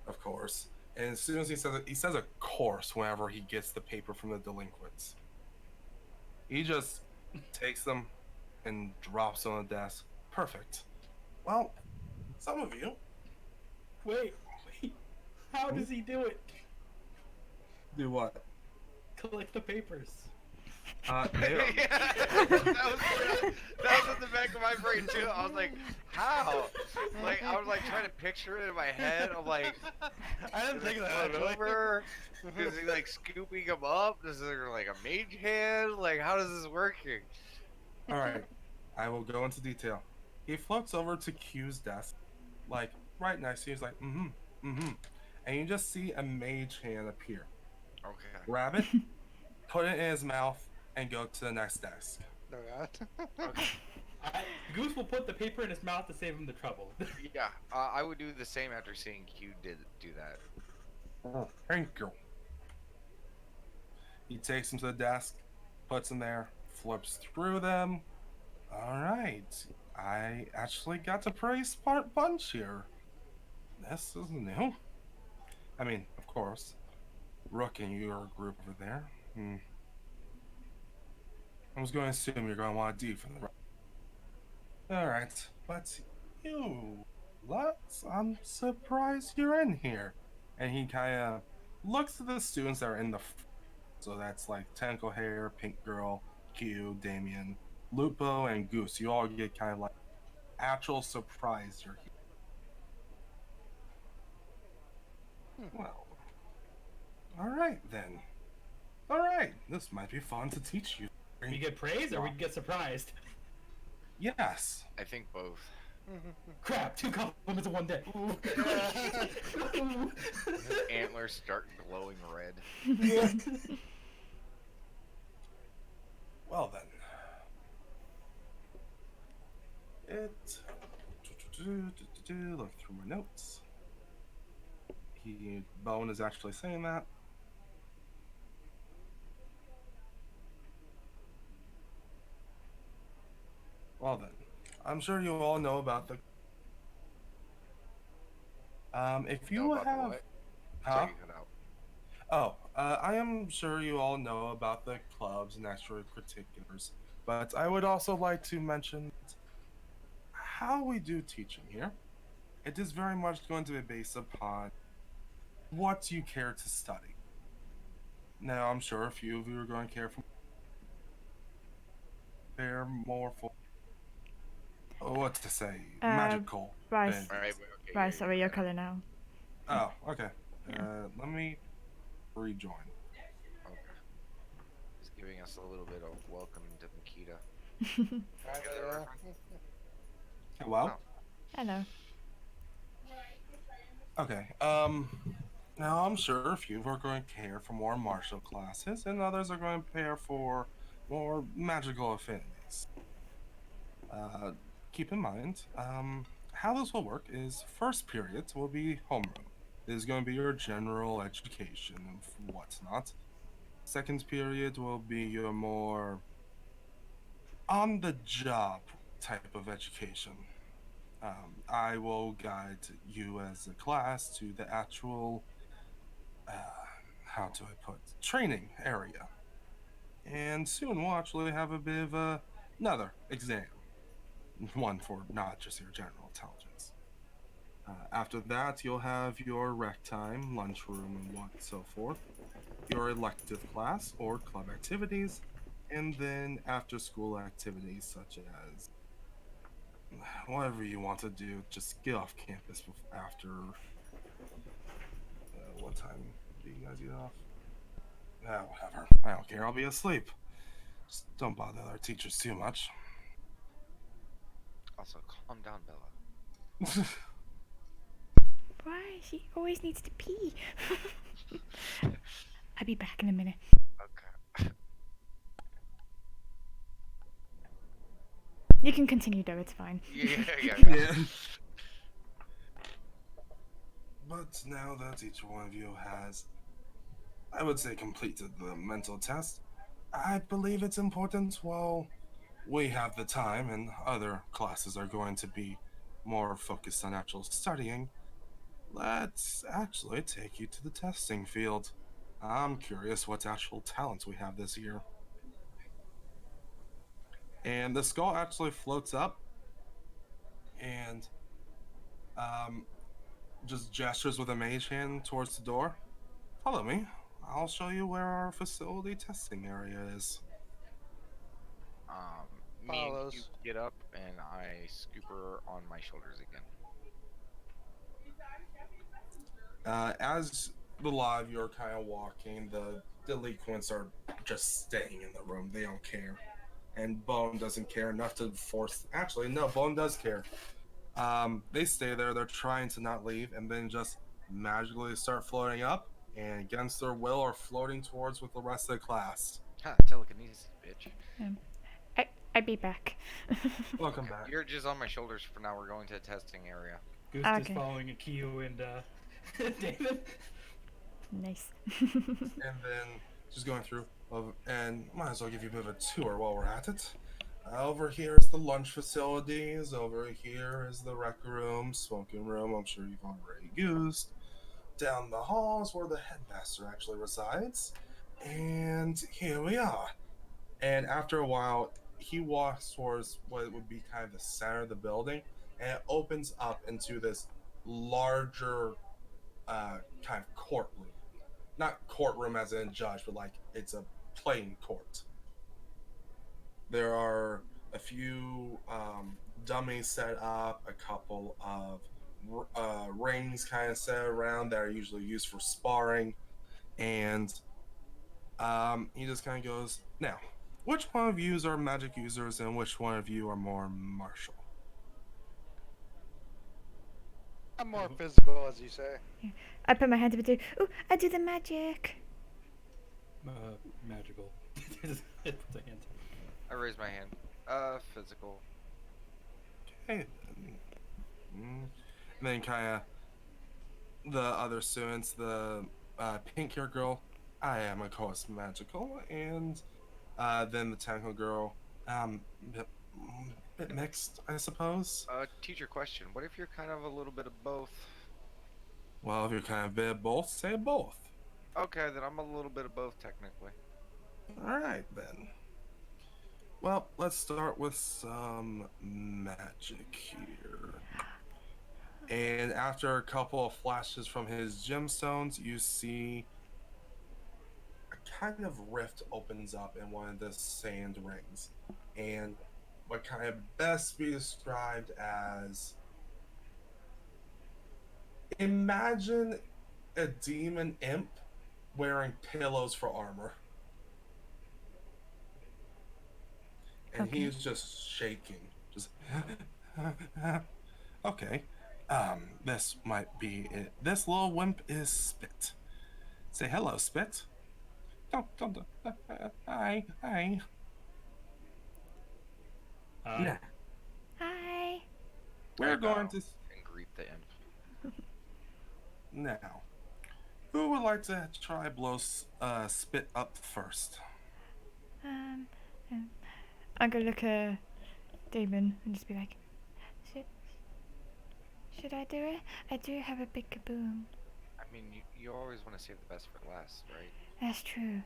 of course. And as soon as he says it, he says, of course, whenever he gets the paper from the delinquents. He just takes them and drops them on the desk. Perfect. Well, some of you Wait. How does he do it? do what? Collect the papers. They are, Yeah, that was in the back of my brain too. I was like, how? Like I was like trying to picture it in my head. I'm like, I didn't think of that. float Actually. over. Is he like scooping him up? Is there like a mage hand? Like how does this working? all right. I will go into detail. He floats over to Q's desk, like right next to you. He's like, and you just see a mage hand appear. Okay. Grab it, put it in his mouth, and go to the next desk. No, God. Okay. Goose will put the paper in his mouth to save him the trouble. Yeah, I would do the same after seeing Q did do that. Oh, thank you. He takes them to the desk, puts them there, flips through them. All right, I actually got a pretty smart bunch here. This is new. I mean, of course, Rook and your group over there. I was going to assume you're going to want to do for the. All right, but you, Lutz, I'm surprised you're in here. And he kind of looks at the students that are in the. So that's like Tentacle Hair, Pink Girl, Q, Damien, Lupo, and Goose. You all get kind of like actual surprise you're here. Well, all right then. All right, this might be fun to teach you. We get praise or we get surprised? Yes. I think both. Crap, 2 compliments in one day. Antlers start glowing red. Well then. It Look through my notes. Bone is actually saying that. Well then, I'm sure you all know about the. If Know you about the have, what? huh? Sorry, you cut out. Oh, I am sure you all know about the clubs and extracurriculars, but I would also like to mention how we do teaching here. It is very much going to be based upon what you care to study. Now, I'm sure a few of you are going to care more for what to say, Uh, magical Rice. All right, abilities. okay, Right, sorry, you're cut out. calling now. Oh, okay. Yeah. Let me rejoin. Okay, he's giving us a little bit of welcome to Makita. Together, Gotcha. everyone. Hello. Oh, Hello. Okay. Now I'm sure a few are going to care for more martial classes, and others are going to care for more magical affinities. Uh, Keep in mind, how this will work is first period will be homeroom. This is going to be your general education and whatnot. Second period will be your more on the job type of education. I will guide you as a class to the actual, uh, how do I put, training area. And soon we'll actually have a bit of another exam, one for not just your general intelligence. After that, you'll have your rec time, lunchroom, and what so forth, your elective class or club activities, and then after school activities such as whatever you want to do, just get off campus after what time do you guys get off? Whatever. I don't care. I'll be asleep. Just don't bother our teachers too much. also, calm down, Bella. Why? She always needs to pee. I'll be back in a minute. Okay. You can continue though, it's fine. Yeah. But now that each one of you has, I would say, completed the mental test, I believe it's important while we have the time and other classes are going to be more focused on actual studying, let's actually take you to the testing field. I'm curious what actual talents we have this year. And the skull actually floats up and um, just gestures with a mage hand towards the door. Follow me. I'll show you where our facility testing area is. Me and Q Follows. get up, and I scoop her on my shoulders again. As the lot of you are kind of walking, the delinquents are just staying in the room. They don't care. And Bone doesn't care enough to force. Actually, no, Bone does care. They stay there. They're trying to not leave, and then just magically start floating up, and against their will are floating towards with the rest of the class. Ha, telekinesis, bitch. I'll be back. Welcome Okay, back. you're just on my shoulders for now. We're going to the testing area. Goose is Okay. following Akio and David. Nice. And then just going through, and might as well give you a bit of a tour while we're at it. Over here is the lunch facilities. Over here is the rec room, smoking room. I'm sure you've already used. Down the halls where the headmaster actually resides. And here we are. And after a while, he walks towards what would be kind of the center of the building, and it opens up into this larger kind of courtroom. Not courtroom as in judge, but like it's a playing court. There are a few dummies set up, a couple of rings kind of set around that are usually used for sparring, and he just kind of goes, now, which one of you are magic users and which one of you are more martial? I'm more physical, as you say. I put my hand up and do. Ooh, I do the magic. Magical. Just hit the hand. I raise my hand. Physical. Okay, And then kind of the other students, the pink hair girl, I am of course magical, and then the technical girl, bit, bit mixed, I suppose. Teacher question. What if you're kind of a little bit of both? Well, if you're kind of a bit of both, say both. Okay, then I'm a little bit of both technically. All right then. Well, let's start with some magic here. And after a couple of flashes from his gemstones, you see a kind of rift opens up in one of the sand rings. And what kind of best be described as, imagine a demon imp wearing pillows for armor. And Okay. he's just shaking. Just okay. This might be it. This little wimp is Spit. Say hello, Spit. Don't. Hi. Yeah. Hi. We're going to and greet the imp. now. Who would like to try blow Spit up first? Um, I'm gonna look at Damon and just be like, should I do it? I do have a big kaboom. I mean, you always want to save the best for last, right? That's true.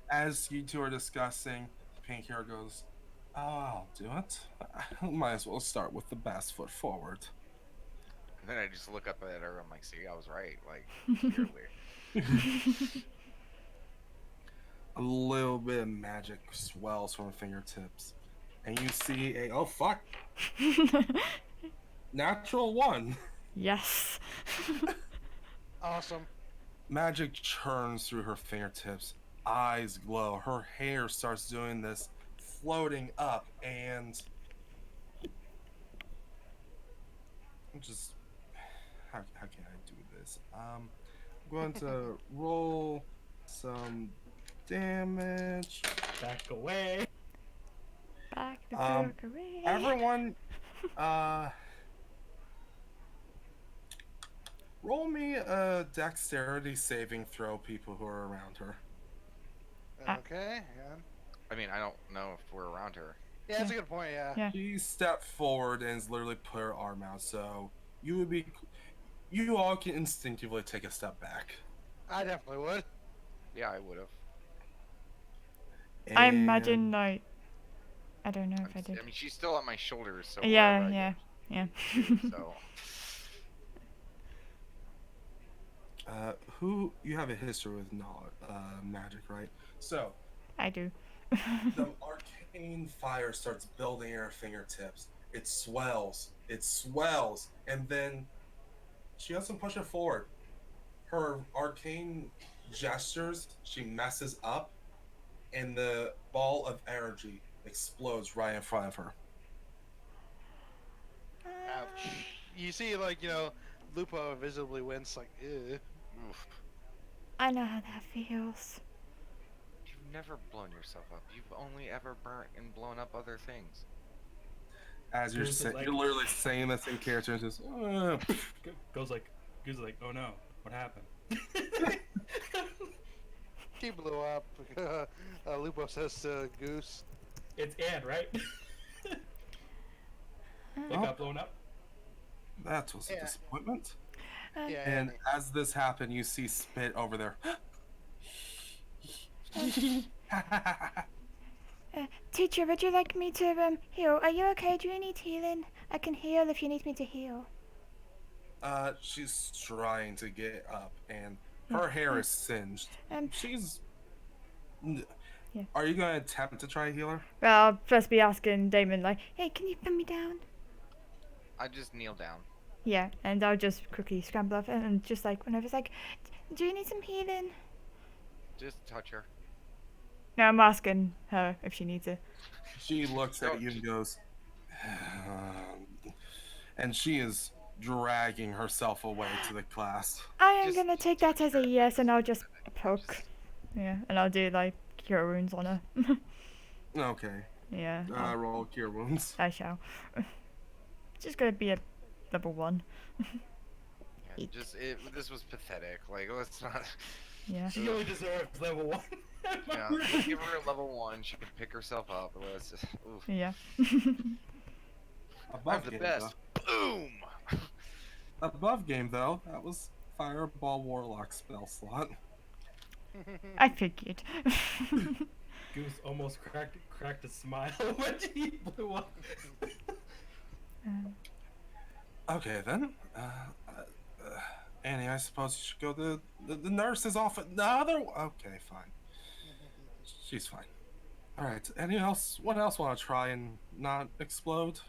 As you two are discussing, the pink hair goes, "Oh, I'll do it. Might as well start with the best foot forward." And then I just look up at her. I'm like, see, I was right. Like, clearly. A little bit of magic swells from her fingertips, and you see a oh fuck, natural one. Yes. Awesome. Magic churns through her fingertips. Eyes glow. Her hair starts doing this, floating up, and just how can I do this? I'm going to roll some damage. Back away. Back the Um, fuck away. Everyone, roll me a dexterity saving throw, people who are around her. Okay. Yeah. I mean, I don't know if we're around her. Yeah, that's a good point. Yeah. Yeah. She stepped forward and has literally put her arm out, so you all can instinctively take a step back. I definitely would. Yeah, I would have. I And imagine like, I don't know if I I did. mean, she's still on my shoulders, so Yeah, wherever I yeah, go, yeah. so who you have a history with magic, right? So I do. the arcane fire starts building in her fingertips. It swells, and then she doesn't push it forward. Her arcane gestures, she messes up, and the ball of energy explodes right in front of her. Ouch. You see, like, Lupo visibly wince, like, ew. oof. I know how that feels. You've never blown yourself up. You've only ever burnt and blown up other things. As you're Goose is like- you're literally saying this in character, and just Goes like, oh no, what happened? She blew up. Lupo says to Goose. It's Anne, right? It got blown up. that was a Yeah. disappointment. Yeah. And as this happened, you see Spit over there. Teacher, would you like me to heal? Are you okay? Do you need healing? I can heal if you need me to heal. She's trying to get up, and her hair is singed. She's. Yeah. Are you gonna attempt to try to heal her? Well, I'll first be asking Damon like, hey, can you put me down? I just kneel down. Yeah, and I'll just quickly scramble up and just like whenever it's like, do you need some healing? Just touch her. No, I'm asking her if she needs it. She looks at you and goes, and she is dragging herself away to the class. I am Just- gonna take that as a yes, and I'll just poke. Yeah, and I'll do like cure wounds on her. Okay. Yeah, Roll cure wounds. I shall. Just gonna be a level 1. Yeah, this was pathetic. Like, let's not. Yeah. She only deserves level 1. Yeah, let's give her a level 1. She can pick herself up. Let's just. Oof. Yeah. I'm Above the game, best. Boom. Above game, though, that was Fireball Warlock spell slot. I figured. Goose almost cracked a smile when he blew up. Um, Okay, then. Annie, I suppose you should go. The nurse is off at the other. Okay, fine. She's fine. All right. Any else? What else want to try and not explode?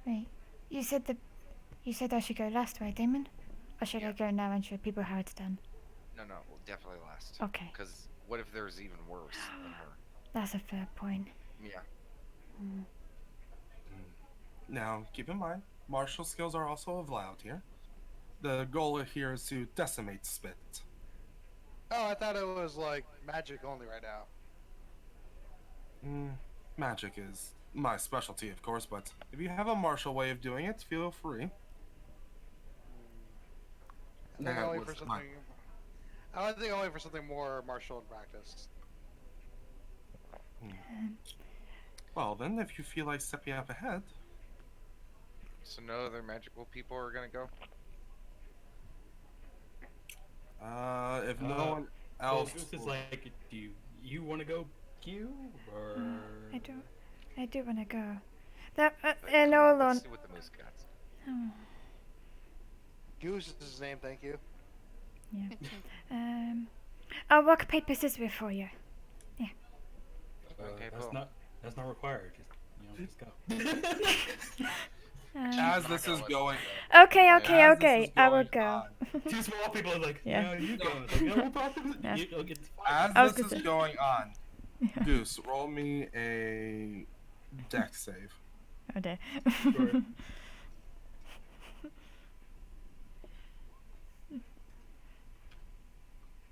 wait, you said I should go last, right, Damon? Or should I Yeah. go now and show people how it's done? No, we'll definitely last. Okay, Because what if there's even worse than her? that's a fair point. Yeah. Now, keep in mind, martial skills are also allowed here. The goal here is to decimate spit. Oh, I thought it was like magic only right now. Magic is my specialty, of course, but if you have a martial way of doing it, feel free. I think That only was for my- something. I think only for something more martial in practice. Well, then, if you feel like stepping up ahead, So no other magical people are gonna go. if no one Well, else, Goose is like, do you want to go, Q, or? I do want to go. That, But and come on, hold let's on. see what the moose got. Oh, Goose is his name, thank you. yeah. I'll rock, paper, scissors for you. Okay, that's boom. that's not required. Just just go. as this is going, Okay, as this is I will going go. on- Two small people are like, Yeah. yeah, you go. It's like, yeah, we'll probably, Yeah. you'll get as I was this gonna is say- going on, Goose, roll me a deck save. Oh dear. Sure.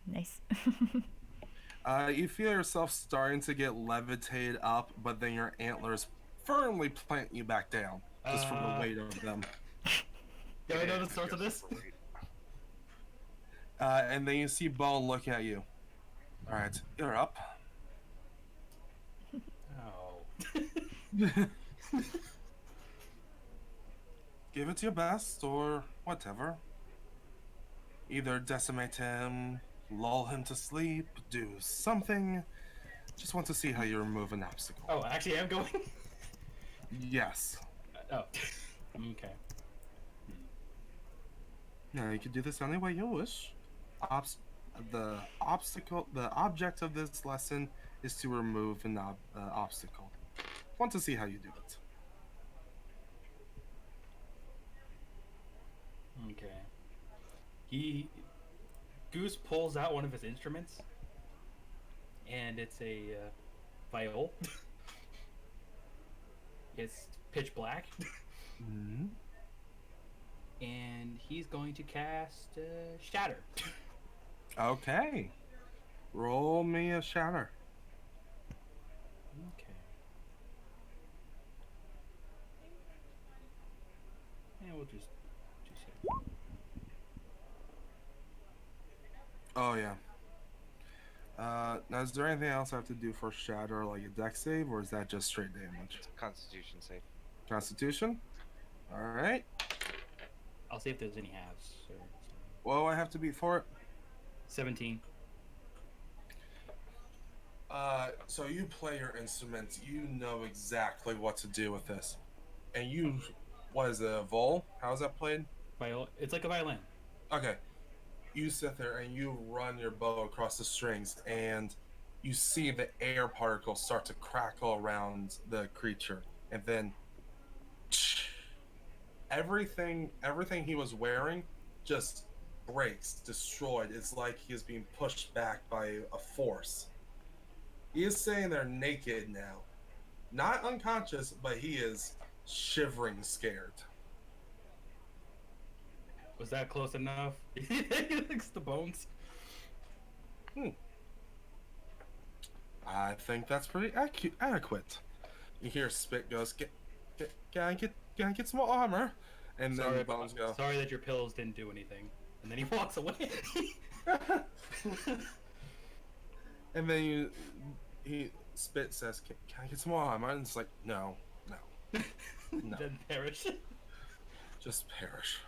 Nice. You feel yourself starting to get levitated up, but then your antlers firmly plant you back down, just from the weight of them. Do I know the Yeah, source of go this? super weight. And then you see Bone looking at you. All right, you're up. Oh. Give it your best, or whatever. Either decimate him, lull him to sleep, do something. Just want to see how you remove an obstacle. Oh, actually, I'm going. Yes. Oh. Okay. Yeah, you can do this any way you wish. The object of this lesson is to remove an obstacle. Want to see how you do it. Okay. Goose pulls out one of his instruments, and it's a viol. It's pitch black, Mm-hmm. and he's going to cast Shatter. Okay. Roll me a shatter. Okay. And we'll just it. Oh yeah. Now is there anything else I have to do for shatter, like a deck save, or is that just straight damage? Constitution save. Constitution. All right. I'll see if there's any halves. Or What do I have to beat for it? 17. So you play your instruments. You know exactly what to do with this, and what is it? A vol? How is that played? It's like a violin. Okay. You sit there and you run your bow across the strings, and you see the air particles start to crackle around the creature, and then everything he was wearing just breaks, destroyed. It's like he is being pushed back by a force. He is sitting there naked now, not unconscious, but he is shivering, scared. Was that close enough? He licks the bones. I think that's pretty adequate. You hear spit goes, can I get some more armor?" And Sorry, then Bones go, sorry that your pills didn't do anything. And then he walks away. and then he Spit says, can I get some more armor? And it's like, no, no, Then perish. just perish.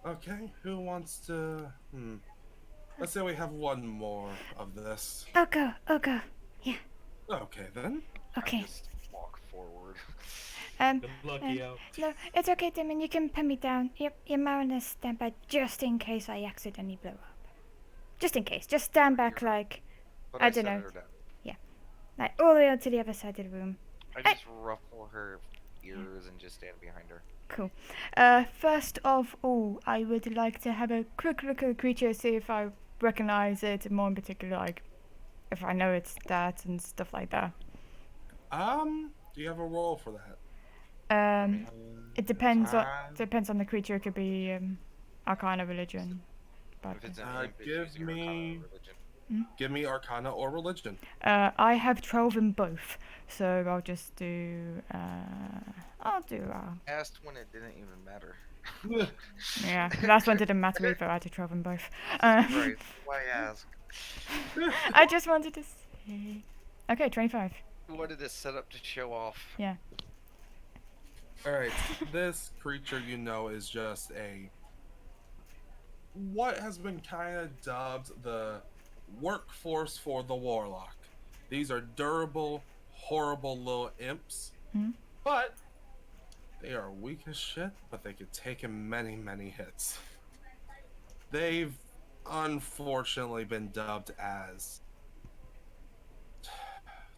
Okay, who wants to? Let's say we have one more of this. I'll go. Okay then. I Okay. just walk forward. Good luck, Yo. No, it's okay, Damon. You can put me down. Your Mariners stand by just in case I accidentally blow up. Just in case. Just stand back like But I I don't set know. her down. All the way to the other side of the room. I just ruffle her ears and just stand behind her. Cool. First of all, I would like to have a quick look at the creature, see if I recognize it, more in particular, like if I know its stats and stuff like that. Do you have a roll for that? It depends on the creature. It could be Arcana, religion. But If it's an Uh, imp, it's give usually Arcana or me- religion. Give me Arcana or Religion. I have 12 in both, so I'll just do. I'll do. Asked when it didn't even matter. Yeah, last one didn't matter either. I had 12 in both. Right. Why ask? I just wanted to see. Okay, 25. What did it set up to show off? Yeah. Alright, this creature you know is just what has been kind of dubbed the workforce for the Warlock. These are durable, horrible little imps, but they are weak as shit, but they could take in many, many hits. They've unfortunately been dubbed as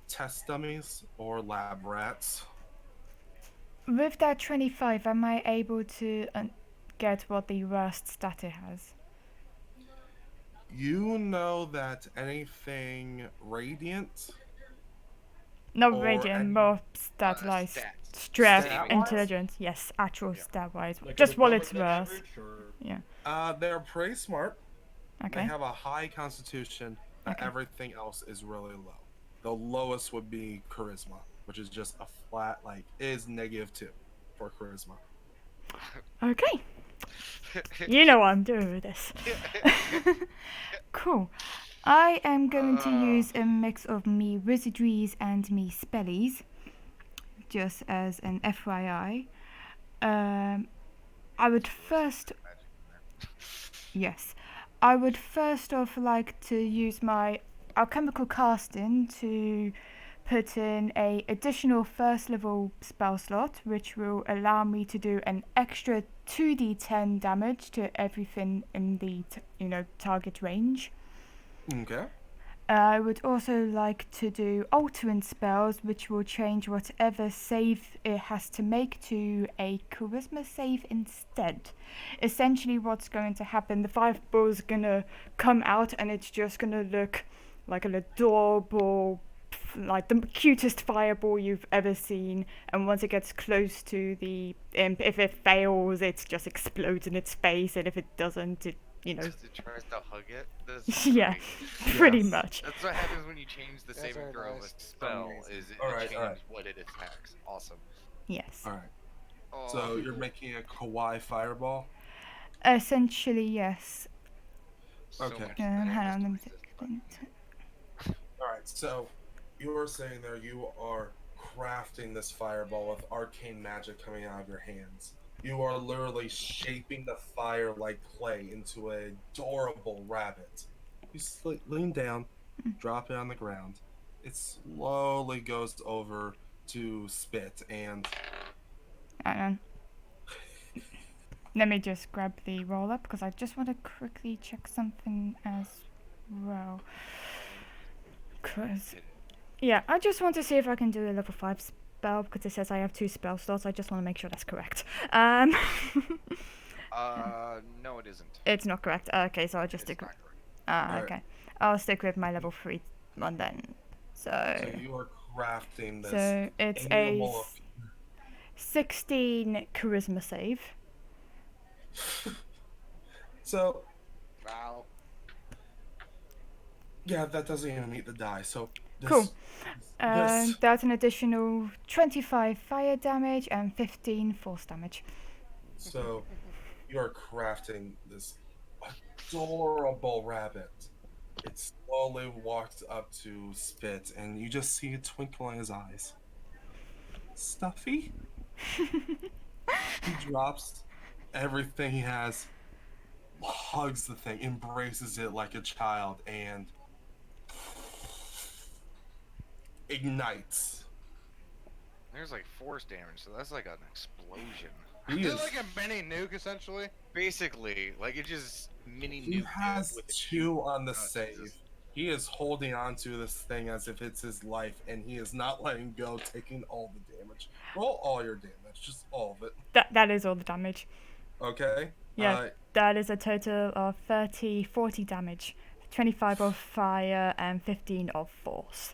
test dummies or lab rats. With that 25, am I able to get what the worst stat it has? You know that anything radiant, Not Or radiant, any- more stat like Stats. stress, Stat-wise? intelligence. Yes, actual Yeah. stat wise. Like Just what above it's the worth. average, or- they're pretty smart. They Okay. have a high constitution, but Okay. everything else is really low. The lowest would be charisma, which is just a flat, is -2 for charisma. Okay. You know what I'm doing with this. Cool. I am going to use a mix of me wizardries and me spellies, just as an FYI. I would first, yes, I would first off like to use my alchemical casting to put in a additional first level spell slot, which will allow me to do an extra 2d10 damage to everything in the target range. Okay. I would also like to do altering spells, which will change whatever save it has to make to a charisma save instead. Essentially what's going to happen, the fireball's gonna come out and it's just gonna look like an adorable, like the cutest fireball you've ever seen, and once it gets close to the imp, if it fails, it just explodes in its face, and if it doesn't, it Just it tries to hug it. That's yeah, great. pretty Yes. much. That's what happens when you change the That's saving very throw of a nice. spell. Amazing. Is it Alright, changes alright. what it attacks? Awesome. Yes. All right. Oh, So you're making a kawaii fireball. Essentially, yes. so Okay. much Hang better on, let me resist take- button. All right. So you were saying there you are crafting this fireball with arcane magic coming out of your hands. You are literally shaping the fire like clay into an adorable rabbit. You lean down, drop it on the ground. It slowly goes over to Spit, and Hang on. Let me just grab the roll up because I just want to quickly check something as well. 'Cause yeah, I just want to see if I can do a level 5 spell because it says I have 2 spell slots. I just want to make sure that's correct. No, it isn't. It's not correct. Okay, so I'll just It's stick. not correct. Alright. Okay, I'll stick with my level 3 one then. so So you are crafting this. it's and a you will- 16 charisma save. So Wow. yeah, that doesn't even meet the die. So Cool. This. That's an additional 25 fire damage and 15 force damage. So you're crafting this adorable rabbit. It slowly walks up to Spit, and you just see a twinkle in his eyes. Stuffy? He drops everything he has, hugs the thing, embraces it like a child, and ignites. There's like force damage, so that's like an explosion. He Is is. it like a mini nuke essentially? Basically, like it just mini He nuked it has with a 2 on the Oh, save. Jesus. He is holding onto this thing as if it's his life, and he is not letting go, taking all the damage. Roll all your damage, just all of it. That is all the damage. Okay? Yeah, that is a total of 40 damage. 25 of fire and 15 of force.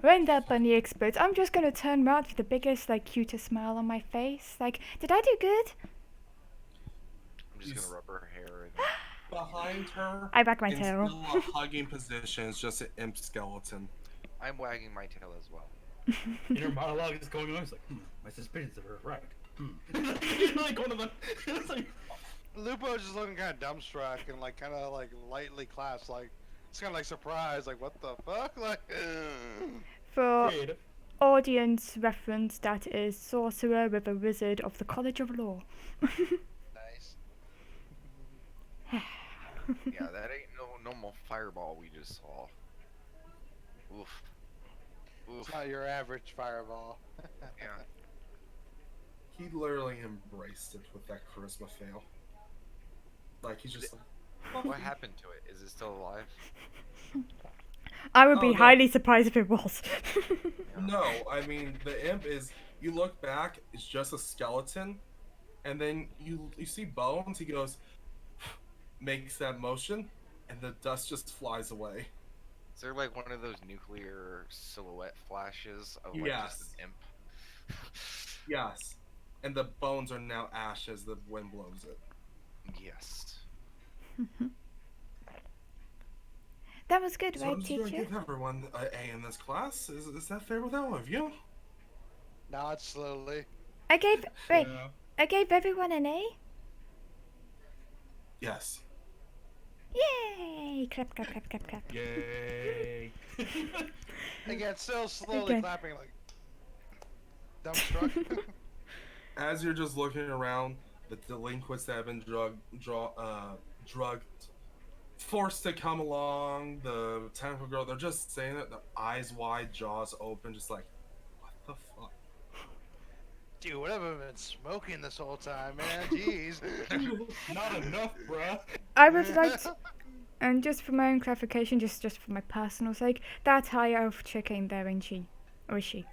When that bunny explodes, I'm just gonna turn around with the biggest, cutest smile on my face. Like, did I do good? I'm just gonna rub her hair and Behind her, I wag my in tail. still a hugging position, is just an imp skeleton. I'm wagging my tail as well. Inner monologue is going on. It's like, my suspicions are right. Like one of them. It's like, Lupo's just looking kind of dumbstruck and like kind of like lightly clasped, like it's kind of like surprised, like what the fuck, like. For creative. audience reference, that is Sorcerer with a Wizard of the College of Law. Nice. Yeah, that ain't no normal fireball we just saw. Oof. Oof. It's not your average fireball. Yeah. He literally embraced it with that charisma fail. Like, he's just like, What happened to it? Is it still alive? I would be Oh, no. highly surprised if it was. no, I mean, the imp is, you look back, it's just a skeleton, and then you see bones, he goes, makes that motion, and the dust just flies away. Is there like one of those nuclear silhouette flashes of like just Yes. an imp? Yes. And the bones are now ash as the wind blows it. Yes. That was good, So right, I'm just going to teacher? give everyone an A in this class. Is that fair with all of you? Now it's slowly. I gave Yeah. I gave everyone an A. Yes. Yay! Clap, clap, clap, clap, clap. Yay. Again, still slowly Okay. clapping, like dumbstruck. As you're just looking around, the delinquents that have been drugged, forced to come along, the tentacle girl, they're just saying it, their eyes wide, jaws open, just like, what the fuck? Dude, what have I been smoking this whole time, man? Jeez. Not enough, bruh. I would like to, and just for my own clarification, just for my personal sake, that high elf chick ain't there, ain't she? Or is she?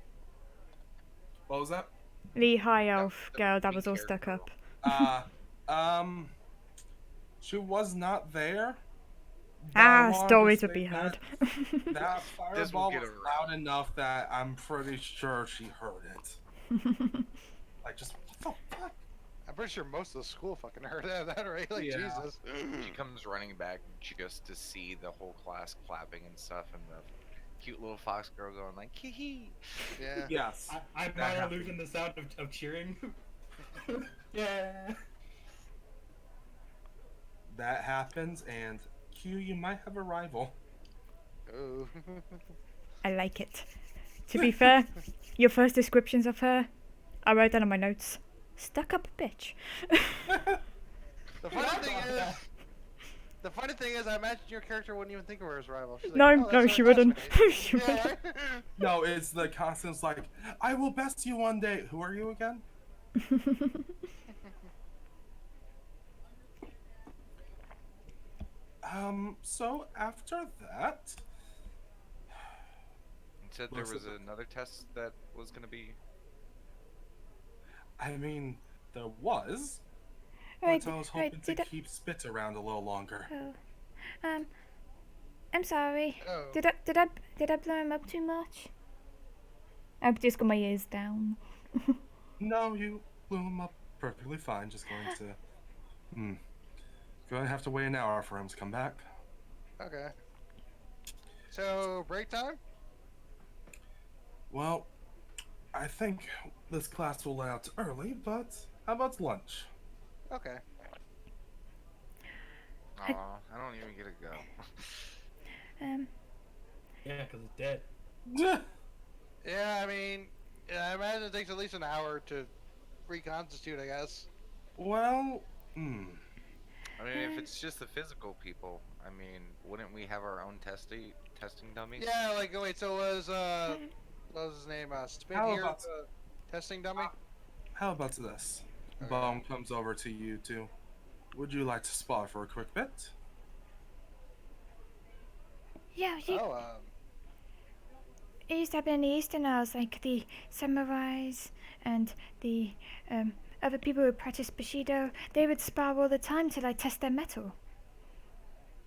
What was that? The high elf the girl that pink was all haired stuck girl. up. She was not there. Ah, But I wanna stories just would say be heard. That This will fireball get was her loud out. enough that I'm pretty sure she heard it. Like, just, what the fuck? I'm pretty sure most of the school fucking heard that, right? Like, Yeah. Jesus. She comes running back just to see the whole class clapping and stuff, and the cute little fox girl going like, hee hee. Yeah. Yes. I'm That not happened. losing the sound of cheering. Yeah. That happens, and Q, you might have a rival. Oh. I like it. To be fair, your first descriptions of her, I wrote that on my notes. Stuck up bitch. The funny thing is, I imagine your character wouldn't even think of her as rival. She's like, No, "Oh, no, that's she our wouldn't. classmate." She Yeah, wouldn't. right? No, it's the constant's like, I will best you one day. Who are you again? So after that, And said there was another test that was gonna be. I mean, there was, Right, but I was right, hoping to did I... keep Spit around a little longer. Oh. I'm sorry. Oh. Did I blow him up too much? I've just got my ears down. No, you blew him up perfectly fine. Just going to, going to have to wait an hour for him to come back. Okay. So, break time? Well, I think this class will let out early, but how about lunch? Okay. Aw, I don't even get to go. Um, Yeah, because it's dead. Yeah, I mean, yeah, I imagine it takes at least an hour to reconstitute, I guess. Well, hmm. I mean, if um, it's just the physical people, I mean, wouldn't we have our own testing dummies? Yeah, like, wait, so um, what was his name? Spit How here, about the testing dummy? how about this? Okay. Bone comes over to you two. Would you like to spar for a quick bit? yeah, Oh, it used to happen in the Eastern Isles, like the samurais and the other people who practice Bushido. They would spar all the time to like test their metal.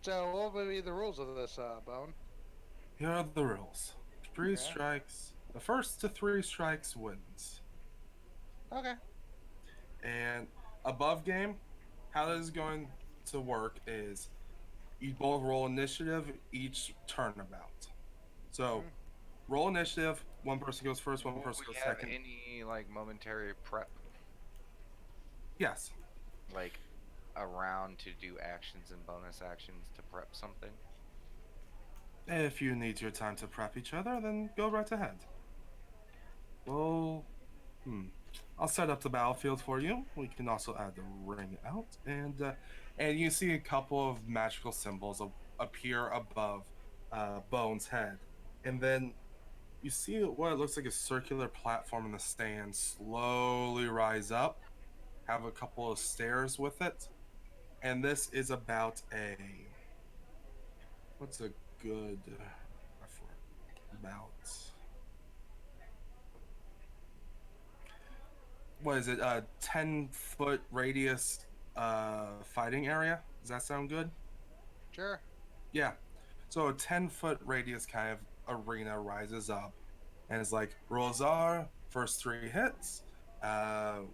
so what would be the rules of this, Bone? Here are the rules. Three Okay. strikes. The first to three strikes wins. Okay. And above game, how this is going to work is you both roll initiative each turnabout. So Mhm. roll initiative. One person goes first. One Would person we goes have second. any like momentary prep, Yes. like around to do actions and bonus actions to prep something? If you need your time to prep each other, then go right ahead. Well, I'll set up the battlefield for you. We can also add the ring out, and you see a couple of magical symbols appear above Bone's head, and then you see what looks like a circular platform in the stand slowly rise up, have a couple of stairs with it, and this is about a what's a good about what is it, a 10-foot radius fighting area? Does that sound good? Sure. Yeah. So a 10-foot radius kind of arena rises up, and it's like rules are first three hits,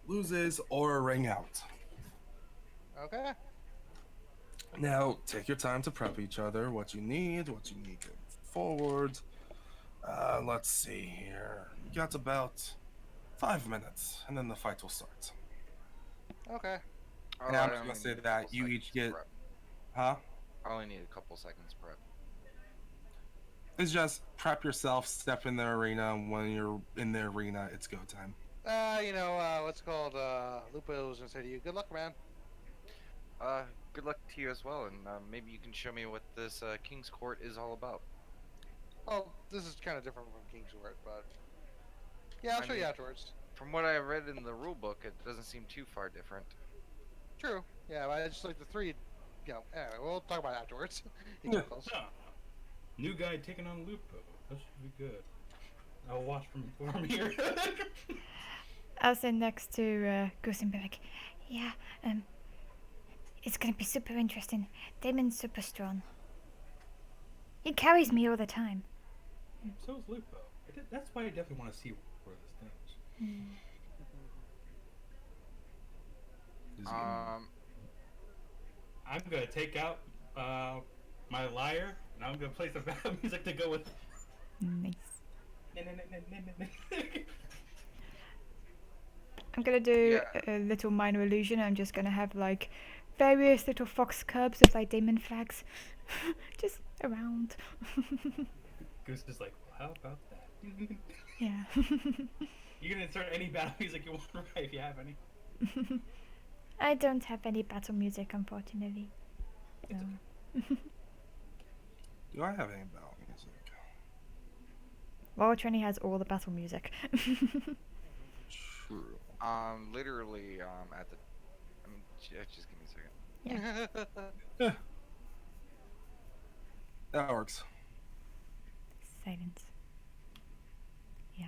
loses or a ring out. Okay. Now take your time to prep each other. What you need going forward. Let's see here. You got about 5 minutes, and then the fight will start. Okay. Oh, And I'm I just only gonna say need a couple that you each seconds get, prep. huh? I only need a couple seconds prep. It's just prep yourself, step in the arena. When you're in the arena, it's go time. What's it called, Lupo was gonna say to you, good luck, man. Uh, good luck to you as well, and maybe you can show me what this King's Court is all about. Well, this is kind of different from Kingsword, but yeah, I'll I show you mean, afterwards. from what I read in the rule book, it doesn't seem too far different. True. Yeah, but I just like the three. Anyway, we'll talk about it afterwards. He Yeah. took those. Huh. New guy taking on Lupo. That should be good. I'll watch from here. I'll sit next to Gus and be like, yeah, it's gonna be super interesting. Damon's super strong. He carries me all the time. So is Lupo. That's why I definitely want to see where this goes. I'm gonna take out my lyre and I'm gonna play some battle music to go with. Nice. I'm gonna do a little minor illusion. I'm just gonna have like various little fox cubs with like Damon flags just around. Goose is like, well, how about that? Yeah. You can insert any battle music you want, right? If you have any. I don't have any battle music, unfortunately. No. Do I have any battle music? Well, Trini has all the battle music. True. Literally, at the. I mean, just give me a second. Yeah. That works. Silence. Yeah.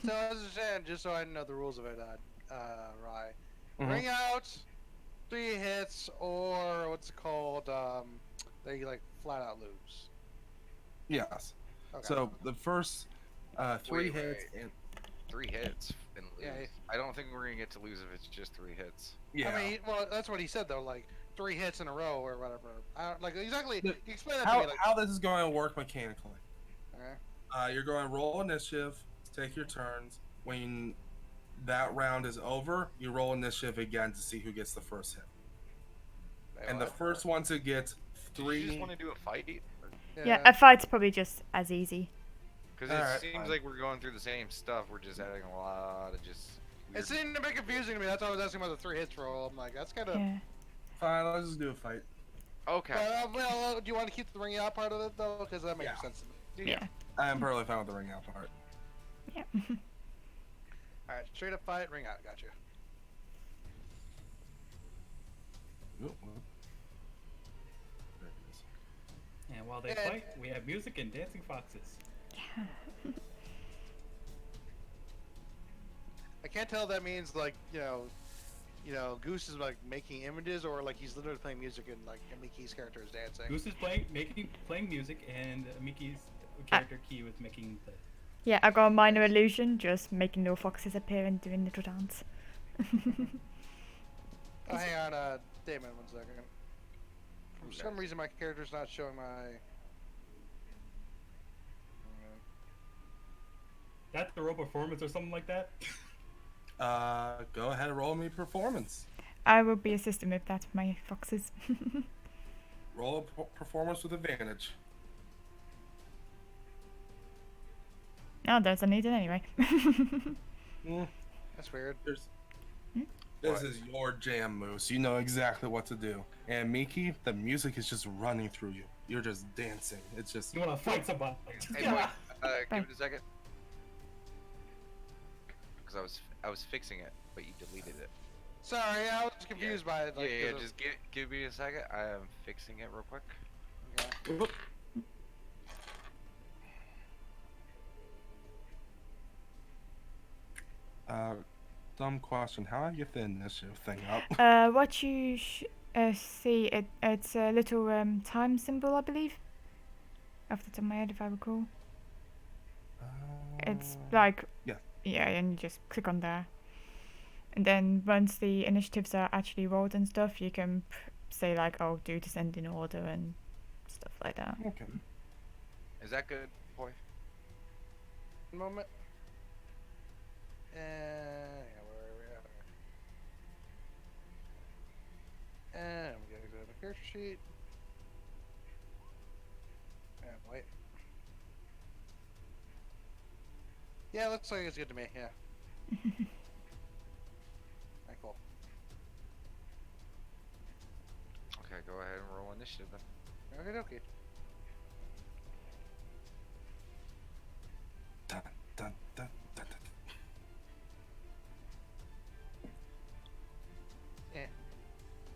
So as I said, just so I know the rules of it, Rye. Mhm. Ring out, 3 hits, or what's it called? They like flat out lose. Yes. Okay. So the first three Wait, hits wait. and 3 hits and lose. Yeah, I don't think we're gonna get to lose if it's just 3 hits. yeah. I mean, well, that's what he said though. Like 3 hits in a row or whatever. I don't like exactly. The- Explain that to how me. Like, how this is going to work mechanically? okay. You're going to roll initiative take your turns. When that round is over, you roll initiative again to see who gets the first hit. And the first one to get Did you just 3. want to do a fight? Yeah, a fight's probably just as easy. Because it Alright, seems fine. like we're going through the same stuff. We're just adding a lot of just. It weird- seemed a bit confusing to me. That's why I was asking about the 3 hits roll. I'm like, that's kind of. Yeah. Fine, I'll just do a fight. Okay. But well, do you want to keep the ring out part of it though? Because that makes Yeah. sense to me. Yeah. I am perfectly fine with the ring out part. Yeah. All right, straight up fight, ring out. Gotcha. Oop, oop. There it is. And while they And- fight, we have music and dancing foxes. I can't tell if that means like Goose is like making images or like he's literally playing music and like Miki's character is dancing. Goose is playing music, and Miki's character Key was making the. Yeah, I got a minor illusion, just making little foxes appear and doing little dance. Oh, hang on, Damon, 1 second. For some reason, my character's not showing my. That's the role performance or something like that. Go ahead and roll me performance. I will be assisting with that, my foxes. Roll a performance with advantage. Oh, there's a need it anyway. That's weird. There's, Hmm? this What? is your jam, Moose. You know exactly what to do. And Miki, the music is just running through you. You're just dancing. It's just. You want to fight somebody? Hey, Yeah. wait, give it a second. Because I was fixing it, but you deleted it. Sorry, I was confused by it. Like, yeah, 'cause of- just give me a second. I am fixing it real quick. Okay. Oop. Dumb question. How do I get the initiative thing up? What you see, it's a little time symbol, I believe. Off the top of my head, if I recall. It's like, yeah. yeah, and you just click on there. And then once the initiatives are actually rolled and stuff, you can say like, oh, do descend in order and stuff like that. Okay. Is that good, boy? One moment. Yeah, where are we at? And we gotta go to the character sheet. And wait. Yeah, looks like it's good to me. Yeah. Alright, cool. Okay, go ahead and roll initiative then. Okay, okay. Dun, dun, dun, dun, dun.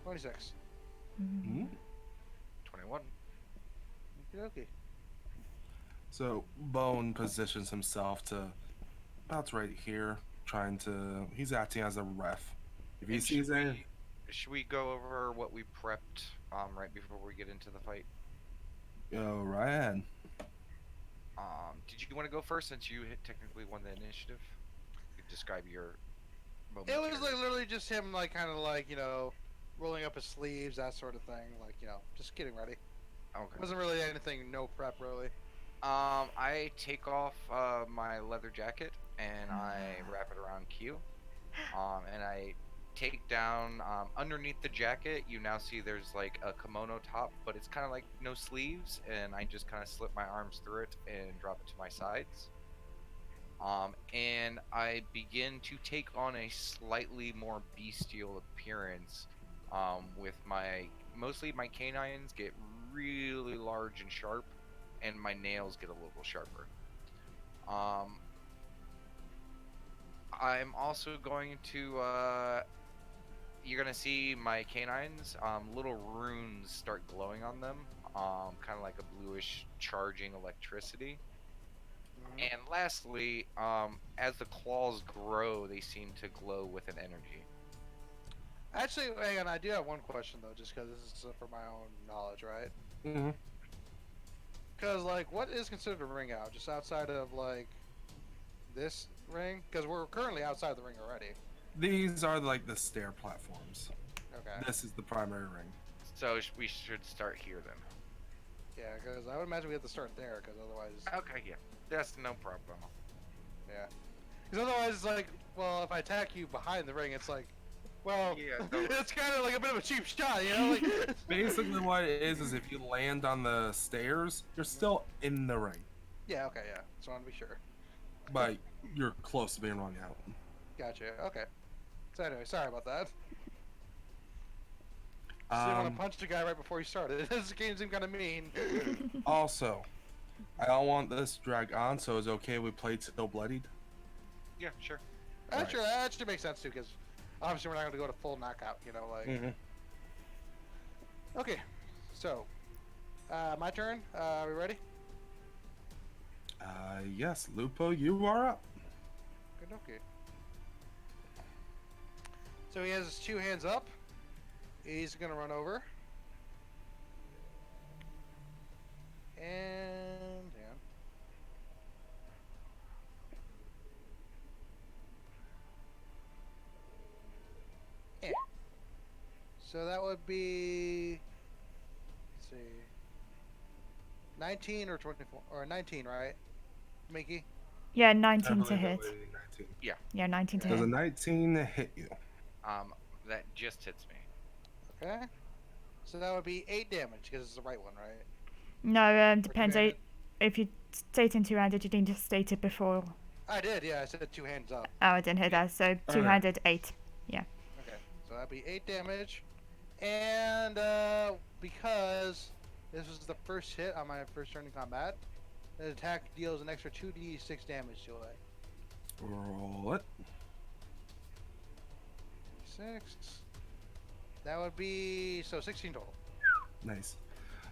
26. Hmm? 21. Okay, okay. So Bone positions himself to about right here, trying to. He's acting as a ref. If he And sees any, should we go over what we prepped right before we get into the fight? go right ahead. Did you want to go first since you technically won the initiative? You could describe your. It was momentary- like literally just him, like kind of like rolling up his sleeves, that sort of thing. Like just getting ready. Okay. It wasn't really anything, no prep really. I take off my leather jacket and I wrap it around Q. And I take down underneath the jacket. You now see there's like a kimono top, but it's kind of like no sleeves, and I just kind of slip my arms through it and drop it to my sides. And I begin to take on a slightly more bestial appearance. With mostly my canines get really large and sharp, and my nails get a little sharper. I'm also going to, you're gonna see my canines, little runes start glowing on them, kind of like a bluish charging electricity. And lastly, as the claws grow, they seem to glow with an energy. Actually, hang on, I do have one question though, just because this is for my own knowledge, right? Mm-hmm. Because like, what is considered a ring out? Just outside of like this ring? Because we're currently outside the ring already. These are like the stair platforms. Okay. This is the primary ring. So we should start here then. Yeah, because I would imagine we have to start there, because otherwise. Okay, yeah, that's no problem. Yeah. Because otherwise, it's like, well, if I attack you behind the ring, it's like, well, Yeah, no. it's kind of like a bit of a cheap shot, you know? Like, Basically, what it is if you land on the stairs, you're still in the ring, yeah, okay, yeah. Just want to be sure. but you're close to being run out. Gotcha. Okay. So anyway, sorry about that. Just didn't want to punch the guy right before he started. This game seemed kind of mean. Also, I don't want this to drag on, so it's okay we play till bloodied. Yeah, sure. Right. Sure, that actually makes sense too, because obviously we're not going to go to full knockout, you know, like. Mm-hmm. Okay, so my turn. Are we ready? Yes, Lupo, you are up. Good, okay. So he has his 2 hands up. He's gonna run over. And yeah. Yeah. So that would be, let's see, 19 or 24 or 19, right, Mickey? Yeah, I 19 believe to that hit. would be 19. Yeah, 19 to Does a hit. 19 hit you? That just hits me. Okay. So that would be 8 damage because it's the right one, right? No, depends. two-handed? If you state in two-handed, you need to state it before. I did, yeah. I said 2 hands up. Oh, I didn't hear that. So two-handed, 8. Okay, so that'd be 8 damage, and because this was the first hit on my first turn in combat, the attack deals an extra 2d6 damage to it. Roll it. 6. That would be 16 total. Nice.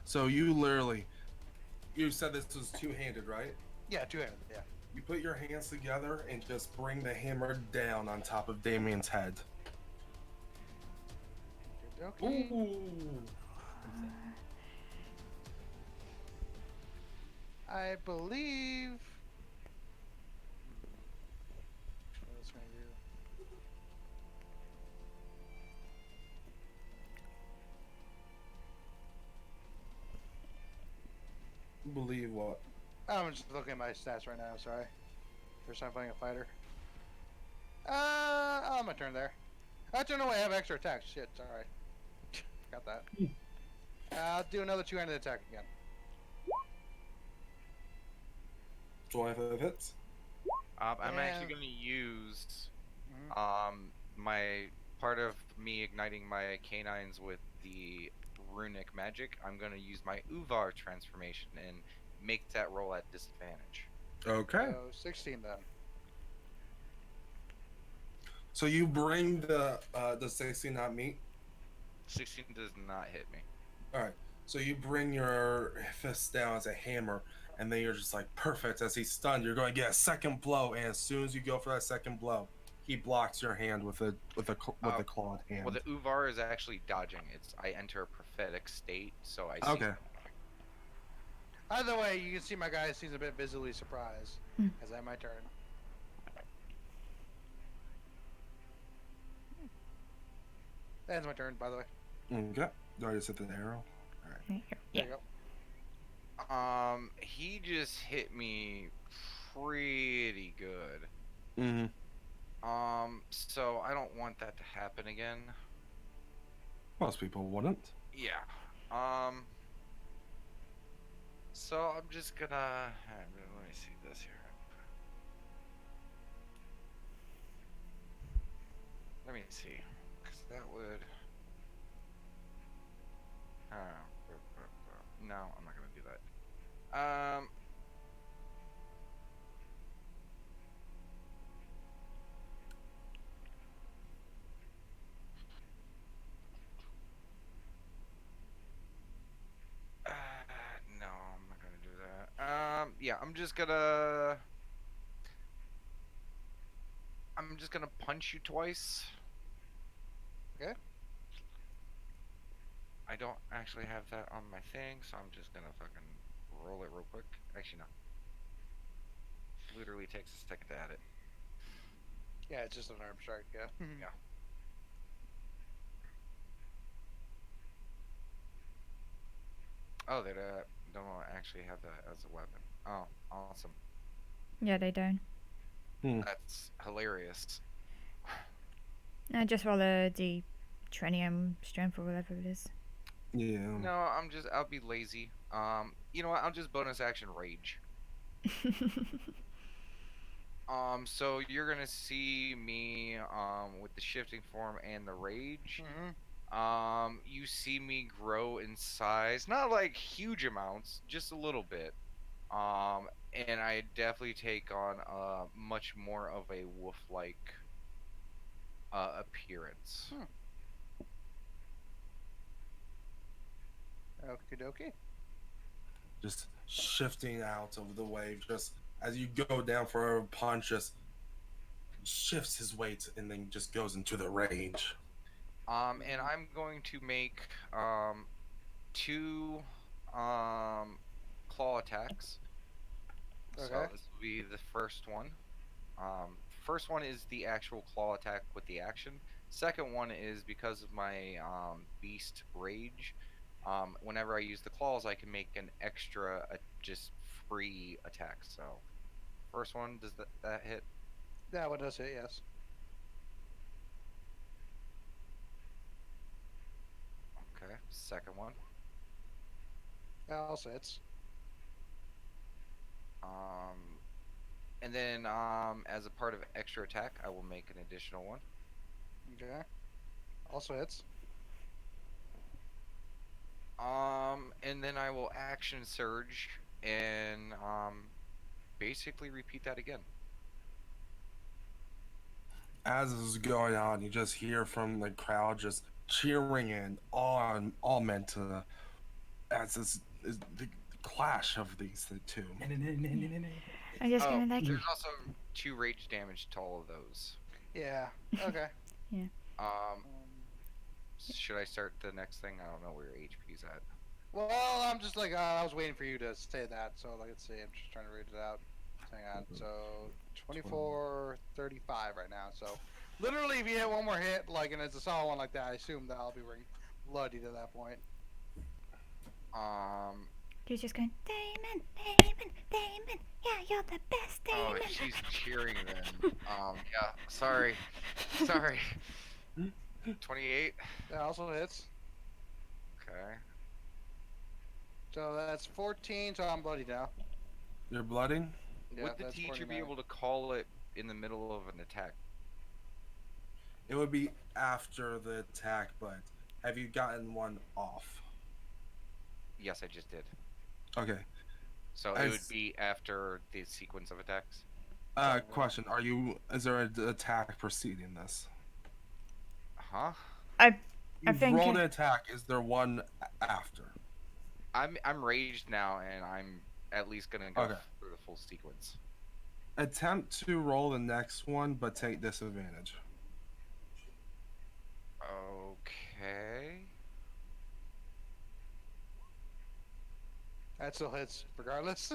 So you said this was two-handed, right? Yeah, 2-handed. Yeah. You put your hands together and just bring the hammer down on top of Damien's head. Okay. Ooh. I believe. What else can I do? Believe what? I'm just looking at my stats right now. Sorry. First time playing a fighter. Oh, my turn there. Actually, no, I have extra attacks. Shit, sorry. Got that. I'll do another 2-handed attack again. 25 hits. I'm Yeah. actually going to use Mhm. my part of me igniting my canines with the runic magic. I'm going to use my Uvar transformation and make that roll at disadvantage. Okay. So 16 then. So you bring the 16 not meet. 16 does not hit me. All right. So you bring your fist down as a hammer, and then you're just like perfect. As he's stunned, you're going to get a second blow, and as soon as you go for that second blow, he blocks your hand with a clawed hand. Well, the Uvar is actually dodging. I enter a prophetic state, so I see. Okay. Either way, you can see my guy seems a bit visibly surprised. Hmm. As I my turn. That ends my turn, by the way. Okay. Do I just hit the arrow? All right. There you go. There Yeah. you go. He just hit me pretty good. Mm-hmm. So I don't want that to happen again. Most people wouldn't. Yeah. So I'm just gonna let me see this here. Let me see, cause that would. No, I'm not gonna do that. No, I'm not gonna do that. Yeah, I'm just gonna punch you twice. Okay. I don't actually have that on my thing, so I'm just gonna fucking roll it real quick. Actually, no. Literally takes a second to add it. Yeah, it's just an arm strike, yeah. Yeah. Oh, they don't actually have that as a weapon. Oh, awesome. Yeah, they don't. Hmm. That's hilarious. Just roll the trinium strength or whatever it is. Yeah. No, I'll be lazy. You know what? I'll just bonus action rage. So you're gonna see me with the shifting form and the rage. Mm-hmm. You see me grow in size, not like huge amounts, just a little bit. And I definitely take on much more of a wolf-like appearance. Okie dokie. Just shifting out of the wave. Just as you go down for a punch, just shifts his weight and then just goes into the rage. And I'm going to make two claw attacks. Okay. So this will be the first one. First one is the actual claw attack with the action. Second one is because of my beast rage. Whenever I use the claws, I can make an extra just free attack. So first one, does that hit? That one does it, yes. Okay. Second one. That also hits. Um, and then as a part of extra attack, I will make an additional one. Okay. Also hits. And then I will action surge and basically repeat that again. As this is going on, you just hear from the crowd just cheering and all meant to as this is the clash of these two. I'm just gonna like. There's also 2 rage damage to all of those. Yeah. Okay. Um, should I start the next thing? I don't know where your HP's at. Well, I'm just like I was waiting for you to say that, so let's see. I'm just trying to read it out. Hang on. So 24, 35 right now. So literally, if you hit one more hit, like and it's a solid one like that, I assume that I'll be bloody to that point. You're just going, Damon, Damon, Damon. Yeah, you're the best, Oh, Damon. she's cheering then. Yeah. Sorry. 28. That also hits. Okay. So that's 14. So I'm bloody now. You're blooding? Yeah, Would the that's teacher be 49. able to call it in the middle of an attack? It would be after the attack, but have you gotten one off? Yes, I just did. Okay. So it would be after the sequence of attacks. Question: Is there an attack preceding this? Huh? I You've think- rolled an attack. Is there one after? I'm raged now, and I'm at least gonna go Okay. through the full sequence. Attempt to roll the next one, but take disadvantage. Okay. That still hits regardless.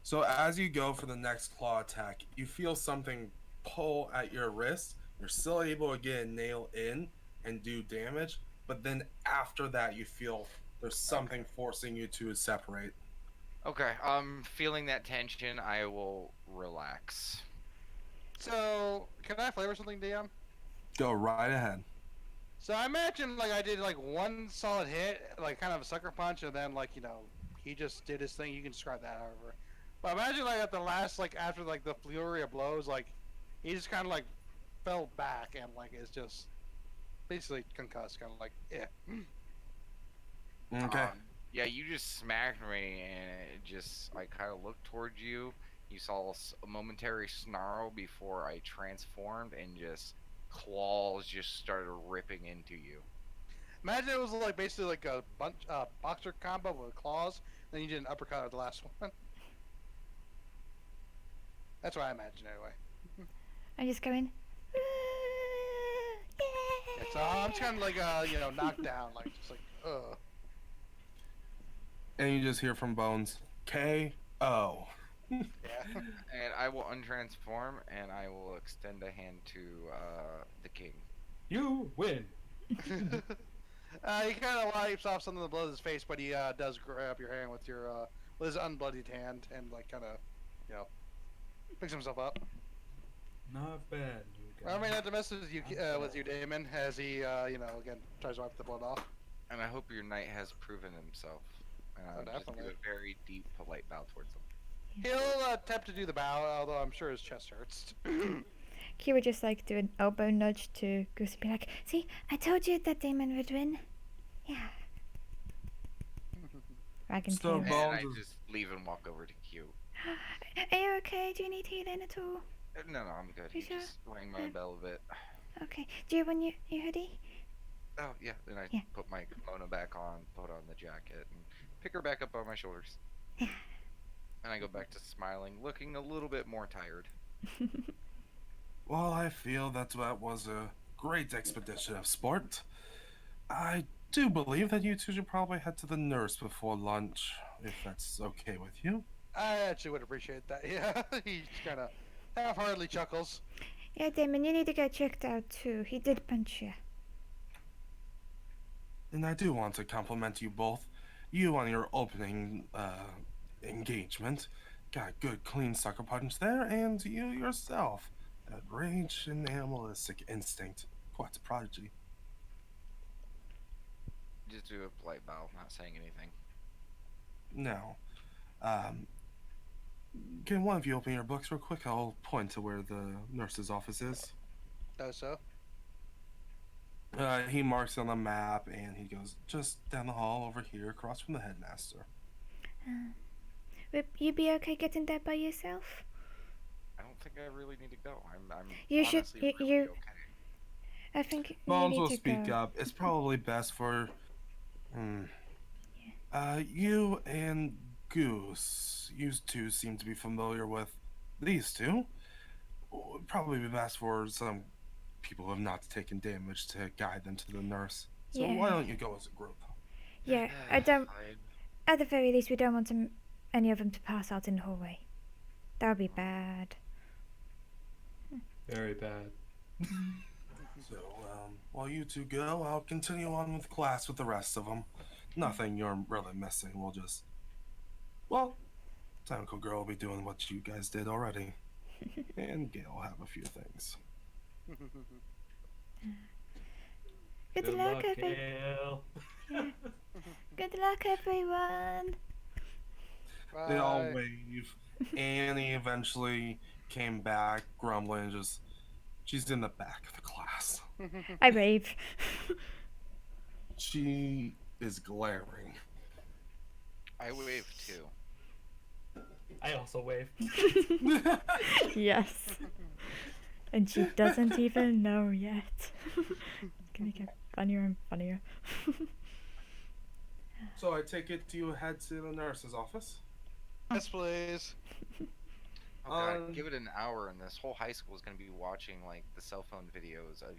So as you go for the next claw attack, you feel something pull at your wrist. You're still able to get a nail in and do damage, but then after that, you feel there's something forcing you to separate. Okay. Feeling that tension, I will relax. So can I flavor something, DM? Go right ahead. So I imagine like I did like one solid hit, like kind of a sucker punch, and then like he just did his thing. You can describe that however. But imagine like at the last like after like the flurry of blows, like he just kind of like fell back and like is just basically concussed, kind of like Okay. Yeah, you just smacked me, and it just I kind of looked towards you. You saw a momentary snarl before I transformed, and just claws just started ripping into you. Imagine it was like basically like a boxer combo with claws. Then you did an uppercut at the last one. That's what I imagine anyway. I'm just going, "Ooh, Yeah, so I'm just kind of like knocked down, like just like And you just hear from Bones, K.O. yeah. And I will untransform, and I will extend a hand to the king. You win. He kind of wipes off some of the blood in his face, but he does grab your hand with his unbloodied hand and like kind of picks himself up. Not bad, new guy. I mean, that messes with you, Damon, as he, again, tries to wipe the blood off. And I hope your knight has proven himself. And Oh, I'll just do definitely. a very deep, polite bow towards him. He'll attempt to do the bow, although I'm sure his chest hurts. He would just like do an elbow nudge to Goose and be like, "See, I told you that Damon would win." Yeah. Wagon So, tail. And Bones I is- just leave and walk over to Q. Are you okay? Do you need healing at all? No, I'm good. You He's sure? just ring my bell a bit. Okay. Do you want your hoodie? Oh, yeah. Then I Yeah. put my kimono back on, put on the jacket, and pick her back up on my shoulders. Yeah. And I go back to smiling, looking a little bit more tired. Well, I feel that was a great expedition of sport. I do believe that you two should probably head to the nurse before lunch, if that's okay with you. I actually would appreciate that, yeah. He kind of half-heartedly chuckles. Yeah, Damon, you need to get checked out too. He did punch you. And I do want to compliment you both. You on your opening engagement got a good, clean sucker punch there, and you yourself. That rage and animalistic instinct. Quite a prodigy. Just do a polite bow, not saying anything. Now, can one of you open your books real quick? I'll point to where the nurse's office is. Does so. He marks on the map, and he goes just down the hall over here, across from the headmaster. Would you be okay getting there by yourself? I don't think I really need to go. I'm You should- honestly you- really you- okay. I think you Bones need will to speak go. up. It's probably best for you and Goose. You two seem to be familiar with these two. Would probably be best for some people who have not taken damage to guide them to the nurse. So why Yeah. don't you go as a group? Yeah, I don't. Fine. At the very least, we don't want any of them to pass out in the hallway. That would be bad. Very bad. So, while you two go, I'll continue on with class with the rest of them. Nothing you're really missing. We'll just, Tentacle Girl will be doing what you guys did already. And Gail will have a few things. Good luck, everyone. Gail. Good luck, everyone. They all Bye. wave. Annie eventually came back, grumbling, she's in the back of the class. I wave. She is glaring. I wave too. I also wave. Yes. And she doesn't even know yet. Gonna get funnier and funnier. So I take it you head to the nurse's office? Yes, please. Oh god, Um, give it an hour and this whole high school is gonna be watching like the cell phone videos of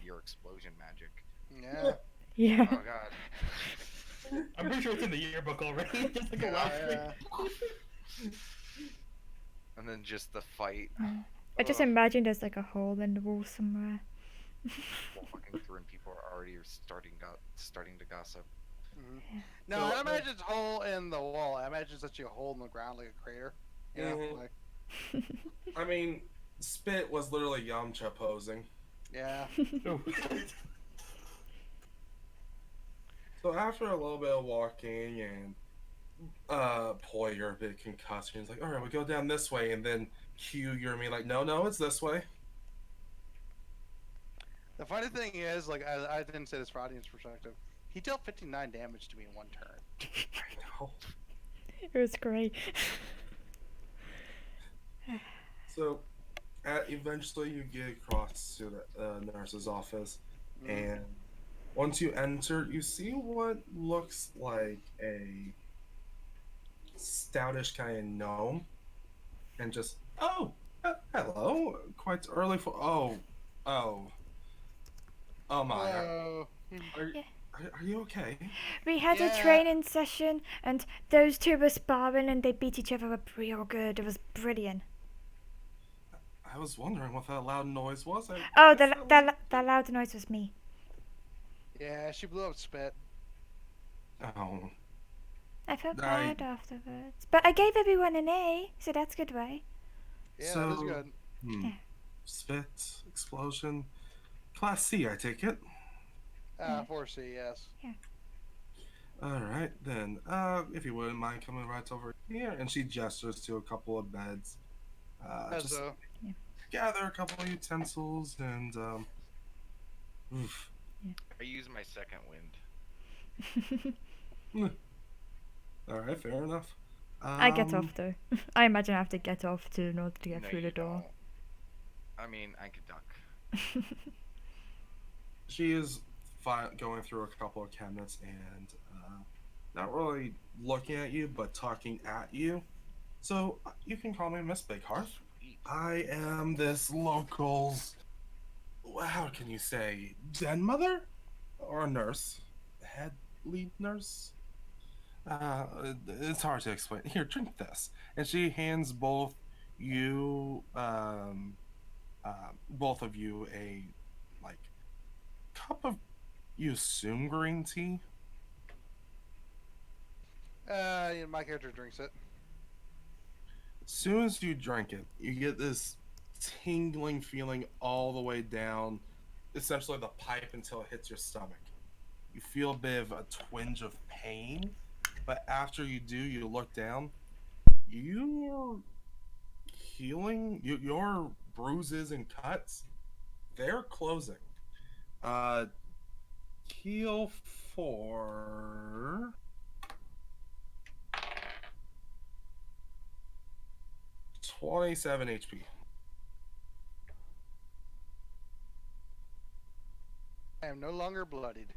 your explosion magic. Yeah. Yeah. Oh god. I'm pretty sure it's in the yearbook already. Just like a Yeah, live yeah. stream. And then just the fight. I just Ugh. imagine there's like a hole in the wall somewhere. Walking through and people are already starting to gossip. No, So, I don't imagine it's a hole in the wall. I imagine it's actually a hole in the ground, like a crater. You know, Mhm. like, I mean, Spit was literally Yamcha posing. yeah. Oh. So after a little bit of walking and Poyer a bit concussed, he's like, alright, we go down this way, and then Q, you're me like, no, it's this way. The funny thing is, like, I didn't say this for audience perspective. He dealt 59 damage to me in one turn. I know. It was great. So, eventually you get across to the nurse's office, and once you enter, you see what looks like a stoutish kind of gnome, and just, hello, quite early for, oh my, Oh. are you okay? We had a Yeah. training session and those two were sparring and they beat each other up real good. It was brilliant. I was wondering what that loud noise was. Oh, guess that loud noise was me. Yeah, she blew up Spit. Oh. I felt I- bad afterwards. But I gave everyone an A, so that's good, right? Yeah, that is So- good. Hmm. Yeah. Spit, explosion. Class C, I take it. 4C, yes. Alright, then. If you wouldn't mind coming right over here. And she gestures to a couple of beds. As Just though. gather a couple of utensils and, oof. I use my second wind. Alright, fair enough. I get off though. I imagine I have to get off to in order to get No, through you the door. don't. I mean, I could duck. She is going through a couple of cabinets and not really looking at you, but talking at you. So you can call me Miss Bigheart. Sweet. I am this local's, how can you say, den mother or nurse, head lead nurse. It's hard to explain. Here, drink this, and she hands both you, both of you a like cup of, you assume, green tea. Yeah, my character drinks it. As soon as you drink it, you get this tingling feeling all the way down, essentially the pipe until it hits your stomach. You feel a bit of a twinge of pain, but after you do, you look down. You're healing. Your bruises and cuts, they're closing. Heal for 27 HP. I am no longer bloodied.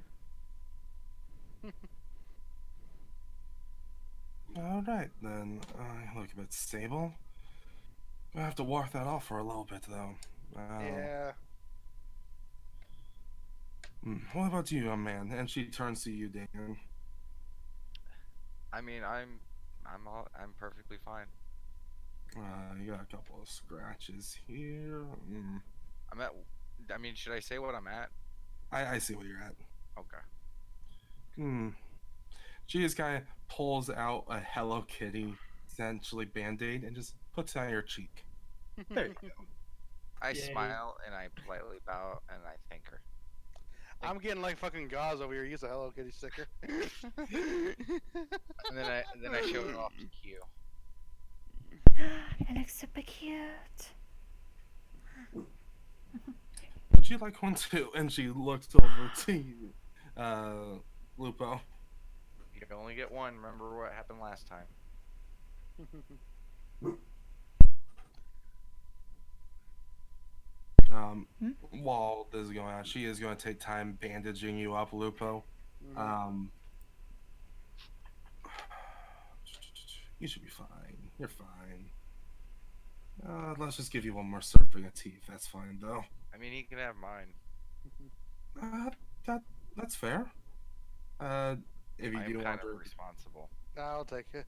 All right, then. I look a bit stable. I have to walk that off for a little bit, though. Yeah. What about you, young man? And she turns to you, Dan. I mean, I'm perfectly fine. You got a couple of scratches here. I'm at. I mean, should I say what I'm at? I see where you're at. Okay. She just kind of pulls out a Hello Kitty, essentially Band-Aid, and just puts it on your cheek. There you go. I Yay. smile and I politely bow and I thank her. I'm getting like fucking gauze over here. Use a Hello Kitty sticker. And then I show it off to Q. It looks super cute. Would you like one too? And she looks over to you, Lupo. You can only get one. Remember what happened last time. While this is going on, she is going to take time bandaging you up, Lupo. You should be fine. You're fine. Let's just give you one more serving of tea, if that's fine, though. I mean, he can have mine. That's fair. If you I'm do kind want of to, responsible. I'll take it.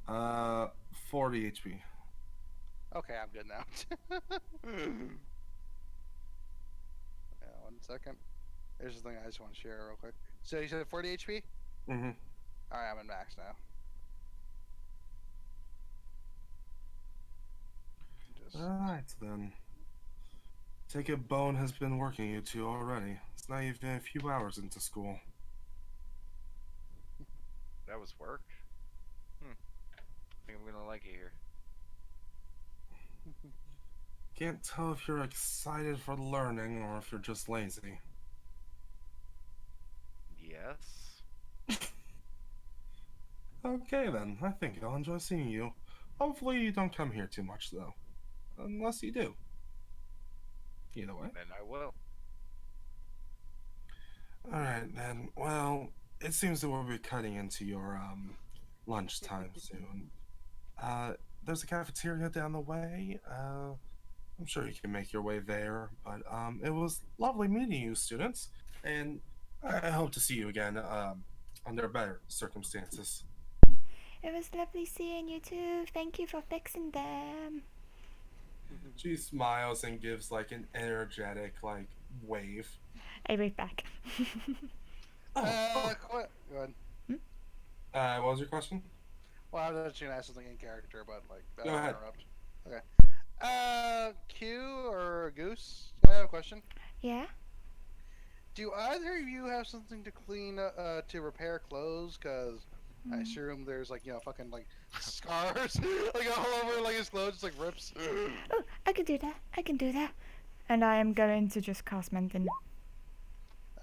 40 HP. Okay, I'm good now. Yeah, 1 second. Here's the thing I just want to share real quick. So you said 40 HP? Mm-hmm. Alright, I'm in max now. Just... Alright, then. Take it Bone has been working you two already. It's not even a few hours into school. That was work. I think I'm gonna like it here. Can't tell if you're excited for learning or if you're just lazy. Yes. Okay then, I think I'll enjoy seeing you. Hopefully you don't come here too much though. Unless you do. Either way. Then I will. Alright then, well, it seems that we'll be cutting into your lunchtime soon. There's a cafeteria down the way. I'm sure you can make your way there, but it was lovely meeting you, students, and I hope to see you again under better circumstances. It was lovely seeing you too. Thank you for fixing them. She smiles and gives like an energetic like wave. I wave back. Oh, Go ahead. what was your question? Well, I was actually gonna ask something in character, but like, I Go don't want ahead. to interrupt. Q or Goose? I have a question. Yeah. Do either of you have something to clean, to repair clothes? Cause I Mm. assume there's like, fucking like scars, like all over like his clothes, just like rips. Oh, I can do that. I can do that. And I am going to just cast mending.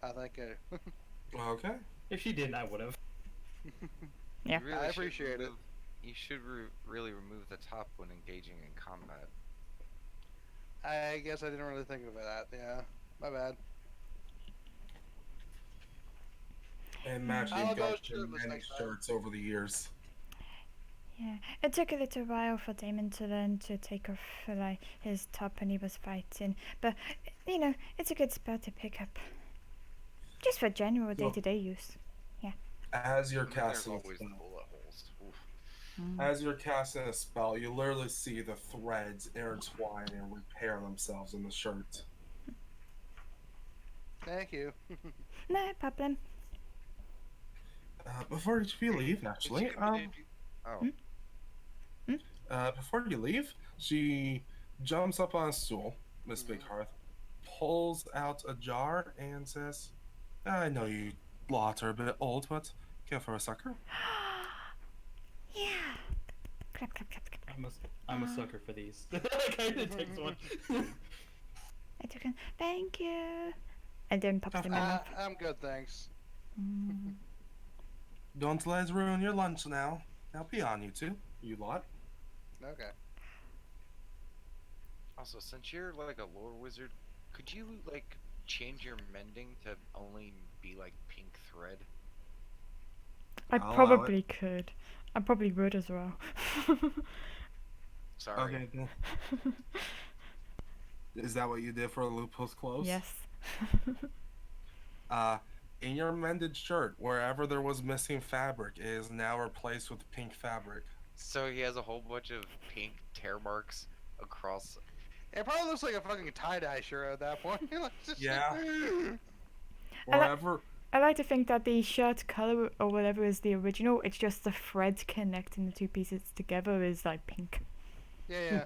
I think. Okay. If she didn't, I would have. Yeah. You really I should appreciate it. You should really remove the top when engaging in combat. I guess I didn't really think of that. Yeah, my bad. And Matt, you've I'll go got through shirtless many next time. shirts over the years. Yeah. It took a little while for Damon to learn to take off like his top when he was fighting, but it's a good spell to pick up, just for general So, day-to-day use. as you're I mean, there's casting a always the spell, bullet holes. Oof. as you're casting a spell, you literally see the threads intertwine and repair themselves in the shirt. Thank you. No problem. Before you leave, Did actually, you commit- Oh, before you leave, she jumps up on a stool, Miss Mhm. Bighearth, pulls out a jar, and says, "I know you lot are a bit old, but care for a sucker?" Yeah. Clap, clap, clap, clap, clap. I'm a sucker for these. Like, I did take one. I took it. Thank you. And then pops in my mouth. I'm good, thanks. Mm. Don't let it ruin your lunch now. Now be on, you two, you lot. Okay. also, since you're like a lore wizard, could you like change your mending to only be like pink thread? I I'll allow probably could. I probably would as well. Sorry. Okay, then. Is that what you did for Lupo's clothes? Yes. In your mended shirt, wherever there was missing fabric, it is now replaced with pink fabric. So he has a whole bunch of pink tear marks across. It probably looks like a fucking tie-dye shirt at that point. Like, just Yeah. I Wherever. I like to think that the shirt color or whatever is the original. It's just the thread connecting the two pieces together is like pink. Yeah.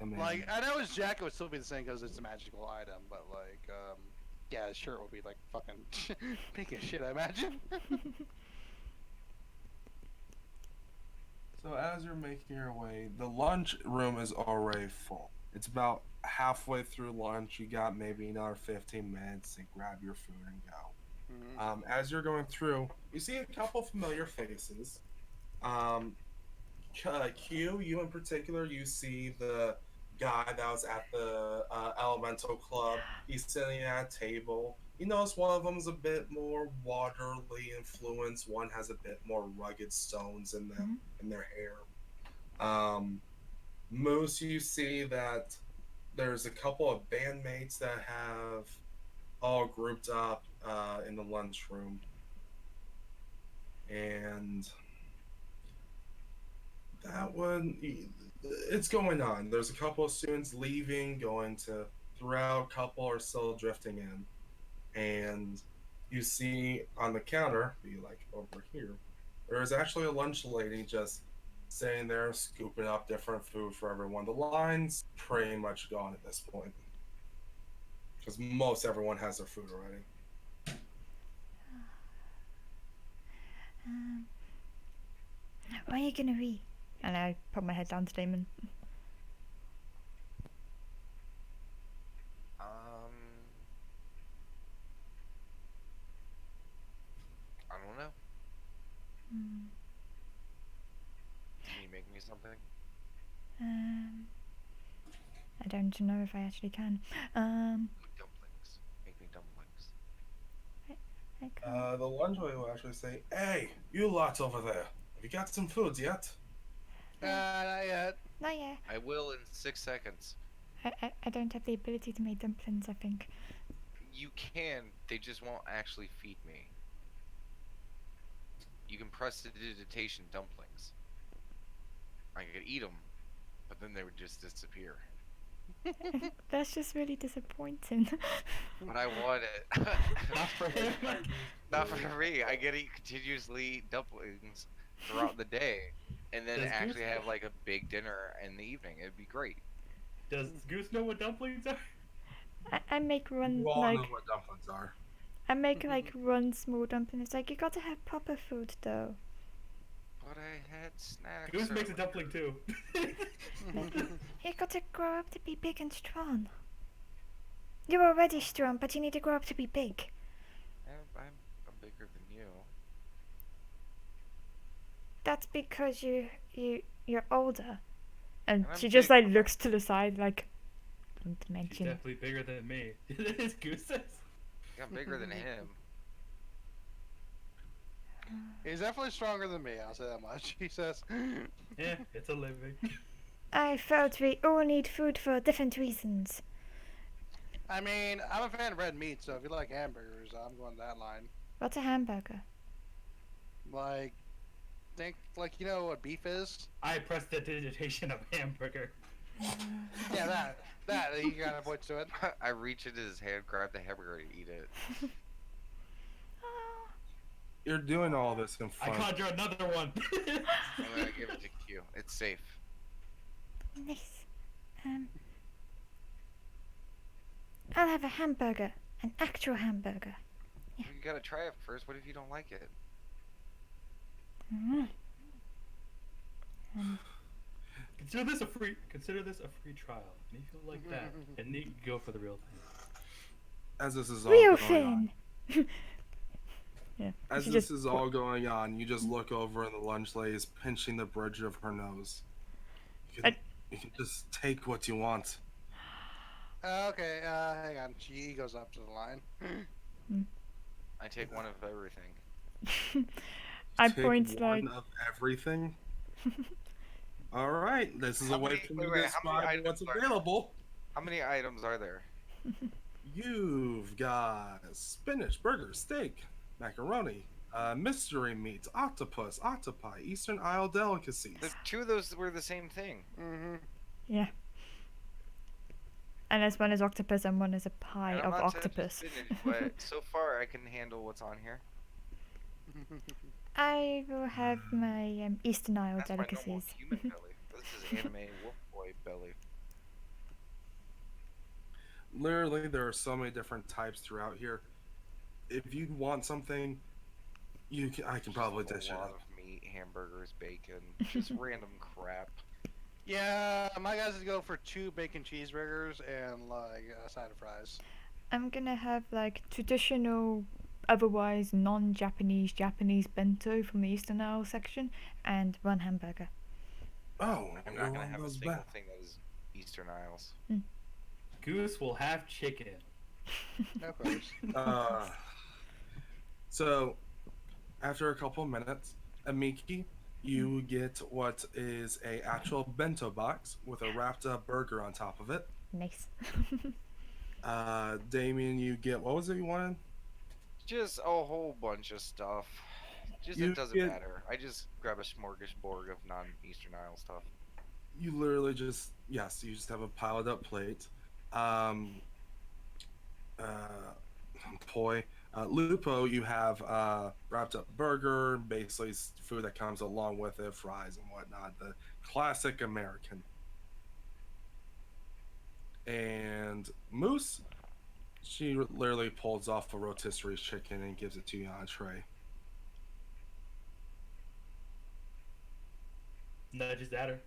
Amazing. Like, I know his jacket would still be the same because it's a magical item, but like, yeah, his shirt would be like fucking pink as shit, I imagine. So as you're making your way, the lunch room is already full. It's about halfway through lunch. You got maybe another 15 minutes to grab your food and go. Mhm. As you're going through, you see a couple familiar faces. Um, Q, you in particular, you see the guy that was at the Elemental Club. He's sitting at a table. You notice one of them is a bit more waterly influenced. One has a bit more rugged stones in them in their hair. Moose, you see that there's a couple of bandmates that have all grouped up in the lunchroom, and that one, it's going on. There's a couple of students leaving, going to throughout. A couple are still drifting in, and you see on the counter, be like over here, there is actually a lunch lady just sitting there scooping up different food for everyone. The line's pretty much gone at this point because most everyone has their food already. Um, what are you gonna be? And I put my head down to Damon. I don't know. Mm. Can you make me something? I don't know if I actually can. Dumplings. Make me dumplings. I can't. The lunch lady will actually say, "Hey, you lots over there. Have you got some foods yet?" Not yet. Not yet. I will in 6 seconds. I don't have the ability to make dumplings, I think. You can. They just won't actually feed me. You can prestidigitation dumplings. I could eat them, but then they would just disappear. That's just really disappointing. But I want it. Not for him. Not for me. I get to continuously eat dumplings throughout the day, and then Does actually Goose- have like a big dinner in the evening. It'd be great. Does Goose know what dumplings are? I make one You all like know what dumplings are. I make like one small dumpling. It's like you got to have proper food though. But I had snacks. Goose makes a earlier. dumpling too. You got to grow up to be big and strong. You're already strong, but you need to grow up to be big. I'm bigger than you. That's because you're older. And And she I'm just big. like looks to the side like, don't She's mention. definitely bigger than me. It's Goose says. I'm bigger than him. He's definitely stronger than me. I'll say that much. He says. Yeah, it's a living. I felt we all need food for different reasons. I mean, I'm a fan of red meat, so if you like hamburgers, I'm going that line. What's a hamburger? Like, think like you know what beef is? I pressed the digitation of hamburger. Yeah, that you gotta point to it. I reach into his hand, grab the hamburger, and eat it. Oh, You're doing all this in I front. conjure another one. I'm gonna give it to Q. It's safe. nice. I'll have a hamburger, an actual hamburger. You gotta try it first. What if you don't like it? Mm. Consider this a free trial. And if you like that, and you go for the real thing. As this is all Real going on, thing. Yeah. as she this just is all going on, you just look over and the lunch lady is pinching the bridge of her nose. You can just take what you want. Okay, hang on. He goes up to the line. I take one of everything. I Take point one like of everything. All right, this is How a way many- for me wait, to how many describe what's items are there? available. How many items are there? You've got spinach, burger, steak, macaroni, mystery meat, octopus, octopi, Eastern Isle delicacies. The two of those were the same thing. Mm-hmm. yeah. Unless one is octopus and one is a pie And I'm of not touching octopus. spinach, but so far I can handle what's on here. I will have my Eastern Isle That's my normal delicacies. human belly. This is anime wolf boy belly. Literally, there are so many different types throughout here. If you want something, I can probably Just dish a it lot up. of meat, hamburgers, bacon, just random crap. Yeah, my guys would go for 2 bacon cheeseburgers and like a side of fries. I'm gonna have like traditional, otherwise non-Japanese Japanese bento from the Eastern Isle section, and one hamburger. Oh, I'm you're not gonna one have of a those single bad. thing that is Eastern Isles. Goose will have chicken. Of course. So, after a couple minutes, Amiki, you get what is a actual bento box with a wrapped up burger on top of it. Nice. Damien, you get what was it you wanted? Just a whole bunch of stuff. Just You it doesn't get- matter. I just grab a smorgasbord of non-Eastern Isle stuff. You literally just you just have a piled up plate. Poi. Lupo, you have wrapped up burger, basically food that comes along with it, fries and whatnot, the classic American. And Moose, she literally pulls off a rotisserie chicken and gives it to you on a tray. Nudges at her.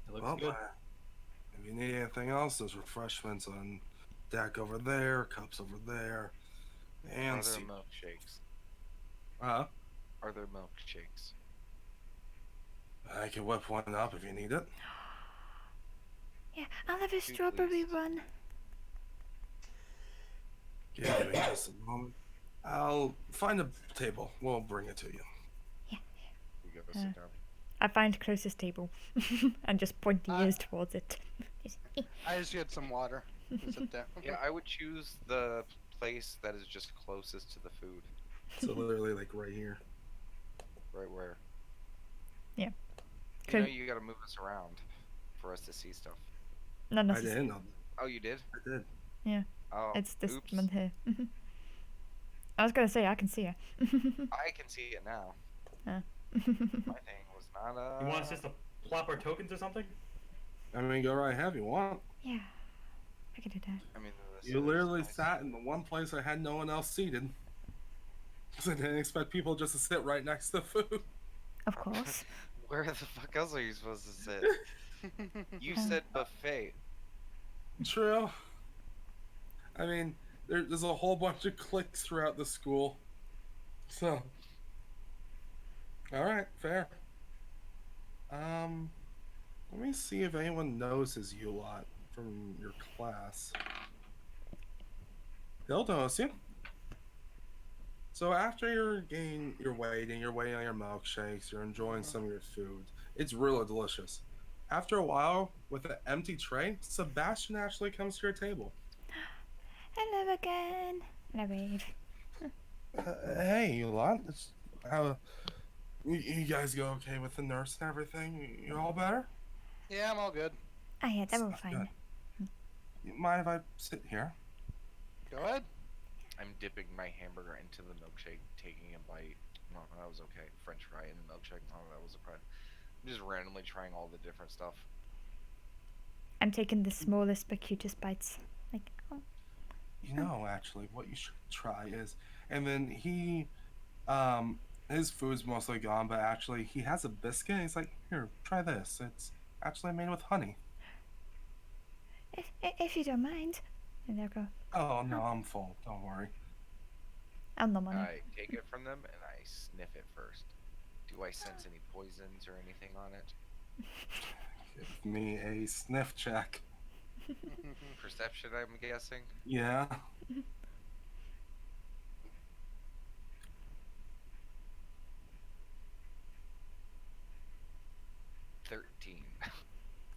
It looks Well, good. if you need anything else, there's refreshments on deck over there, cups over there, and Are there milkshakes? Are there milkshakes? I can whip one up if you need it. Yeah, I'll have a Two, strawberry please. one. Give me just a moment. I'll find a table. We'll bring it to you. We go sit down. I find closest table and just point the I- ears towards it. I just get some water. and sit down. Yeah, I would choose the place that is just closest to the food. So literally, like right here. Right where? Yeah. You know, Cool. you gotta move us around for us to see stuff. Not I necessarily. didn't know. Oh, you did? I did. Yeah. Oh, It's this oops. one here. I was gonna say I can see her. I can see it now. Uh. My thing was not You want us just to plop our tokens or something? I mean, go right ahead if you want. Yeah. I can do that. I mean, this You is literally nice. sat in the one place I had no one else seated. So I didn't expect people just to sit right next to the food. Of course. Where the fuck else are you supposed to sit? You Um, said buffet. True. I mean, there's a whole bunch of cliques throughout the school. So, all right, fair. Um, let me see if anyone knows his you lot from your class. They'll notice you. So after you're waiting on your milkshakes, you're enjoying some of your food. It's really delicious. After a while, with an empty tray, Sebastian actually comes to your table. Hello again. And I wave. Hey, you lot. How you guys go okay with the nurse and everything? You all better? Yeah, I'm all good. Ah, yeah, that will Good. fine. You mind if I sit here? Go ahead. I'm dipping my hamburger into the milkshake, taking a bite. No, that was okay. French fry in the milkshake. Oh, that was a crime. I'm just randomly trying all the different stuff. I'm taking the smallest but cutest bites. Like, oh, You know, actually, what you should try is, and then his food's mostly gone, but actually, he has a biscuit. He's like, here, try this. It's actually made with honey. if you don't mind. And they'll go, Oh no, I'm full. Don't worry. I'll nom on it. I take it from them and I sniff it first. Do I sense any poisons or anything on it? Give me a sniff check. Perception, I'm guessing. Yeah. $13.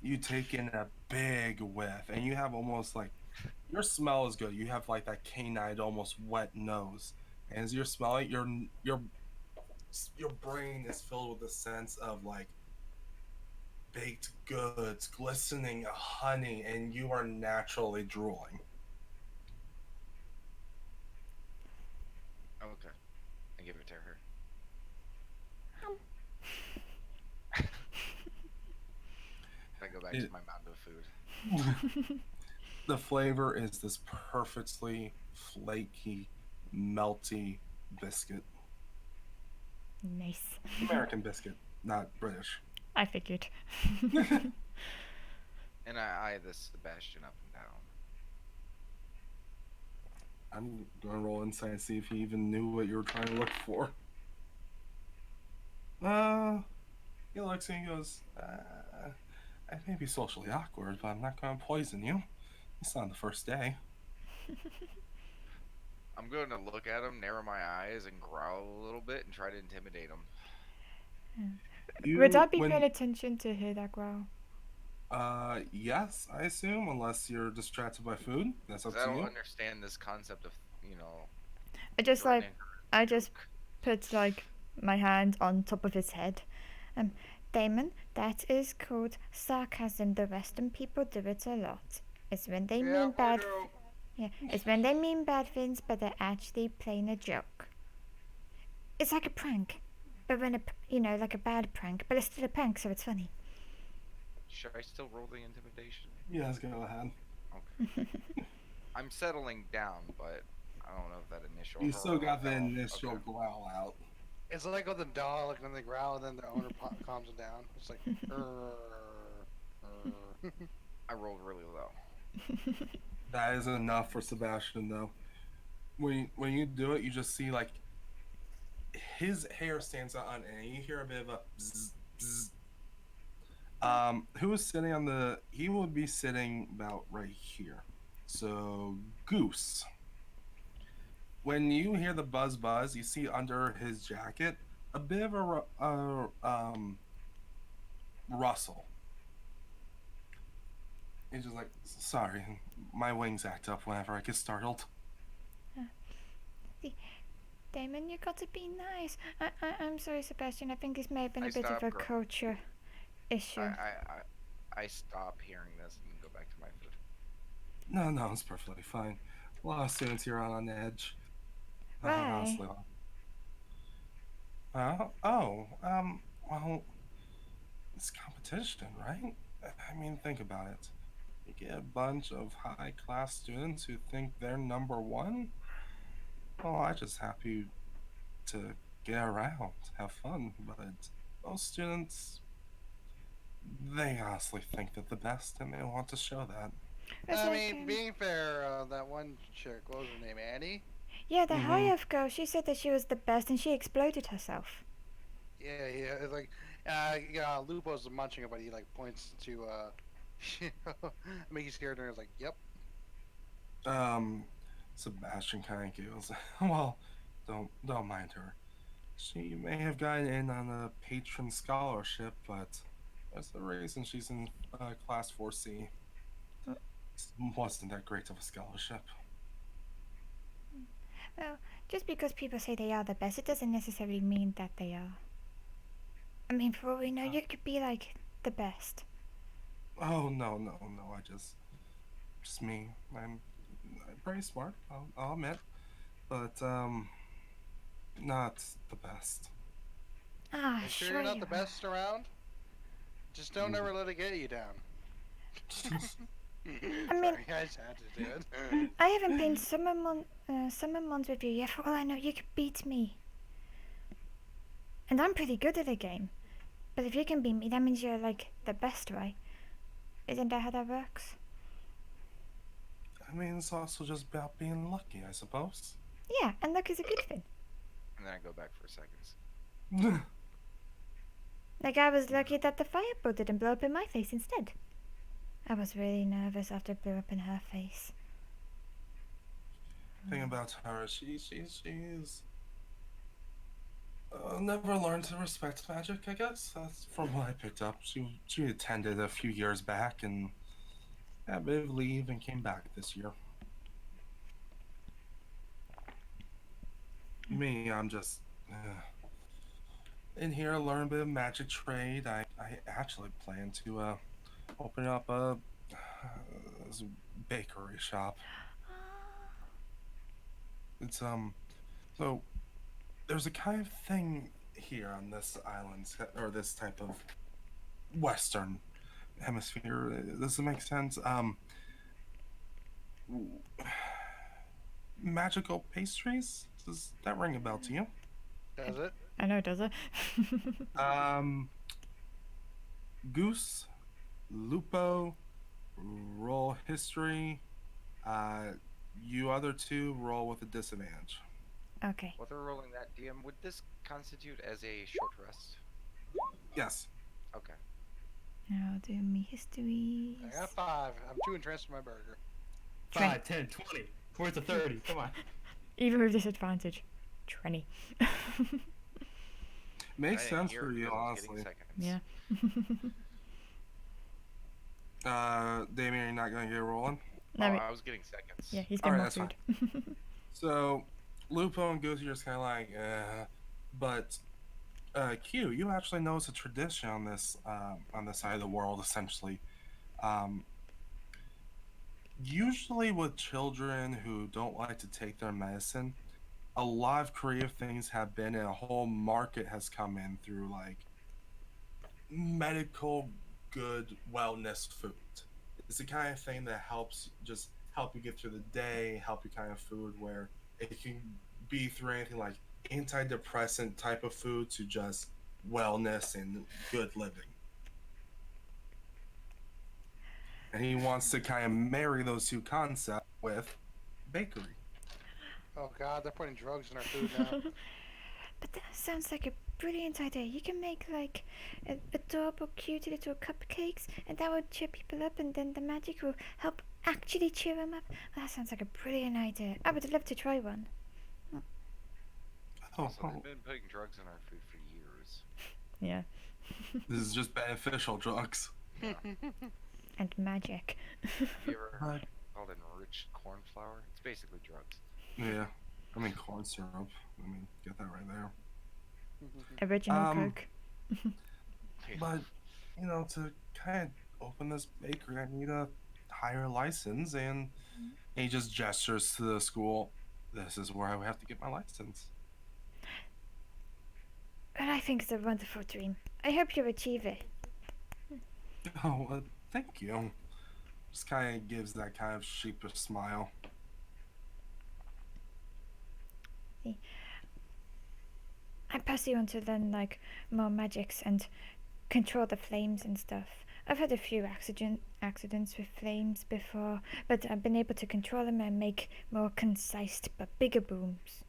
You take in a big whiff, and you have almost like your smell is good. You have like that canine, almost wet nose, and as you're smelling, your brain is filled with a sense of like baked goods, glistening honey, and you are naturally drooling. Okay. I give it to her. I go back to my mountain of food. The flavor is this perfectly flaky, melty biscuit. Nice. American biscuit, not British. I figured. And I eye this Sebastian up and down. I'm gonna roll insight and see if he even knew what you were trying to look for. He looks and he goes, I may be socially awkward, but I'm not gonna poison you. It's not the first day. I'm going to look at him, narrow my eyes, and growl a little bit and try to intimidate him. Would I be paying attention to hear that growl? Yes, I assume, unless you're distracted by food. That's up 'Cause I to don't you. understand this concept of, I just threatening her I with a just joke. put like my hand on top of his head. Damon, that is called sarcasm. The Western people do it a lot. It's when they mean bad. Yeah, it's when they mean bad things, but they're actually playing a joke. It's like a prank, but when like a bad prank, but it's still a prank, so it's funny. Should I still roll the intimidation? Yes, go ahead. Okay. I'm settling down, but I don't know if that initial. You still got the growl- initial okay. growl out. It's like with the dog, like when they growl, and then the owner calms it down. It's like, I rolled really low. That is enough for Sebastian, though. When you do it, you just see like his hair stands out on end. You hear a bit of a bzz, bzz. Who is sitting on the? He would be sitting about right here. So Goose. When you hear the buzz buzz, you see under his jacket a bit of a rustle. He's just like, sorry, my wings act up whenever I get startled. Damon, you got to be nice. I'm sorry, Sebastian. I think this may have been I a bit of stopped a gr- culture issue. I stop hearing this and go back to my food. No, it's perfectly fine. A lot of students here are on edge. Why? Honestly. Well, it's competition, right? I mean, think about it. You get a bunch of high-class students who think they're number one. Well, I just happy to get around, have fun, but most students, they honestly think they're the best and they want to show that. It's I like, mean, being fair, that one chick, what was her name, Annie? yeah, the Mhm. high-up girl, she said that she was the best and she exploded herself. Yeah, it's like, Lupo's munching it, but he like points to, you know, Mickey's character and is like, "Yep." Sebastian kind of giggles. Well, don't mind her. She may have gotten in on a patron scholarship, but there's a reason she's in class 4C. Wasn't that great of a scholarship. Well, just because people say they are the best, it doesn't necessarily mean that they are. I mean, for all we know, you could be like the best. Oh no, I just me. I'm pretty smart, I'll admit, but not the best. Ah, You sure sure you're not you the are. best around? Just don't ever let it get you down. I mean- Sorry, I just had to do it. I haven't played summer months with you yet. For all I know, you could beat me. And I'm pretty good at the game. But if you can beat me, that means you're like the best, right? Isn't that how that works? I mean, it's also just about being lucky, I suppose. Yeah, and luck is a good thing. And then I go back for seconds. Like I was lucky that the fireball didn't blow up in my face instead. I was really nervous after it blew up in her face. Thing about her, she's never learned to respect magic, I guess. That's from what I picked up. She attended a few years back and had a bit of leave and came back this year. Me, I'm just in here, learn a bit of magic trade. I actually plan to open up a bakery shop. It's so there's a kind of thing here on this island, or this type of Western hemisphere. Does it make sense? Magical pastries. Does that ring a bell to you? Does it? I know, does it? Goose, Lupo, roll history. You other two roll with a disadvantage. Okay. While they're rolling that, DM, would this constitute as a short rest? Yes. Okay. Now do me histories. I got 5. I'm too interested in my burger. 5, 10, 20. Where's the 30? Come on. Even with disadvantage. 20. Makes I didn't sense hear for it you, because I was getting honestly. Yeah. Damien, you're not gonna get rolling. No, I was getting seconds. yeah, he's Alright, getting more that's food. So, Lupo and Goose are just kind of like, but Q, you actually know it's a tradition on this side of the world, essentially. Usually with children who don't like to take their medicine, a lot of creative things have been, and a whole market has come in through like medical good wellness food. It's the kind of thing that helps just help you get through the day, help you kind of food where it can be through anything like antidepressant type of food to just wellness and good living. And he wants to kind of marry those two concepts with bakery. Oh god, they're putting drugs in our food now. But that sounds like a brilliant idea. You can make like adorable, cute little cupcakes, and that would cheer people up, and then the magic will help actually cheer them up. That sounds like a brilliant idea. I would love to try one. Also, they've been putting drugs in our food for years. Yeah. This is just beneficial drugs. And magic. Have you ever heard called enriched corn flour? It's basically drugs. Yeah. I mean, corn syrup. I mean, get that right there. Original Um, Coke. but to kind of open this bakery, I need a higher license, and he just gestures to the school. This is where I would have to get my license. And I think it's a wonderful dream. I hope you achieve it. Oh, thank you. Just kind of gives that kind of sheepish smile. I pass you on to then like more magics and control the flames and stuff. I've had a few accidents with flames before, but I've been able to control them and make more concise but bigger booms.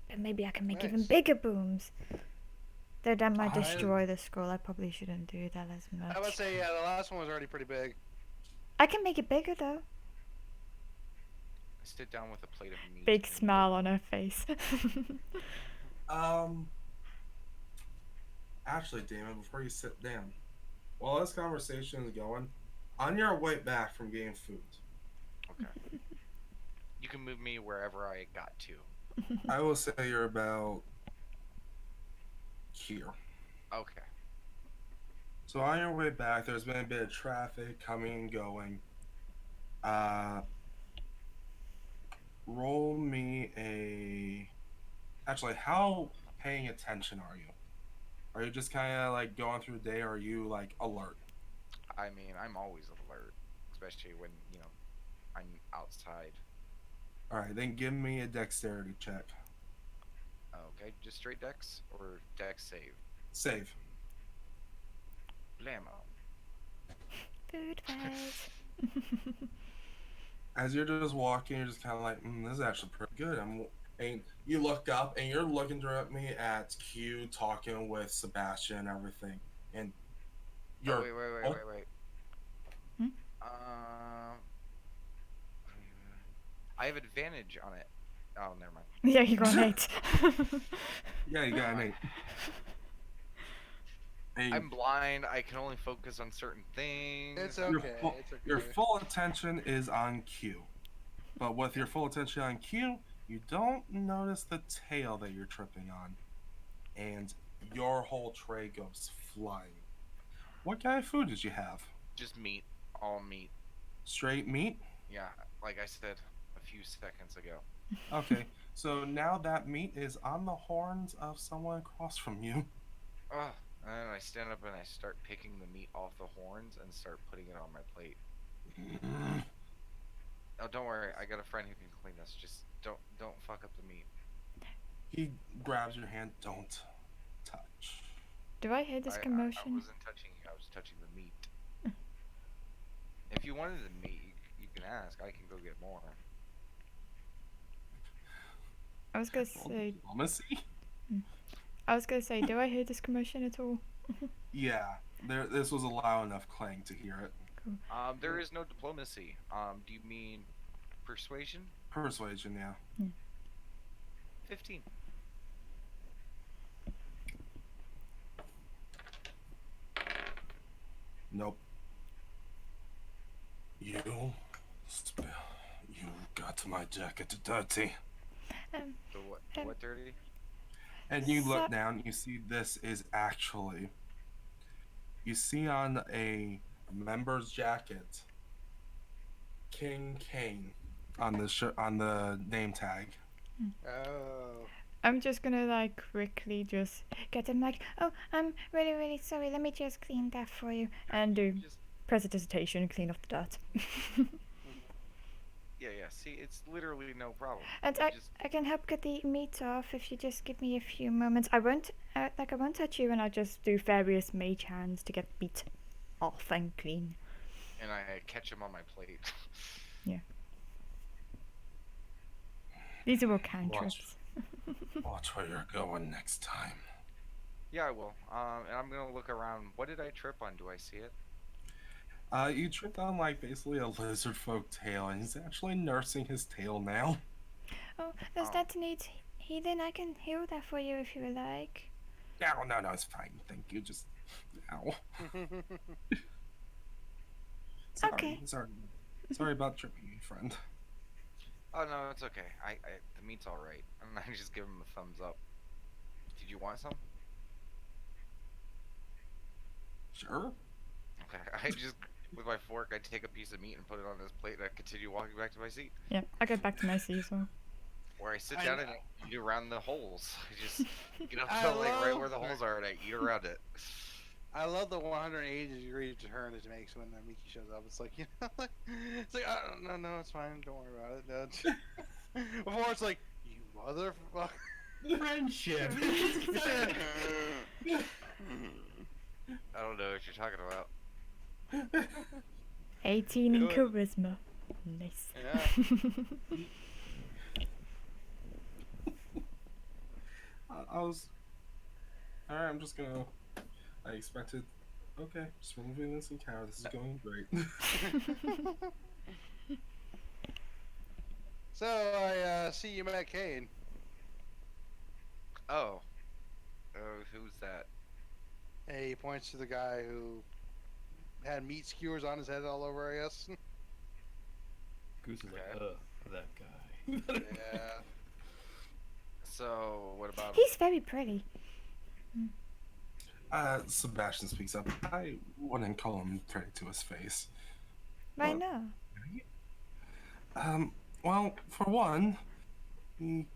But maybe I can make even Nice. bigger booms. Though that might I- destroy the scroll. I probably shouldn't do that as much. I would say, yeah, the last one was already pretty big. I can make it bigger though. Sit down with a plate of meat. Big and smile on her face. Um, actually, Damon, before you sit down, while this conversation is going, on your way back from getting food, Okay. You can move me wherever I got to. I will say you're about here. Okay. So on your way back, there's been a bit of traffic coming and going. Roll me a. Actually, how paying attention are you? Are you just kind of like going through the day, or are you like alert? I mean, I'm always alert, especially when, I'm outside. All right, then give me a dexterity check. Okay, just straight dex or dex save? Save. Blammo. Food fight. As you're just walking, you're just kind of like, this is actually pretty good. And you look up, and you're looking directly at Q talking with Sebastian and everything. And you're Oh, wait. Hmm? I have advantage on it. Oh, never mind. Yeah, you got it. yeah, you got an 8. And I'm blind. I can only focus on certain things. It's your okay. full- It's okay. Your full attention is on Q. But with your full attention on Q, you don't notice the tail that you're tripping on. And your whole tray goes flying. What kind of food did you have? Just meat. All meat. Straight meat? Yeah, like I said a few seconds ago. Okay, so now that meat is on the horns of someone across from you. Ugh. And I stand up and I start picking the meat off the horns and start putting it on my plate. Oh, don't worry. I got a friend who can clean this. Just don't fuck up the meat. He grabs your hand. Don't touch. Do I hear this I commotion? wasn't touching you. I was touching the meat. If you wanted the meat, you can ask. I can go get more. I was gonna Roll say. diplomacy? Do I hear this commotion at all? Yeah, this was a loud enough clang to hear it. There is no diplomacy. Do you mean persuasion? Persuasion, yeah. 15. Nope. You got my jacket dirty. So what dirty? And you So- look down, you see this is actually. You see on a member's jacket, King Kane, on the name tag. Oh. I'm just gonna like quickly just get him like, oh, I'm really, really sorry. Let me just clean that for you and do Just prestidigitation, clean off the dirt. yeah. See, it's literally no problem. And You just I can help get the meat off if you just give me a few moments. I won't touch you, and I'll just do various mage hands to get meat off and clean. and I catch him on my plate. These are all cantrips. Watch where you're going next time. Yeah, I will. And I'm gonna look around. What did I trip on? Do I see it? You tripped on like basically a lizard folk tail, and he's actually nursing his tail now. Oh, does Oh. that need healing? I can heal that for you if you would like. No, it's fine. Thank you. Just ow. Sorry, Okay. sorry about tripping you, friend. Oh no, it's okay. The meat's all right. And I just give him a thumbs up. Did you want some? Sure. Okay. I just with my fork, I take a piece of meat and put it on his plate, and I continue walking back to my seat, Yeah, I go back to my seat as well. where I sit I, down and I eat around the holes. I just get up I to like right where love the holes are, and I eat around it. I love the 180-degree turn it makes when Mickey shows up. It's like it's like no, it's fine. Don't worry about it. No. Before it's like you motherfucker. Friendship. I don't know what you're talking about. 18 in Do it. charisma. Nice. Yeah. I was. Alright, I'm just gonna. I expected. Okay, just removing this encounter. This is going great. So I see you met Kane. Oh, who's that? And he points to the guy who had meat skewers on his head all over, I guess. Goose is like, Okay. that guy. Yeah. So what about? He's very pretty. Sebastian speaks up. I wouldn't call him pretty to his face. Why Well, not? Well, for one, he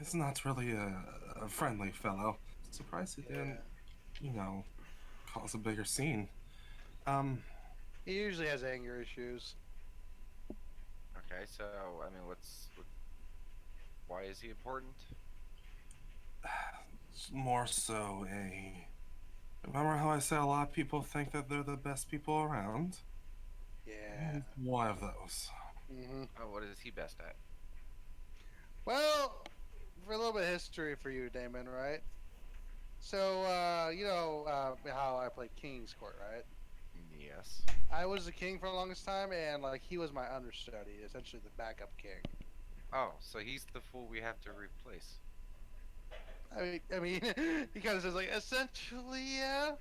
is not really a friendly fellow. Surprised he didn't, cause a bigger scene. He usually has anger issues. Okay, so I mean, why is he important? It's more so a. Remember how I said a lot of people think that they're the best people around? Yeah. He's one of those. Oh, what is he best at? Well, for a little bit of history for you, Damon, right? So, you know how I played King's Court, right? Yes. I was the king for the longest time, and like he was my understudy, essentially the backup king. Oh, so he's the fool we have to replace. I mean, he kind of says like essentially, yeah.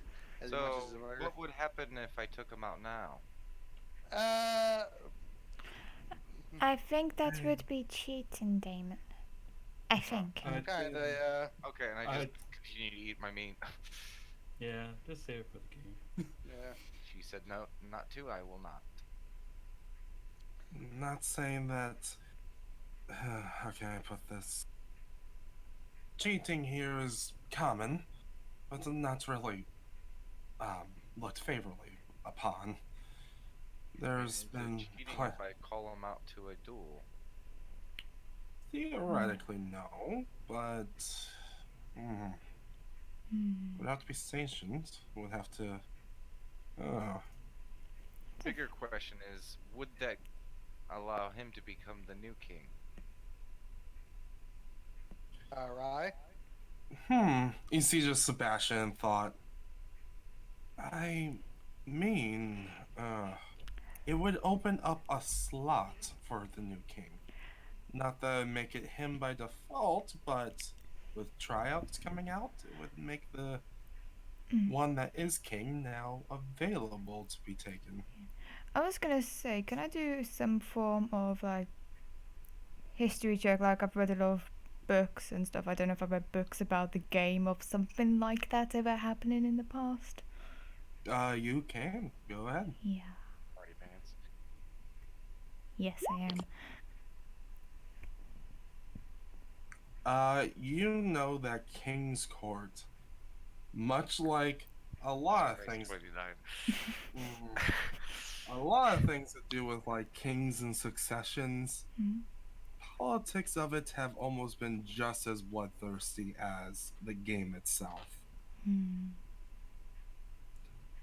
As he So munches his burger. what would happen if I took him out now? I think that would be cheating, Damon. I think. I'd Kind say- of, Okay, and I just continue to eat my meat. Yeah, just save it for the game. yeah. She said no, not to. I will not. Not saying that. How can I put this? Cheating here is common, but not really looked favorably upon. There's Is it been cheating if I call him out to a duel. theoretically no, but would have to be sanctioned. Would have to. Bigger question is, would that allow him to become the new king? Alright. You see, just Sebastian thought. I mean, it would open up a slot for the new king. Not that make it him by default, but with tryouts coming out, it would make the one that is king now available to be taken. I was gonna say, can I do some form of like history check? Like I've read a lot of books and stuff. I don't know if I've read books about the game of something like that ever happening in the past. You can go ahead. Yeah. Party pants. Yes, I am. You know that King's Court, much like a lot of things, 29. a lot of things that do with like kings and successions, politics of it have almost been just as bloodthirsty as the game itself.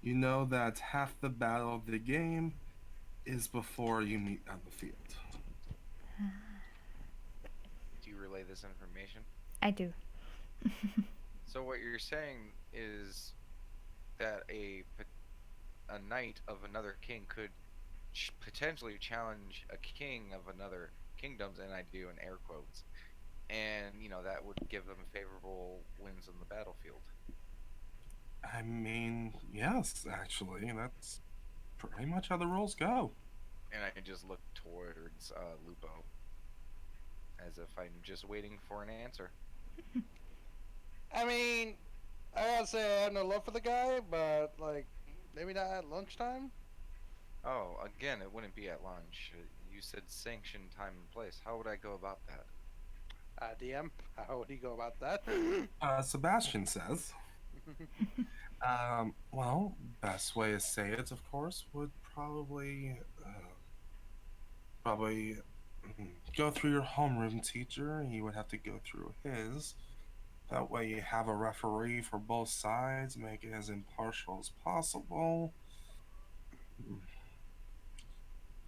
You know that half the battle of the game is before you meet on the field. Do you relay this information? I do. So what you're saying is that a knight of another king could potentially challenge a king of another kingdoms, and I do in air quotes, and that would give them favorable wins on the battlefield. I mean, yes, actually, that's pretty much how the rules go. And I just look towards Lupo. as if I'm just waiting for an answer. I mean, I gotta say I have no love for the guy, but like maybe not at lunchtime. Oh, again, it wouldn't be at lunch. You said sanctioned time and place. How would I go about that? DM, how would he go about that? Sebastian says, well, best way to say it, of course, would probably go through your homeroom teacher. He would have to go through his. That way, you have a referee for both sides, make it as impartial as possible.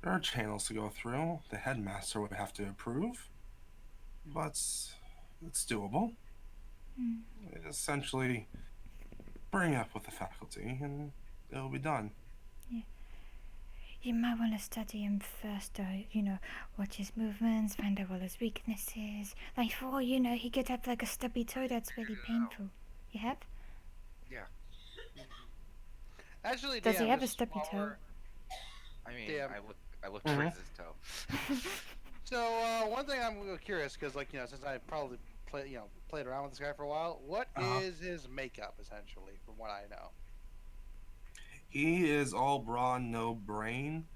There are channels to go through. The headmaster would have to approve, but it's doable. Essentially, bring up with the faculty, and it'll be done. You might want to study him first, though. Watch his movements, find out all his weaknesses. Like, for all you know, he could have like a stubby toe that's really painful. You have? Yeah. Actually, Does he DM, have a just stubby while toe? we're- I mean, Damn. I look Mhm. towards his toe. So one thing I'm curious because like since I probably played around with this guy for a while, what is his makeup essentially from what I know? He is all brawn, no brain,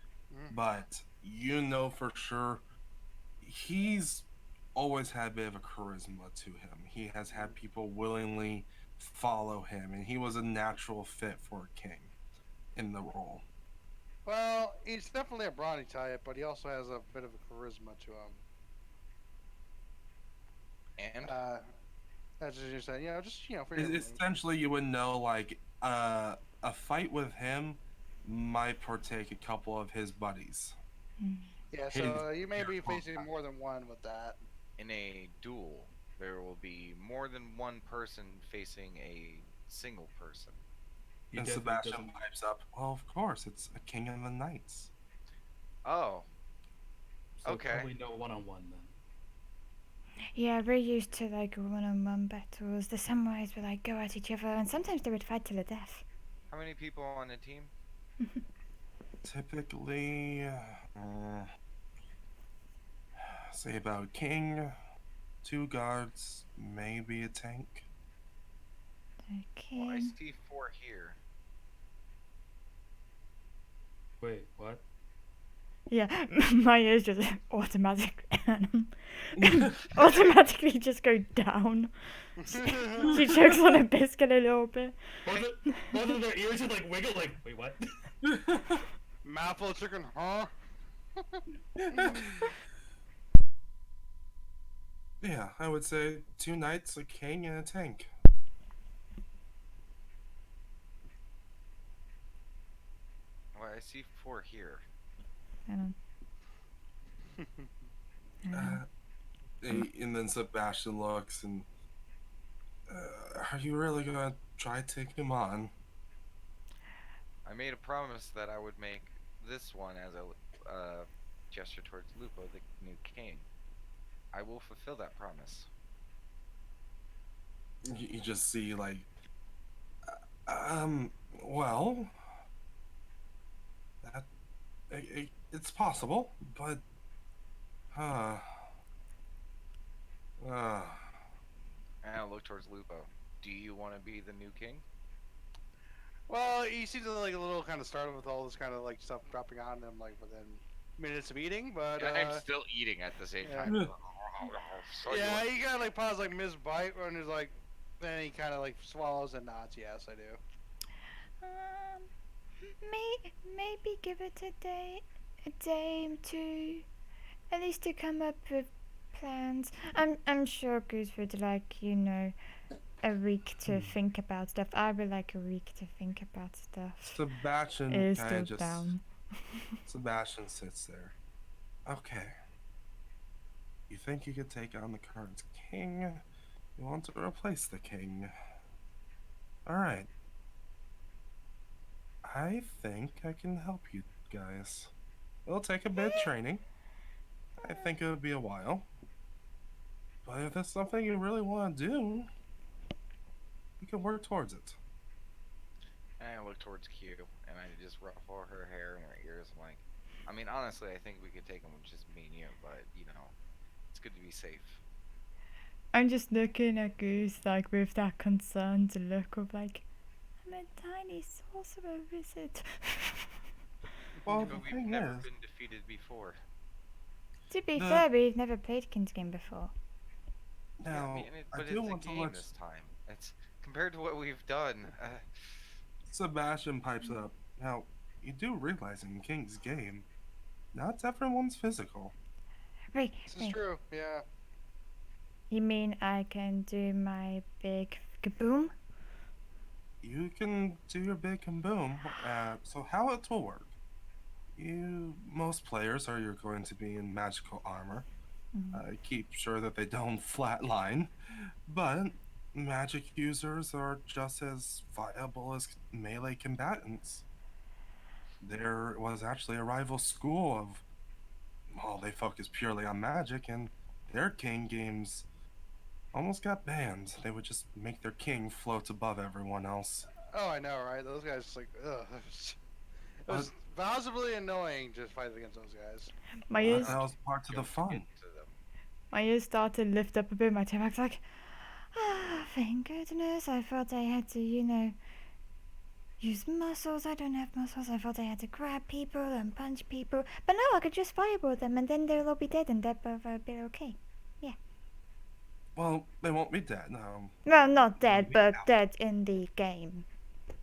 but you know for sure he's always had a bit of a charisma to him. He has had people willingly follow him, and he was a natural fit for a king in the role. Well, he's definitely a brawny type, but he also has a bit of a charisma to him. And That's just you're saying, for your Essentially, you would know like a fight with him might partake a couple of his buddies. yeah, his- so you may be facing more than one with that. in a duel, there will be more than one person facing a single person. He And definitely Sebastian doesn't- pipes up. Well, of course, it's a king of the knights. Oh, So Okay. probably no one-on-one then. Yeah, we're used to like one-on-one battles. The samurais would like go at each other, and sometimes they would fight to the death. how many people on the team? Typically, say about king, 2 guards, maybe a tank. Okay. Well, I see 4 here. Wait, what? Yeah, my ears just automatically just go down. She chokes on a biscuit a little bit. Both of their ears would like wiggle like, wait, what? Mouthful of chicken, huh? Yeah, I would say 2 knights, a king, and a tank. Well, I see 4 here. Hang on. And then Sebastian looks and, are you really gonna try to take him on? I made a promise that I would make this one as a gesture towards Lupo, the new king. I will fulfill that promise. You just see like, well, that it's possible, but, And I'll look towards Lupo. Do you want to be the new king? Well, he seems like a little kind of startled with all this kind of like stuff dropping on him like within minutes of eating, but I'm still eating at the same yeah. time. So you yeah, want- he kind of like paused like mid bite and he's like, then he kind of like swallows and nods. Yes, I do. Maybe give it a day, two, at least to come up with plans. I'm sure Goose would like a week to think about stuff. I would like a week to think about stuff. Sebastian Is kind still of just down. Sebastian sits there. Okay. You think you could take on the current king? You want to replace the king? All right. I think I can help you guys. It'll take a bit of training. I think it'll be a while. But if it's something you really want to do, we can work towards it. And I look towards Q, and I just ruffle her hair and her ears. I'm like, I mean, honestly, I think we could take him with just me and you, but It's good to be safe. I'm just looking at Goose like with that concerned look of like, I'm a tiny sorcerer wizard. Well, But the we've thing never is, been defeated before. To be the fair, we've never played King's Game before. Yeah, I now mean, I but do it's a want to game let this time. It's compared to what we've done. Sebastian pipes up. Now, you do realize in King's Game, not everyone's physical. Wait, This is wait. true. Yeah. You mean I can do my big kaboom? You can do your big and boom. So how it will work? Most players you're going to be in magical armor. Keep sure that they don't flatline, but magic users are just as viable as melee combatants. There was actually a rival school of, well, they focus purely on magic, and their king games almost got banned. They would just make their king float above everyone else. Oh, I know, right? Those guys just like, ugh. It was visibly annoying just fighting against those guys. My Well, ears, that was part of the Don't fun. get to them. my ears start to lift up a bit. My tailback's like, thank goodness. I thought I had to, use muscles. I don't have muscles. I thought I had to grab people and punch people. But no, I could just fireball them and then they'll all be dead and that will be okay. Well, they won't be dead. Well, not dead, Maybe but out. dead in the game.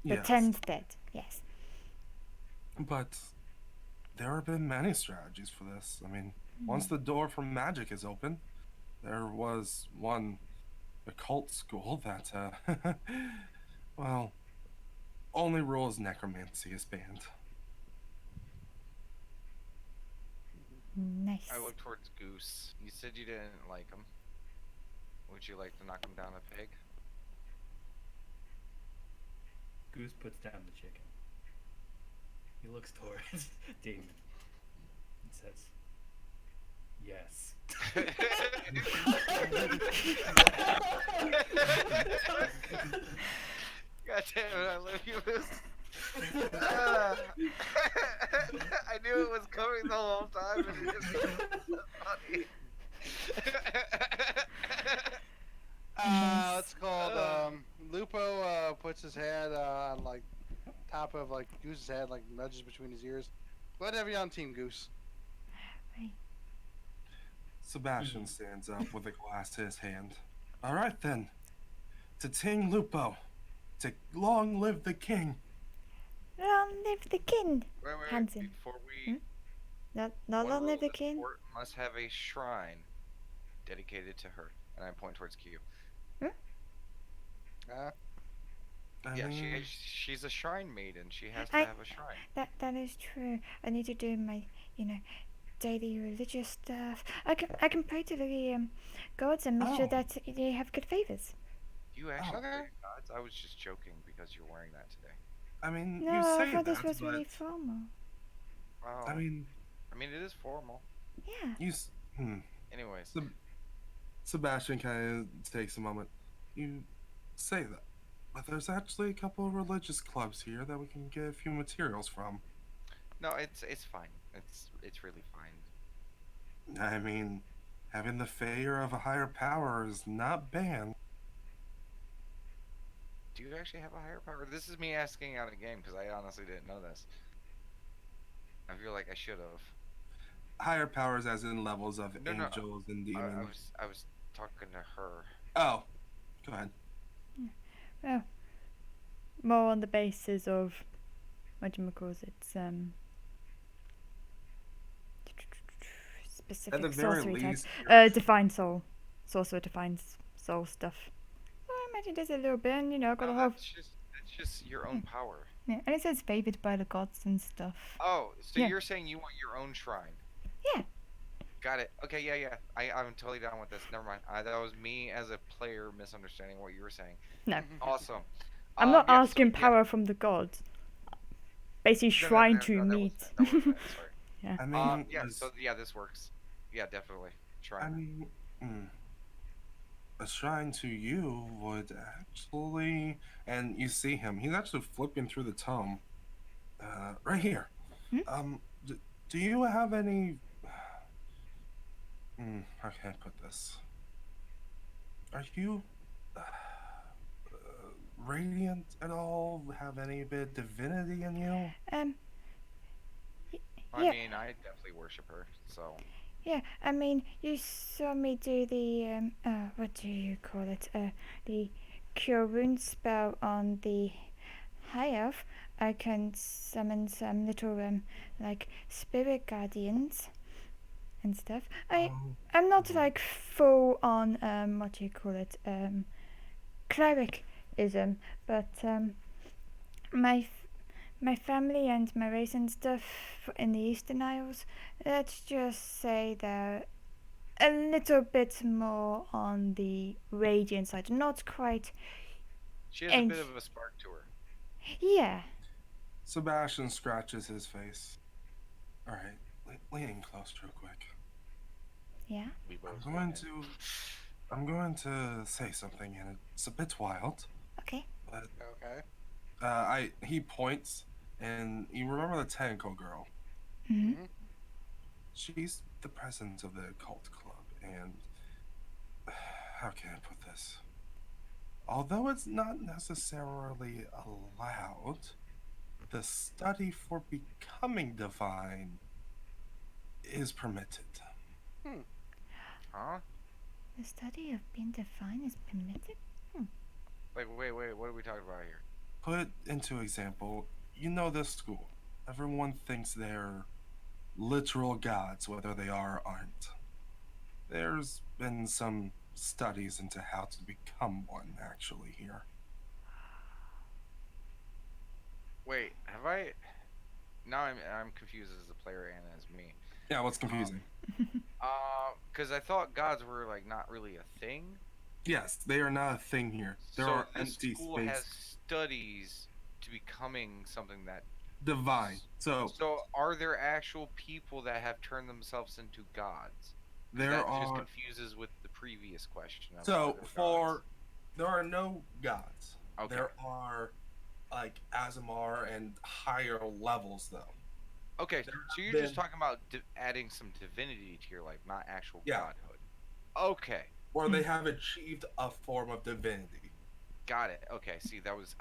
Yes, Pretend dead, yes. but there have been many strategies for this. I mean, once the door for magic is open, there was one occult school that, well, only rule is necromancy is banned. Nice. I look towards Goose. You said you didn't like him. Would you like to knock him down a peg? Goose puts down the chicken. He looks towards Damon and says, "Yes." God damn it, I love you, Goose. Ah. I knew it was coming the whole time. And it was funny. It's called Lupo puts his head on like top of like Goose's head, like nudges between his ears. Glad to have you on team, Goose. Sebastian stands up with a glass to his hand. All right then, to Ting Lupo, to long live the king. Long live the king. Wait, Handsome. before we... Not one long rule live the of the king. fort must have a shrine dedicated to her. And I point towards Q. I Yeah, mean, she's a shrine maiden. She has to I- have a shrine. That is true. I need to do my, daily religious stuff. I can pray to the gods and make sure Oh. that they have good favors. You actually Okay. pray to gods? I was just joking because you're wearing that today. I mean, No, you I say thought that, this was but really formal. Oh, I mean, it is formal. Yeah. Anyways, Sebastian kind of takes a moment. You say that, but there's actually a couple of religious clubs here that we can get a few materials from. no, it's fine. It's really fine. I mean, having the failure of a higher power is not banned. Do you actually have a higher power? This is me asking out a game because I honestly didn't know this. I feel like I should have. Higher powers, as in levels of No, no, angels and I demons. was talking to her. Oh, go ahead. Well, more on the basis of whatchamacallit, specific At the very sorcery least, types. Define soul. Sorcerer defines soul stuff. Well, I imagine there's a little bit, and, gotta No, have. that's just your own power. Yeah, and it says favored by the gods and stuff. Oh, so Yeah. you're saying you want your own shrine? Yeah. Got it. Okay, yeah. I'm totally down with this. Never mind. That was me as a player misunderstanding what you were saying. No. Awesome. I'm not Yeah, so, asking yeah. power from the gods. Basically, shrine to that meet. wasn't it, sorry. Yeah. I mean, Yeah. So yeah, this works. Yeah, definitely. I Shrine. mean, a shrine to you would actually, and you see him. He's actually flipping through the tome. Right here. Hmm? Do you have any? How can I put this? Are you radiant at all? Have any bit of divinity in you? Um, I yeah, mean, I definitely worship her. So yeah. I mean, you saw me do the what do you call it? The cure wounds spell on the high elf. I can summon some little like spirit guardians and stuff. I'm not Mhm. like full on what do you call it? Clericism, but my my family and my race and stuff in the Eastern Isles, let's just say they're a little bit more on the radiant side. Not quite she has a bit ancient. of a spark to her. Yeah. Sebastian scratches his face. All right, lean in close real quick. Yeah. We I'm both going lean to say something, and it's a bit wild, Okay. but Okay. he points, and you remember the tentacle girl? Mhm. Mm-hmm. She's the president of the cult club, and how can I put this? Although it's not necessarily allowed, the study for becoming divine is permitted. Hmm. Huh? The study of being divine is permitted. Like, wait. What are we talking about here? Put into example, you know this school. Everyone thinks they're literal gods, whether they are or aren't. There's been some studies into how to become one, actually, here. Wait, have I? Now I'm confused as a player and as me. Yeah, what's Um, confusing? because I thought gods were like not really a thing. Yes, they are not a thing here. There So are this empty school has space. studies to becoming something that. Divine. So So are there actual people that have turned themselves into gods? Because there that just are confuses with the previous question of are so there gods? for there are no gods. Okay. There are like Azamar and higher levels though. Okay, There so have you're just been talking about adding some divinity to your life, not actual yeah, godhood. Okay, or they have achieved a form of divinity. got it. Okay, see, I was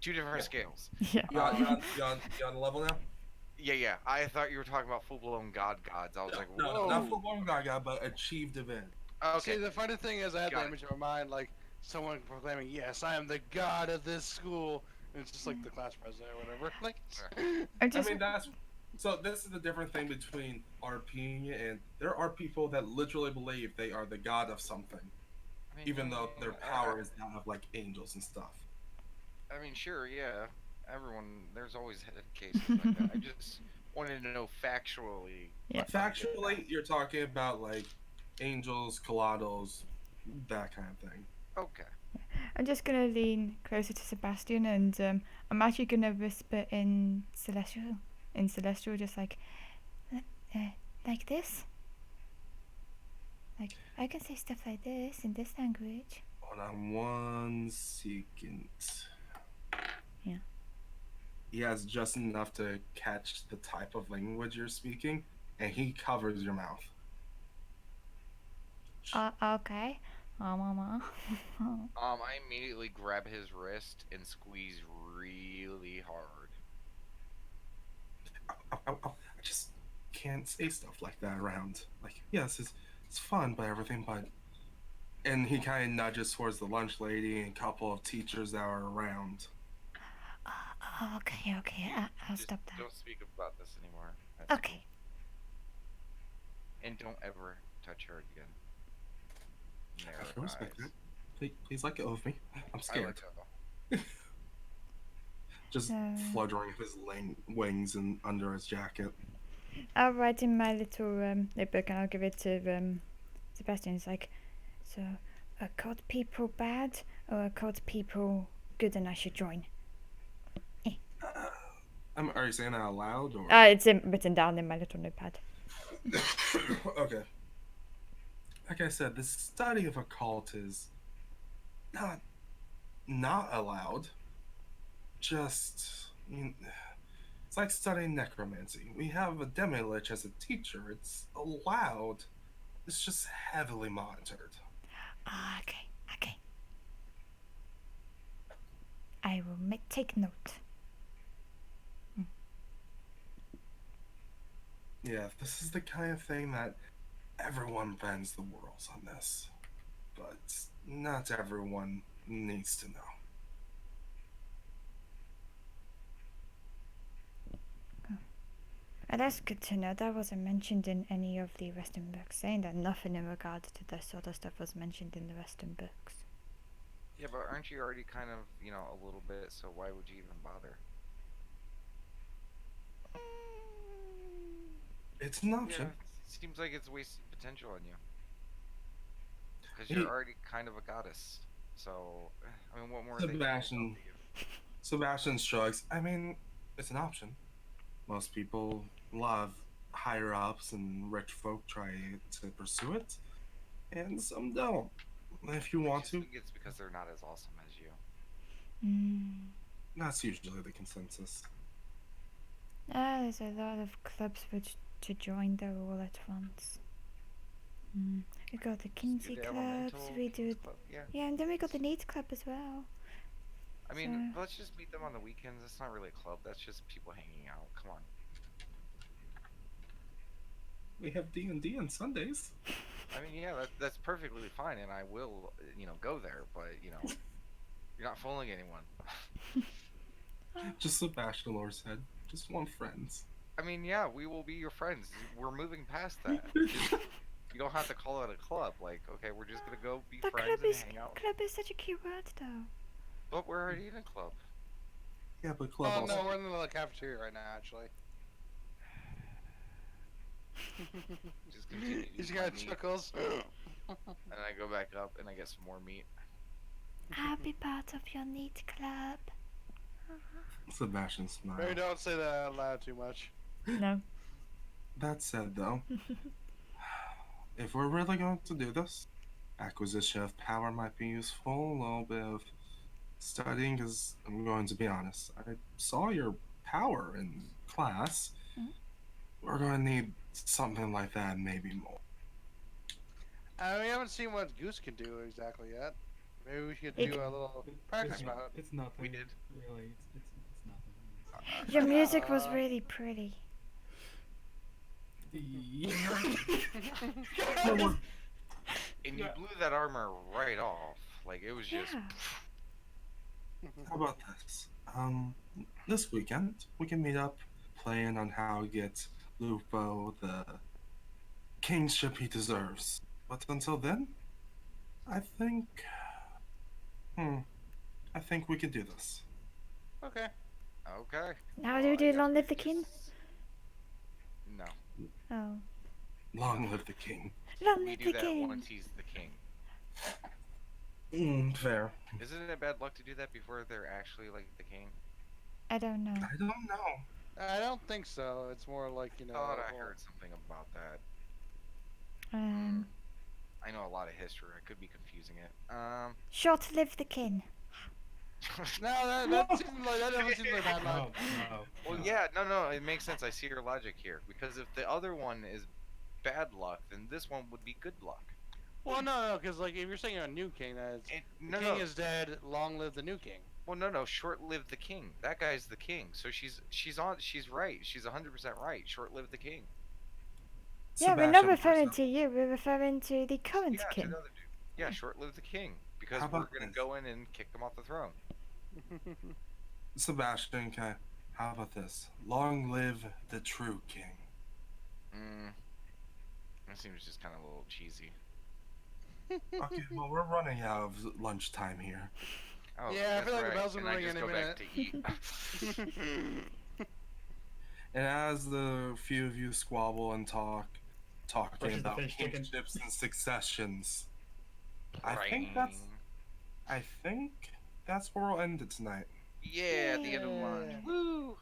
two different Yeah. scales. Yeah. You on you on you on you on the level now? Yeah. I thought you were talking about full blown gods. I was No, like, no, not whoa. full blown Gaga, but achieved divinity. Okay, See, the funny thing is, I had the got it. image in my mind, like someone proclaiming, "Yes, I am the god of this school," and it's just like the class president or whatever. Like, I I just mean that's so this is the different thing between RPing and there are people that literally believe they are the god of something, I mean, even though their power is that of like angels and stuff. I mean, sure, yeah. Everyone, there's always had cases like that. I just wanted to know factually yeah. how to get that. Factually, you're talking about like angels, colossals, that kind of thing. Okay. I'm just gonna lean closer to Sebastian, and I'm actually gonna whisper in celestial, just uh, like this. Like I can say stuff like this in this language. Hold on one second. Yeah. He has just enough to catch the type of language you're speaking, and he covers your mouth. Okay. Mama. I immediately grab his wrist and squeeze really hard. I just can't say stuff like that around. Like, yes, it's fun, but everything, but. And he kind of nudges towards the lunch lady and a couple of teachers that are around. Okay. I'll Just stop that. don't speak about this anymore. Okay. And don't ever touch her again. I Narrow can respect eyes. that. Please let go of me. I'm I let scared. go. Just So fluttering his wings and under his jacket. I'll write in my little notebook and I'll give it to Sebastian. It's like, so are cult people bad or are cult people good and I should join? Are you saying that out loud or? It's written down in my little notepad. Okay. Like I said, the study of occult is not allowed. Just it's like studying necromancy. We have a demi-lich as a teacher. It's allowed, It's just heavily monitored. Ah, okay, okay. I will take note. Yeah, this is the kind of thing that everyone bends the rules on this, but not everyone needs to know. That's good to know. That wasn't mentioned in any of the Western books, saying that nothing in regards to this sort of stuff was mentioned in the Western books. Yeah, but aren't you already kind of, a little bit, so why would you even bother? It's an Yeah, option. it seems like it's wasted potential on you. Because you're He, already kind of a goddess. So, I mean, what more are they going to Sebastian, offer you? Sebastian shrugs. I mean, it's an option. Most people love higher ups and rich folk try to pursue it, and some don't. If you I want just to, think it's because they're not as awesome as you. that's usually the consensus. There's a lot of clubs which to join there all at once. We got the Just do Kinsey the clubs, Elemental we Kings do... Club, yeah. Yeah, and then we got the Needs club as well. I mean, let's just meet them on the weekends. That's not really a club. That's just people hanging out. Come on. We have D&D on Sundays. I mean, yeah, that's perfectly fine, and I will, go there. But you're not fooling anyone. Just Sebastian Lore said, just want friends. I mean, yeah, we will be your friends. We're moving past that. Just, you don't have to call it a club. Like, okay, we're just gonna go be But friends and hang out. club is such a cute word though. But we're already in a club. Yeah, but club Oh also. no, we're in the cafeteria right now, actually. Just continue to He's eat my got meat, chuckles. and I go back up and I get some more meat. I'll be part of your Need club. Sebastian Maybe smiled. don't say that out loud too much. No. That said, though, if we're really going to do this, acquisition of power might be useful. A little bit of studying, because I'm going to be honest. I saw your power in class. Mhm. We're going to need something like that, maybe more. We haven't seen what Goose can do exactly yet. Maybe we should It- do a little practice about it. It's nothing. We did. Really, it's nothing. Your music was really pretty. And you blew that armor right off. Like it was just. Yeah. How about this? This weekend, we can meet up, plan on how to get Lupo the kingship he deserves. But until then, I think. I think we can do this. Okay. Okay. Now Well, do we I do guess Long we Live the King? just- No. Oh. Long live the king. Long We Live do the that King! once he's the king. Fair. Isn't it bad luck to do that before they're actually like the king? I don't know. I don't know. I don't think so. It's more like, I thought I heard something about that. I know a lot of history. I could be confusing it. Short Live the King. No, that seems like that doesn't seem like bad luck. No. Well, yeah, no, it makes sense. I see your logic here. Because if the other one is bad luck, then this one would be good luck. Well, no, because like if you're saying a new king, that it's, No, the king no. is dead. Long live the new king. Well, no. Short live the king. That guy's the king. So she's right. She's 100% right. Short live the king. Yeah, we're not Sebastian referring Lorsa. to you, we're referring to the current Yeah, to king. the other dude. Yeah, short live the king. Because How we're about gonna this? go in and kick him off the throne. Sebastian, okay. How about this? Long live the true king. That seems just kind of a little cheesy. Okay, well, we're running out of lunchtime here. Oh, Yeah, I that's feel like the right. bells will And I ring just any go back to minute. eat. And as the few of you squabble and talking Versus the about fish chicken. kingships and successions, I think Praying. that's where we'll end it tonight. Yeah, at the end of lunch. Yeah. Woo!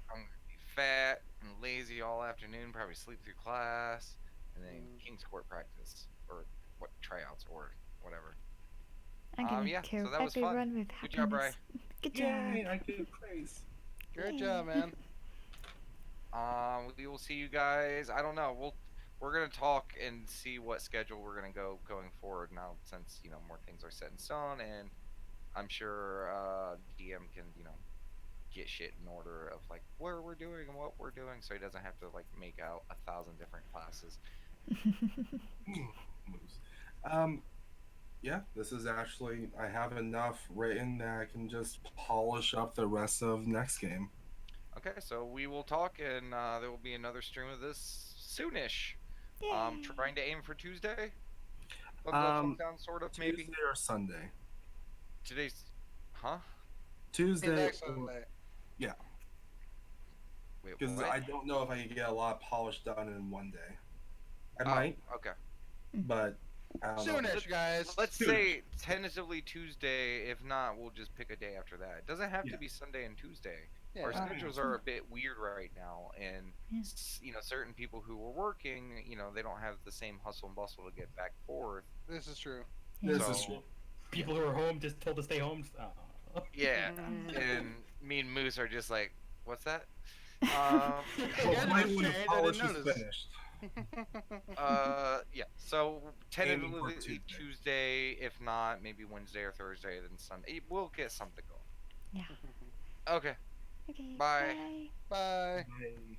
I'm gonna be fat and lazy all afternoon. Probably sleep through class, and then King's Court practice or what tryouts or whatever. I'm gonna Yeah, kill so that was fun. everyone with Good job, Bry. happiness. Good job. I give praise. Great job, man. We will see you guys. I don't know. we're gonna talk and see what schedule we're gonna go going forward now, since more things are set in stone, and I'm sure DM can get shit in order of like where we're doing and what we're doing, so he doesn't have to like make out 1,000 different classes. Moves. Yeah, this is actually, I have enough written that I can just polish up the rest of next game. Okay, so we will talk, and there will be another stream of this soonish. Yay. Trying to aim for Tuesday. Bug up, bug Um, down, sort of maybe. Tuesday or Sunday? Today's, huh? Tuesday Next or, Sunday. yeah, Wait, because what? I don't know if I can get a lot polished done in one day. I Oh, might, okay. but I don't know. Soonish, guys. Let's Soonish. say tentatively Tuesday. If not, we'll just pick a day after that. It doesn't have Yeah. to be Sunday and Tuesday. Yeah. Our Yeah. schedules are a bit weird right now, and Yeah. certain people who were working, they don't have the same hustle and bustle to get back forth. This is true. This So- is true. People who are home just told to stay home. Oh. Yeah, Mm. and me and Moose are just like, what's that? Hopefully Yeah, when the I didn't polish is notice. finished. Yeah. So Aiming for tentatively Tuesday. Tuesday. If not, maybe Wednesday or Thursday, then Sunday. We'll get something going. Yeah. Okay. Okay. Bye. Bye. Bye. Bye.